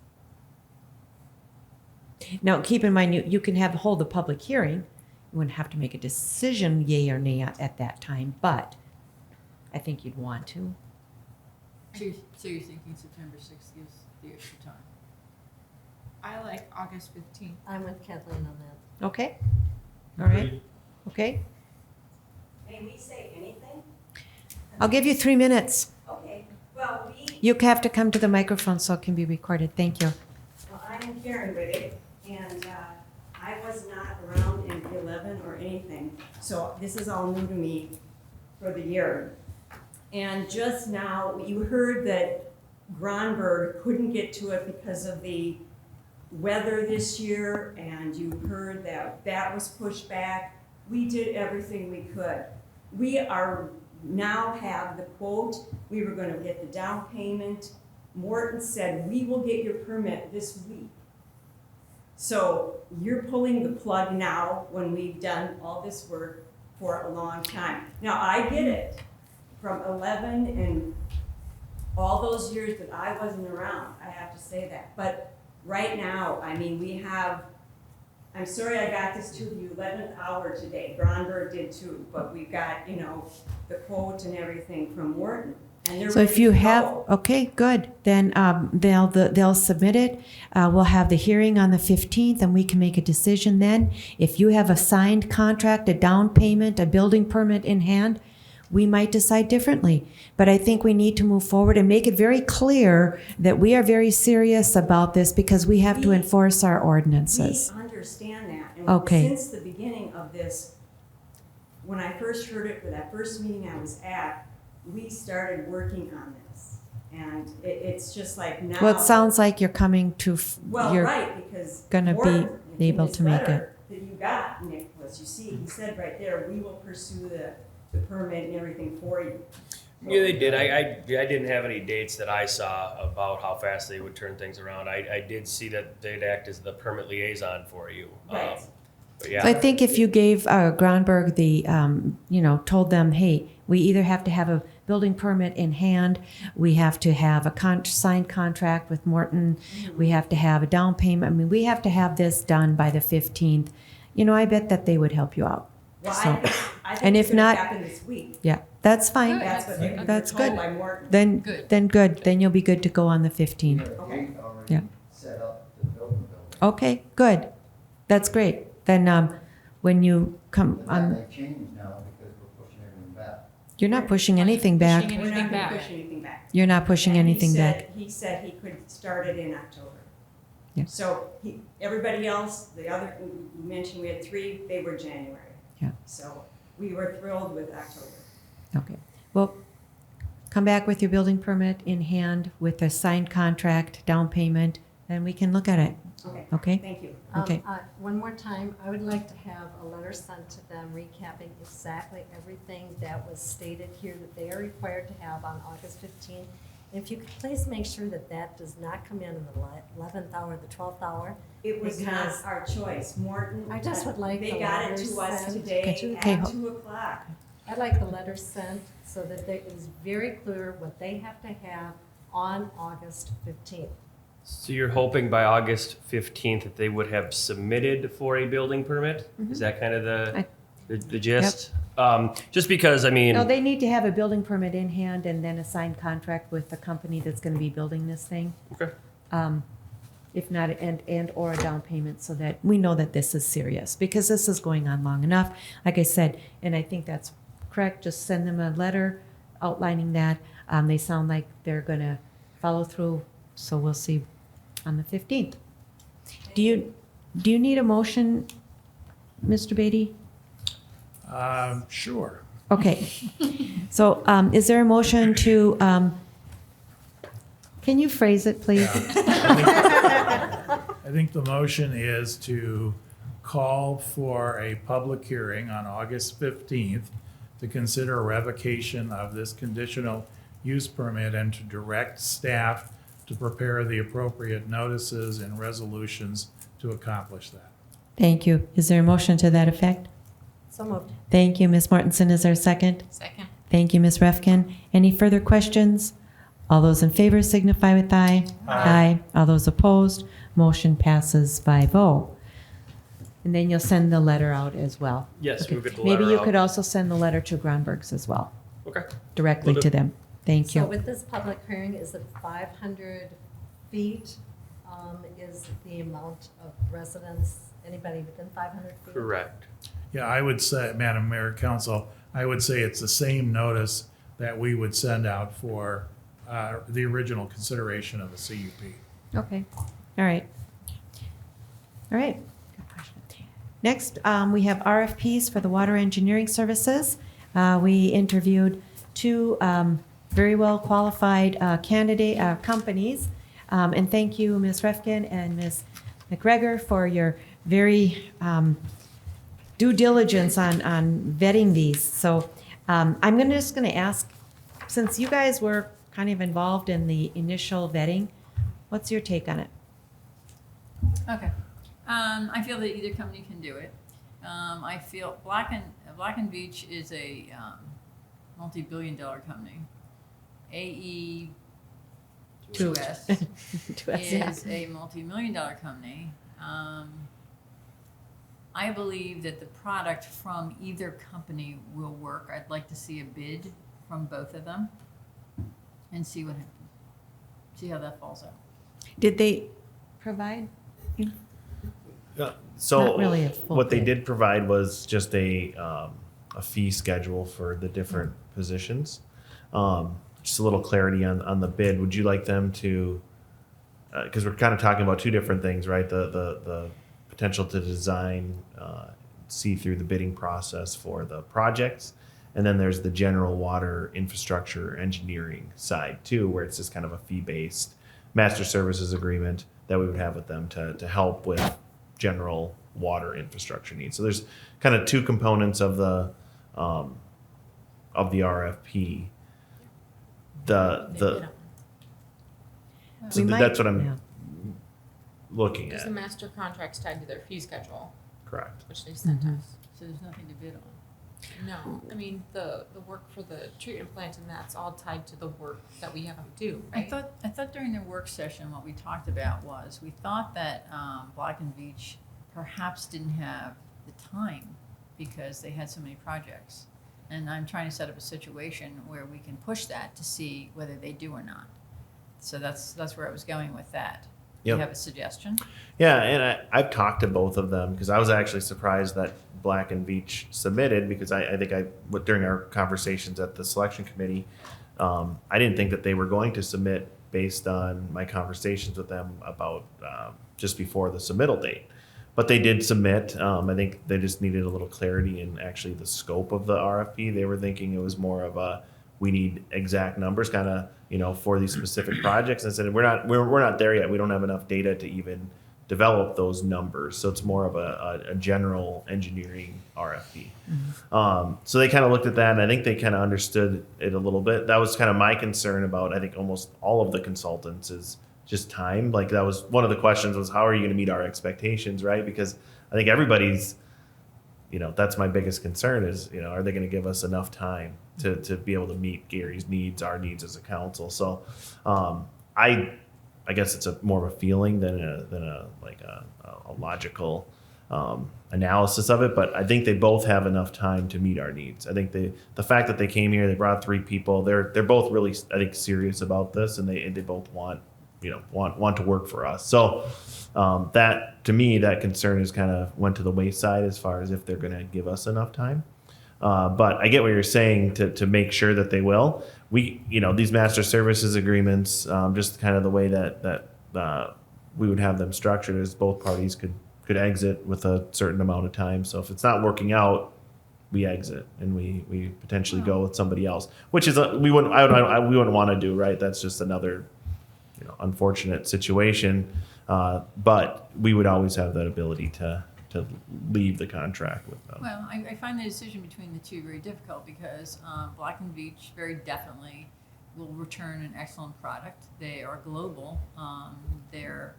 Now, keep in mind, you can hold the public hearing. You wouldn't have to make a decision, yay or nay, at that time, but I think you'd want to. So you're thinking September 6th gives the extra time? I like August 15th. I'm with Kathleen on that. Okay? All right? Okay? May we say anything? I'll give you 3 minutes. Okay, well, You have to come to the microphone so it can be recorded. Thank you. well, I'm Karen Riddick, and I was not around in 11 or anything, so this is all new to me for the year. And just now, you heard that Gronberg couldn't get to it because of the weather this year, and you heard that that was pushed back. We did everything we could. We are now have the quote. We were going to get the down payment. Morton said, we will get your permit this week. So you're pulling the plug now when we've done all this work for a long time. Now, I get it. From 11 and all those years that I wasn't around, I have to say that. But right now, I mean, we have, I'm sorry I got this to the 11th hour today. Gronberg did too, but we've got, you know, the quote and everything from Morton. And they're So if ready you to have, go. okay, good. Then they'll submit it. We'll have the hearing on the 15th, and we can make a decision then. If you have a signed contract, a down payment, a building permit in hand, we might decide differently. But I think we need to move forward and make it very clear that we are very serious about this because we have to enforce our ordinances. We understand that. And Okay. since the beginning of this, when I first heard it for that first meeting I was at, we started working on this. And it's just like now. Well, it sounds like you're coming to, Well, you're right, because gonna Morton, be in able his to make letter it. that you got, Nicholas, you see, he said right there, we will pursue the permit and everything for you. Yeah, they did. I didn't have any dates that I saw about how fast they would turn things around. I did see that they'd act as the permit liaison for you. Right. But yeah. So I think if you gave Gronberg the, told them, hey, we either have to have a building permit in hand, we have to have a signed contract with Morton, we have to have a down payment. I mean, we have to have this done by the 15th. I bet that they would help you out. Well, So- I think and it's if gonna not, happen this week. yeah, that's fine. That's what they were That's told good. by Morton. Then Good. Then you'll be good to go on the 15th. Okay. Yeah. Set up to build the building. Okay, good. That's great. Then when you come But that on, may change now because we're pushing everything back. you're not pushing anything back. We're not gonna push anything back. You're not pushing And anything back. He said he could start it in October. Yeah. So everybody else, the other, you mentioned we had 3, they were January. Yeah. So we were thrilled with October. Okay. Well, come back with your building permit in hand with a signed contract, down payment, and we can look at it. Okay. Okay? Thank you. Okay. One more time, I would like to have a letter sent to them recapping exactly everything that was stated here that they are required to have on August 15th. If you could please make sure that that does not come in the 11th hour, the 12th hour. It was not because our choice. Morton. I just would like They the got it letters to us sent. today Okay. at 2 o'clock. I'd like the letter sent so that it is very clear what they have to have on August 15th. So you're hoping by August 15th that they would have submitted for a building permit? Mhm. Is that kind of I- the gist? Just because, I mean. No, they need to have a building permit in hand and then a signed contract with the company that's gonna be building this thing. Okay. If not, or a down payment so that we know that this is serious because this is going on long enough. Like I said, and I think that's correct, just send them a letter outlining that. They sound like they're gonna follow through, so we'll see on the 15th. Do you need a motion, Mr. Beatty? Sure. Okay. So, is there a motion to, can you phrase it, please? I think the motion is to call for a public hearing on August 15th to consider revocation of this conditional use permit and to direct staff to prepare the appropriate notices and resolutions to accomplish that. Thank you. Is there a motion to that effect? So moved. Thank you, Ms. Mortensen. Is there a second? Second. Thank you, Ms. Refkin. Any further questions? All those in favor signify with aye. Aye. All those opposed, motion passes 5-0. And then you'll send the letter out as well. Yes, Okay. we'll get the Maybe letter you could out. also send the letter to Gronbergs as well, Okay. directly Will do. to them. Thank So you. with this public hearing, is it 500 feet is the amount of residents, anybody within 500 feet? Correct. Yeah, I would say, Madam Mayor, Council, I would say it's the same notice that we would send out for the original consideration of the CUP. Okay, all right. All right, good question. Next, we have RFPs for the water engineering services. We interviewed two very well qualified companies. And thank you, Ms. Refkin and Ms. McGregor, for your very due diligence on vetting these. So I'm just gonna ask, since you guys were kind of involved in the initial vetting, what's your take on it? Okay. I feel that either company can do it. I feel Black and Beach is a multi-billion-dollar company. AE 2S is a multi-million-dollar company. I believe that the product from either company will work. I'd like to see a bid from both of them and see what happens. See how that falls out. Did they provide? So Not really a full what they bid. did provide was just a fee schedule for the different positions. Just a little clarity on the bid. Would you like them to, because we're kind of talking about two different things, right? The potential to design, see through the bidding process for the projects. And then there's the general water infrastructure engineering side too, where it's just kind of a fee-based master services agreement that we would have with them to help with general water infrastructure needs. So there's kind of two components of the RFP. So We might- that's what I'm yeah. looking Because at. the master contract's tied to their fee schedule, Correct. which they sent Mhm. us. So there's nothing to bid on. No, I mean, the work for the treatment plant and that's all tied to the work that we have them do, I right? thought during the work session, what we talked about was, we thought that Black and Beach perhaps didn't have the time because they had so many projects. And I'm trying to set up a situation where we can push that to see whether they do or not. So that's where I was going with that. Do Yep. you have a suggestion? Yeah, and I've talked to both of them because I was actually surprised that Black and Beach submitted because I think during our conversations at the selection committee, I didn't think that they were going to submit based on my conversations with them about just before the submittal date. But they did submit. I think they just needed a little clarity in actually the scope of the RFP. They were thinking it was more of a, we need exact numbers kind of, for these specific projects. And I said, we're not there yet. We don't have enough data to even develop those numbers. So it's more of a general engineering RFP. So they kind of looked at that and I think they kind of understood it a little bit. That was kind of my concern about, I think almost all of the consultants is just time. Like that was one of the questions was, how are you going to meet our expectations, right? Because I think everybody's, that's my biggest concern is, are they going to give us enough time to be able to meet Gary's needs, our needs as a council? So I guess it's more of a feeling than a logical analysis of it. But I think they both have enough time to meet our needs. I think the fact that they came here, they brought 3 people. They're both really, I think, serious about this, and they both want to work for us. So that to me, that concern is kind of went to the wayside as far as if they're going to give us enough time. But I get what you're saying to make sure that they will. These master services agreements, just kind of the way that we would have them structured is both parties could exit with a certain amount of time. So if it's not working out, we exit and we potentially go with somebody else, which is we wouldn't want to do, right? That's just another unfortunate situation. But we would always have that ability to leave the contract with them. Well, I find the decision between the two very difficult because Black and Beach very definitely will return an excellent product. They are global. They're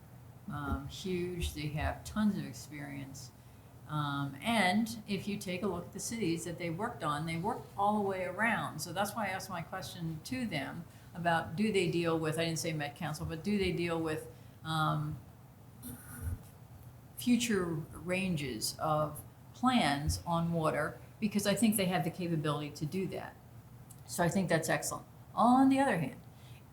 huge. They have tons of experience. And if you take a look at the cities that they worked on, they worked all the way around. So that's why I asked my question to them about, do they deal with, I didn't say Met Council, but do they deal with future ranges of plans on water? Because I think they have the capability to do that. So I think that's excellent. On the other hand,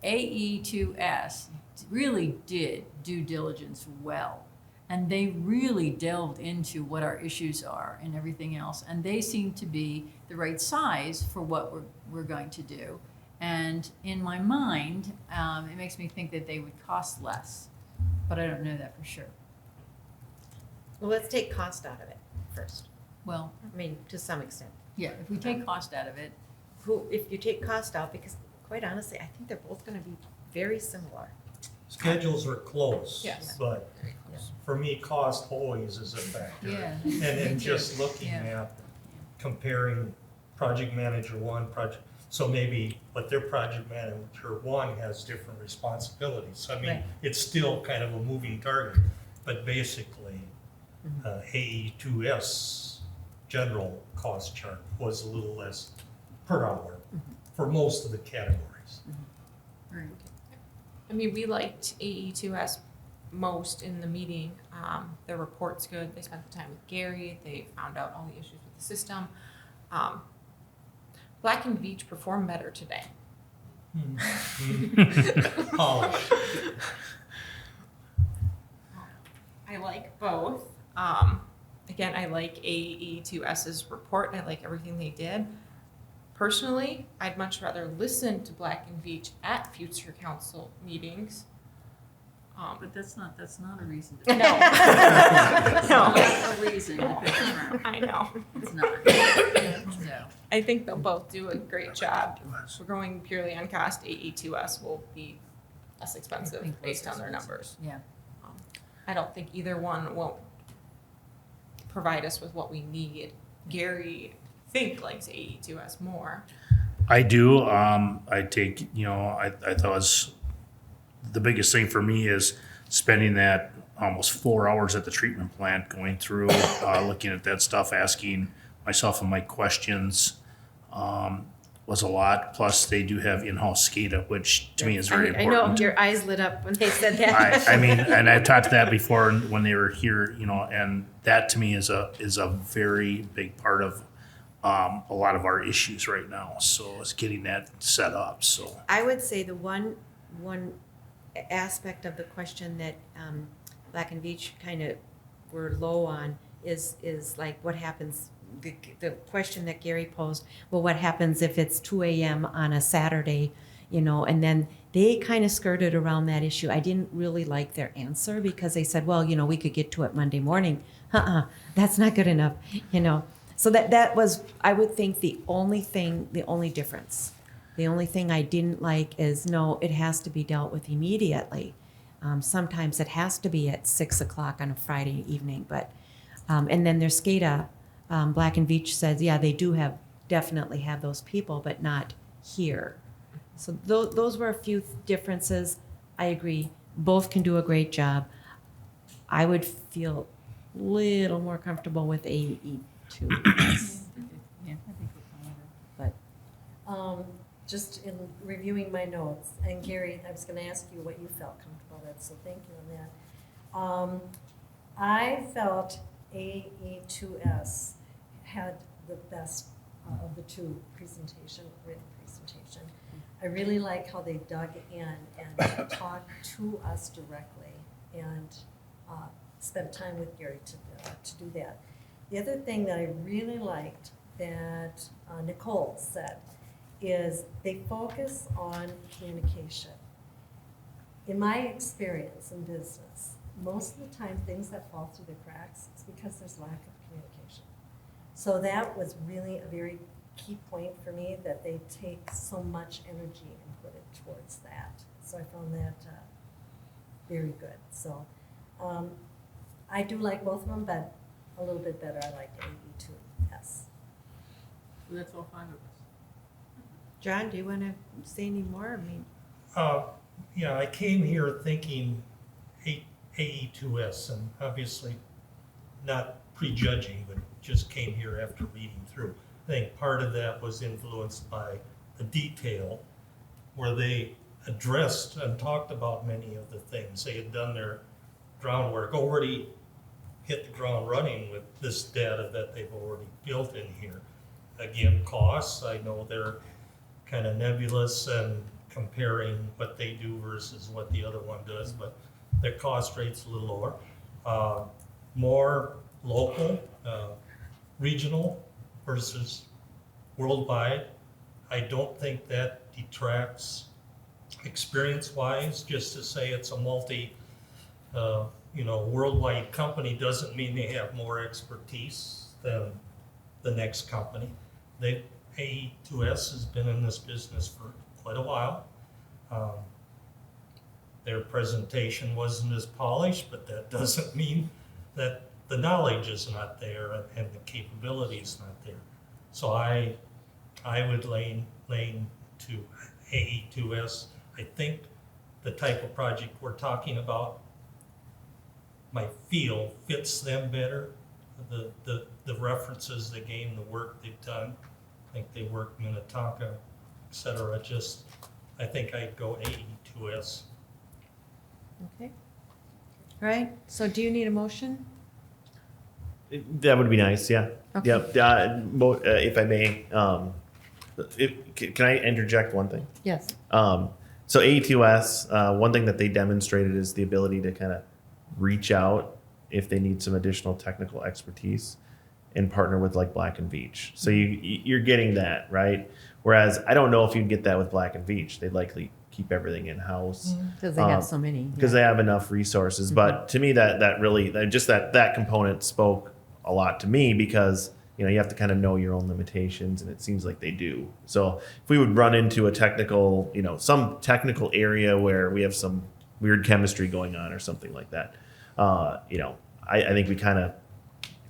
AE2S really did due diligence well. And they really delved into what our issues are and everything else. And they seem to be the right size for what we're going to do. And in my mind, it makes me think that they would cost less. But I don't know that for sure. Well, let's take cost out of it first. Well, I mean, to some extent. yeah, if we take cost out of it. If you take cost out, because quite honestly, I think they're both gonna be very similar. Schedules are close. Yes. But for me, cost always is a factor. Yeah. And just looking at comparing project manager one, so maybe, but their project manager one has different responsibilities. I mean, Right. it's still kind of a moving target, but basically, AE2S general cost chart was a little less per hour for most of the categories. Right. I mean, we liked AE2S most in the meeting. Their report's good. They spent the time with Gary. They found out all the issues with the system. Black and Beach performed better today. Polish. I like both. Again, I like AE2S's report. I like everything they did. Personally, I'd much rather listen to Black and Veatch at future council meetings. But that's not a reason No. to No. That's a reason to pick a firm. I know. It's not. No. I think they'll both do a great job. If we're going purely on cost, AE2S will be less expensive based on their numbers. Yeah. I don't think either one will provide us with what we need. Gary, I think, likes AE2S more. I do. I take, I thought it was the biggest thing for me is spending that almost 4 hours at the treatment plant, going through, looking at that stuff, asking myself and Mike questions, was a lot. Plus, they do have in-house SCADA, which to me is very I important. know, your eyes lit up when they said that. I mean, and I've talked to that before when they were here, and that to me is a very big part of a lot of our issues right now. So it's getting that set up. So I would say the one aspect of the question that Black and Veatch kind of were low on is like what happens. The question that Gary posed, well, what happens if it's 2 a.m. on a Saturday, and then they kind of skirted around that issue. I didn't really like their answer because they said, well, we could get to it Monday morning. That's not good enough, So that was, I would think, the only difference. The only thing I didn't like is, no, it has to be dealt with immediately. Sometimes it has to be at 6 o'clock on a Friday evening, but, and then there's SCADA. Black and Veatch says, yeah, they do definitely have those people, but not here. So those were a few differences. I agree. Both can do a great job. I would feel a little more comfortable with AE2. Yeah, I think we're fine. But just in reviewing my notes, and Gary, I was going to ask you what you felt comfortable with, so thank you on that. I felt AE2S had the best of the two written presentation. I really like how they dug in and talked to us directly and spent time with Gary to do that. The other thing that I really liked that Nicole said is they focus on communication. In my experience in business, most of the time things that fall through the cracks is because there's lack of communication. So that was really a very key point for me, that they take so much energy and put it towards that. So I found that very good. So I do like both of them, but a little bit better I like AE2S. So that's all fine with us. John, do you want to say any more? I mean, I came here thinking AE2S, and obviously not prejudging, but just came here after reading through. I think part of that was influenced by the detail where they addressed and talked about many of the things. They had done their groundwork, already hit the ground running with this data that they've already built in here. Again, costs, I know they're kind of nebulous and comparing what they do versus what the other one does, but their cost rate's a little lower. More local, regional versus worldwide. I don't think that detracts experience-wise. Just to say it's a worldwide company doesn't mean they have more expertise than the next company. AE2S has been in this business for quite a while. Their presentation wasn't as polished, but that doesn't mean that the knowledge is not there and the capability is not there. So I would lean to AE2S. I think the type of project we're talking about, my feel fits them better. The references they gave, the work they've done. I think they work Minnetrista, et cetera. I think I'd go AE2S. Okay. All right. So do you need a motion? That would be nice, yeah. Okay. Yep. If I may, can I interject one thing? Yes. So AE2S, one thing that they demonstrated is the ability to kind of reach out if they need some additional technical expertise and partner with like Black and Veatch. So you're getting that, right? Whereas I don't know if you'd get that with Black and Veatch. They'd likely keep everything in-house. Because they have so many. Because they have enough resources. But to me, that really, that component spoke a lot to me because, you have to kind of know your own limitations, and it seems like they do. So if we would run into a technical, some technical area where we have some weird chemistry going on or something like that, I think we kind of,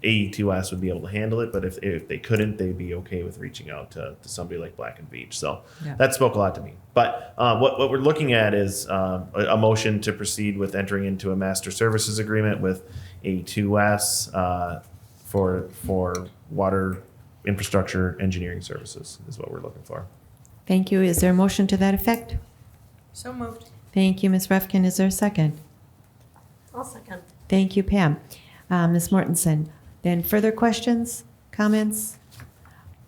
AE2S would be able to handle it, but if they couldn't, they'd be okay with reaching out to somebody like Black and Veatch. So that spoke a lot to me. But what we're looking at is a motion to proceed with entering into a master services agreement with AE2S for water infrastructure engineering services is what we're looking for. Thank you. Is there a motion to that effect? So moved. Thank you, Ms. Refkin. Is there a second? I'll second. Thank you, Pam. Ms. Mortensen. Then further questions, comments?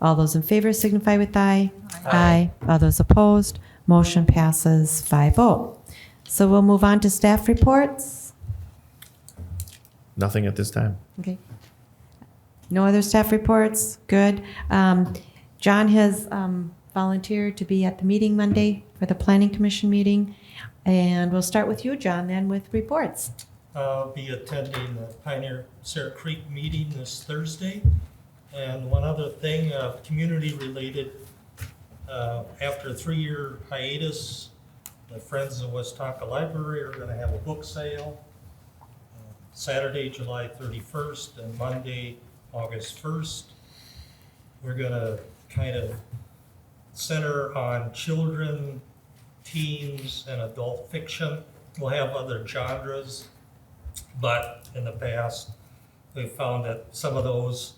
All those in favor signify with aye. Aye. All those opposed, motion passes 5-0. So we'll move on to staff reports. Nothing at this time. Okay. No other staff reports? Good. John has volunteered to be at the meeting Monday for the Planning Commission meeting. And we'll start with you, John, then with reports. I'll be attending the Pioneer Sarah Creek meeting this Thursday. And one other thing, community related, after a 3-year hiatus, the Friends of West Tonka Library are gonna have a book sale Saturday, July 31st and Monday, August 1st. We're gonna kind of center on children, teens, and adult fiction. We'll have other genres, but in the past, we've found that some of those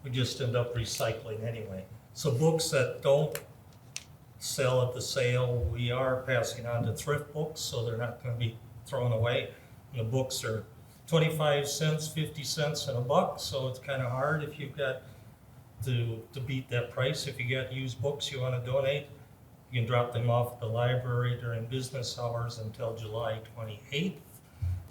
we just end up recycling anyway. So books that don't sell at the sale, we are passing on to thrift books, so they're not going to be thrown away. And the books are 25 cents, 50 cents, and $1, so it's kind of hard if you've got to beat that price. If you got used books you want to donate, you can drop them off at the library during business hours until July 28th.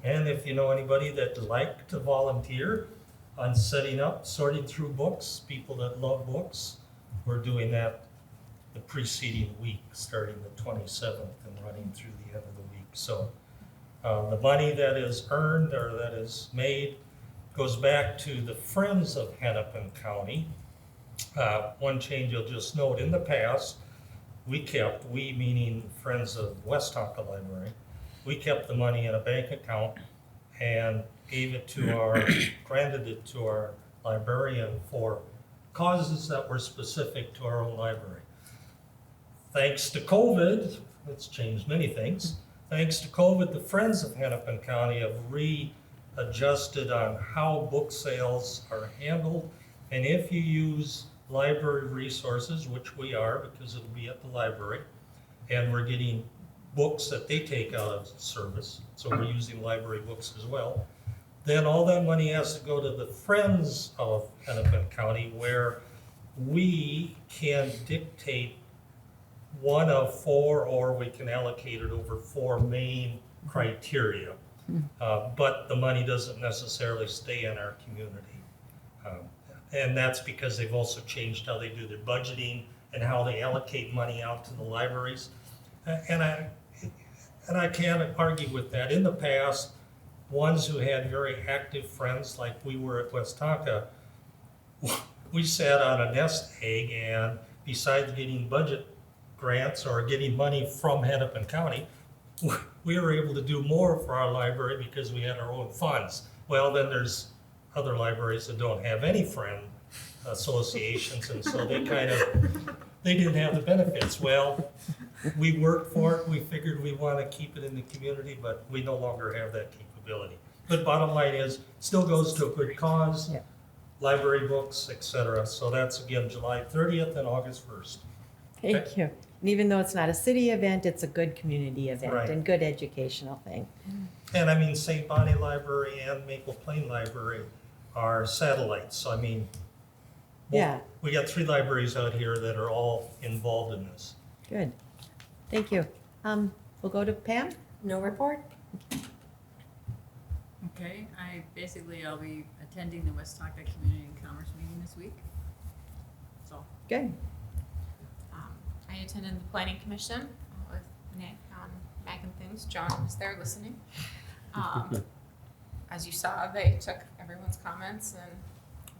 And if you know anybody that'd like to volunteer on setting up, sorting through books, people that love books, we're doing that the preceding week, starting the 27th and running through the end of the week. So the money that is earned or that is made goes back to the Friends of Hennepin County. One change you'll just note, in the past, we meaning Friends of West Tonka Library, we kept the money in a bank account and gave it to granted it to our librarian for causes that were specific to our own library. Thanks to COVID, it's changed many things. Thanks to COVID, the Friends of Hennepin County have adjusted on how book sales are handled. And if you use library resources, which we are because it'll be at the library, and we're getting books that they take out of service, so we're using library books as well, then all that money has to go to the Friends of Hennepin County, where we can dictate one of four, or we can allocate it over four main criteria. But the money doesn't necessarily stay in our community. And that's because they've also changed how they do their budgeting and how they allocate money out to the libraries. And I can't argue with that. In the past, ones who had very active friends, like we were at West Tonka, we sat on a nest egg, and besides getting budget grants or getting money from Hennepin County, we were able to do more for our library because we had our own funds. Well, then there's other libraries that don't have any friend associations, and so they didn't have the benefits. Well, we worked for it. We figured we want to keep it in the community, but we no longer have that capability. But bottom line is, still goes to a good cause, library books, etc. So that's again July 30th and August 1st. Thank you. And even though it's not a city event, it's a good community event Right. and good educational thing. And I mean, St. Bonnie Library and Maple Plain Library are satellites. So I mean, Yeah. we got 3 libraries out here that are all involved in this. Good. Thank you. We'll go to Pam. No report? Okay, I'll be attending the West Tonka Community and Commerce meeting this week. So. Good. I attended the Planning Commission with Nick on Mag and Things. John was there listening. As you saw, they took everyone's comments and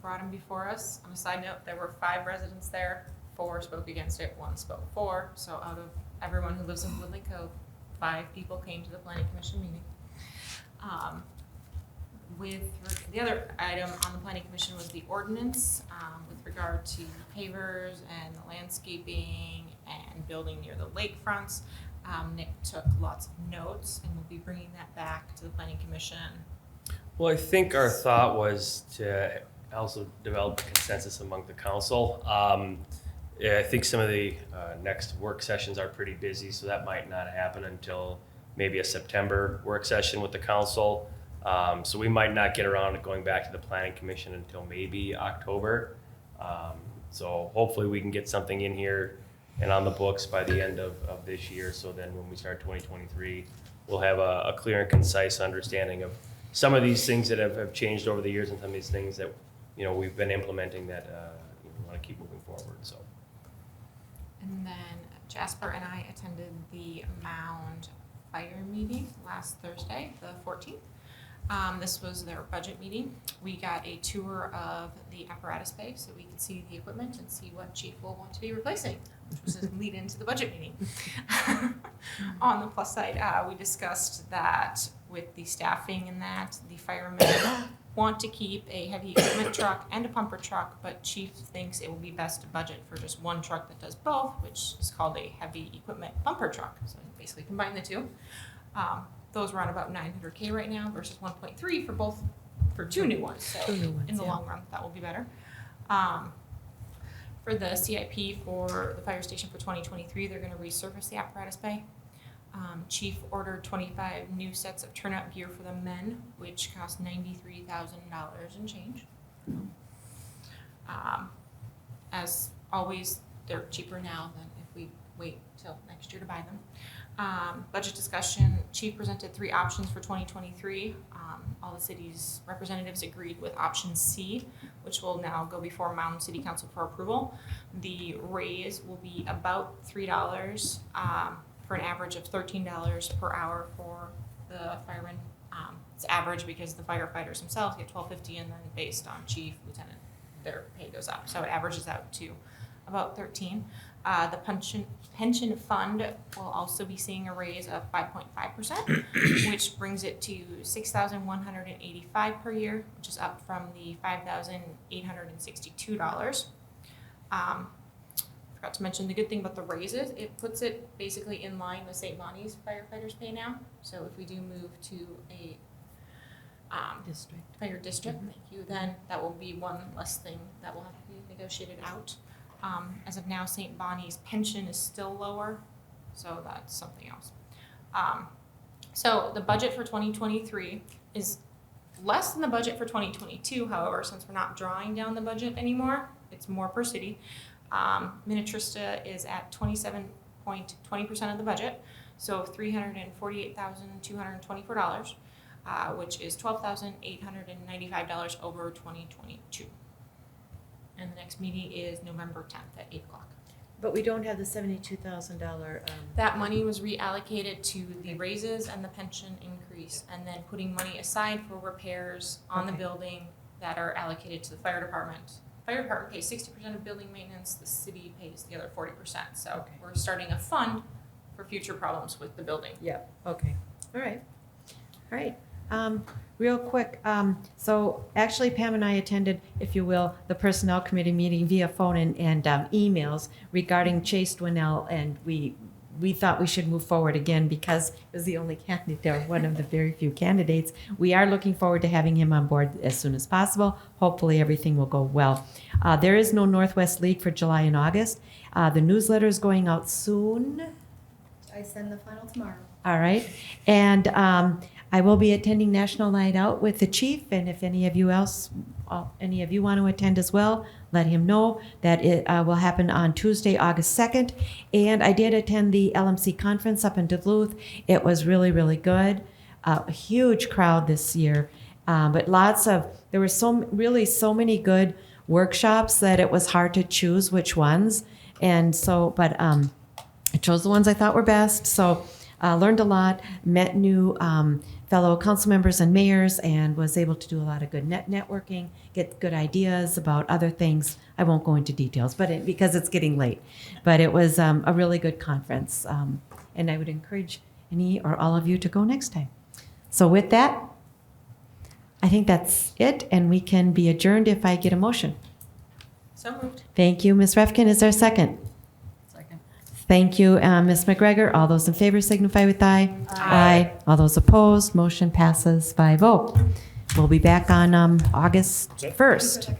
brought them before us. On a side note, there were 5 residents there. 4 spoke against it, 1 spoke for. So out of everyone who lives in Woodland Cove, 5 people came to the Planning Commission meeting. With the other item on the Planning Commission was the ordinance with regard to pavers and the landscaping and building near the lakefronts. Nick took lots of notes and will be bringing that back to the Planning Commission. Well, I think our thought was to also develop a consensus among the council. I think some of the next work sessions are pretty busy, so that might not happen until maybe a September work session with the council. So we might not get around to going back to the Planning Commission until maybe October. So hopefully we can get something in here and on the books by the end of this year. So then when we start 2023, we'll have a clear and concise understanding of some of these things that have changed over the years and some of these things that we've been implementing that we want to keep moving forward. So. And then Jasper and I attended the Mound Fire meeting last Thursday, the 14th. This was their budget meeting. We got a tour of the apparatus bay so we could see the equipment and see what chief will want to be replacing, which was a lead into the budget meeting. On the plus side, we discussed that with the staffing and that the firemen want to keep a heavy equipment truck and a pumper truck, but chief thinks it will be best to budget for just one truck that does both, which is called a heavy equipment pumper truck. So basically combine the two. Those run about $900K right now versus 1.3 for 2 new ones. So in the long run, that will be better. For the CIP for the fire station for 2023, they're going to resurface the apparatus bay. Chief ordered 25 new sets of turnout gear for the men, which cost $93,000 and change. As always, they're cheaper now than if we wait till next year to buy them. Budget discussion, Chief presented 3 options for 2023. All the city's representatives agreed with option C, which will now go before Mountain City Council for approval. The raise will be about $3 for an average of $13 per hour for the firemen. It's average because the firefighters themselves get $12.50, and then based on chief, lieutenant, their pay goes up. So it averages out to about $13. The pension fund will also be seeing a raise of 5.5%, which brings it to $6,185 per year, which is up from the $5,862. Forgot to mention the good thing about the raises, it puts it basically in line with St. Bonnie's firefighters pay now. So if we do move to a by your district, thank you, then that will be one less thing that will have to be negotiated out. As of now, St. Bonnie's pension is still lower, so that's something else. So the budget for 2023 is less than the budget for 2022. However, since we're not drawing down the budget anymore, it's more per city. Minnetrista is at 27.20% of the budget, so $348,224, which is $12,895 over 2022. And the next meeting is November 10th at 8 o'clock. But we don't have the $72,000. That money was reallocated to the raises and the pension increase, and then putting money aside for repairs on the building that are allocated to the fire department. Fire department pays 60% of building maintenance, the city pays the other 40%. So we're starting a fund for future problems with the building. Yep, okay. All right. All right. Real quick, so actually Pam and I attended, if you will, the Personnel Committee meeting via phone and emails regarding Chase Dwinell, and we thought we should move forward again because it was the only candidate, or one of the very few candidates. We are looking forward to having him on board as soon as possible. Hopefully everything will go well. There is no Northwest League for July and August. The newsletter is going out soon. I send the final tomorrow. All right. And I will be attending National Night Out with the chief, and if any of you want to attend as well, let him know that it will happen on Tuesday, August 2nd. And I did attend the LMC conference up in Duluth. It was really, really good. A huge crowd this year, but there were so many good workshops that it was hard to choose which ones. And so, but I chose the ones I thought were best. So learned a lot, met new fellow council members and mayors, and was able to do a lot of good networking, get good ideas about other things. I won't go into details, but because it's getting late. But it was a really good conference, and I would encourage any or all of you to go next time. So with that, I think that's it, and we can be adjourned if I get a motion. So moved. Thank you, Ms. Refkin. Is there a second? Thank you, Ms. McGregor. All those in favor signify with aye. Aye. All those opposed, motion passes by vote. We'll be back on August 1st.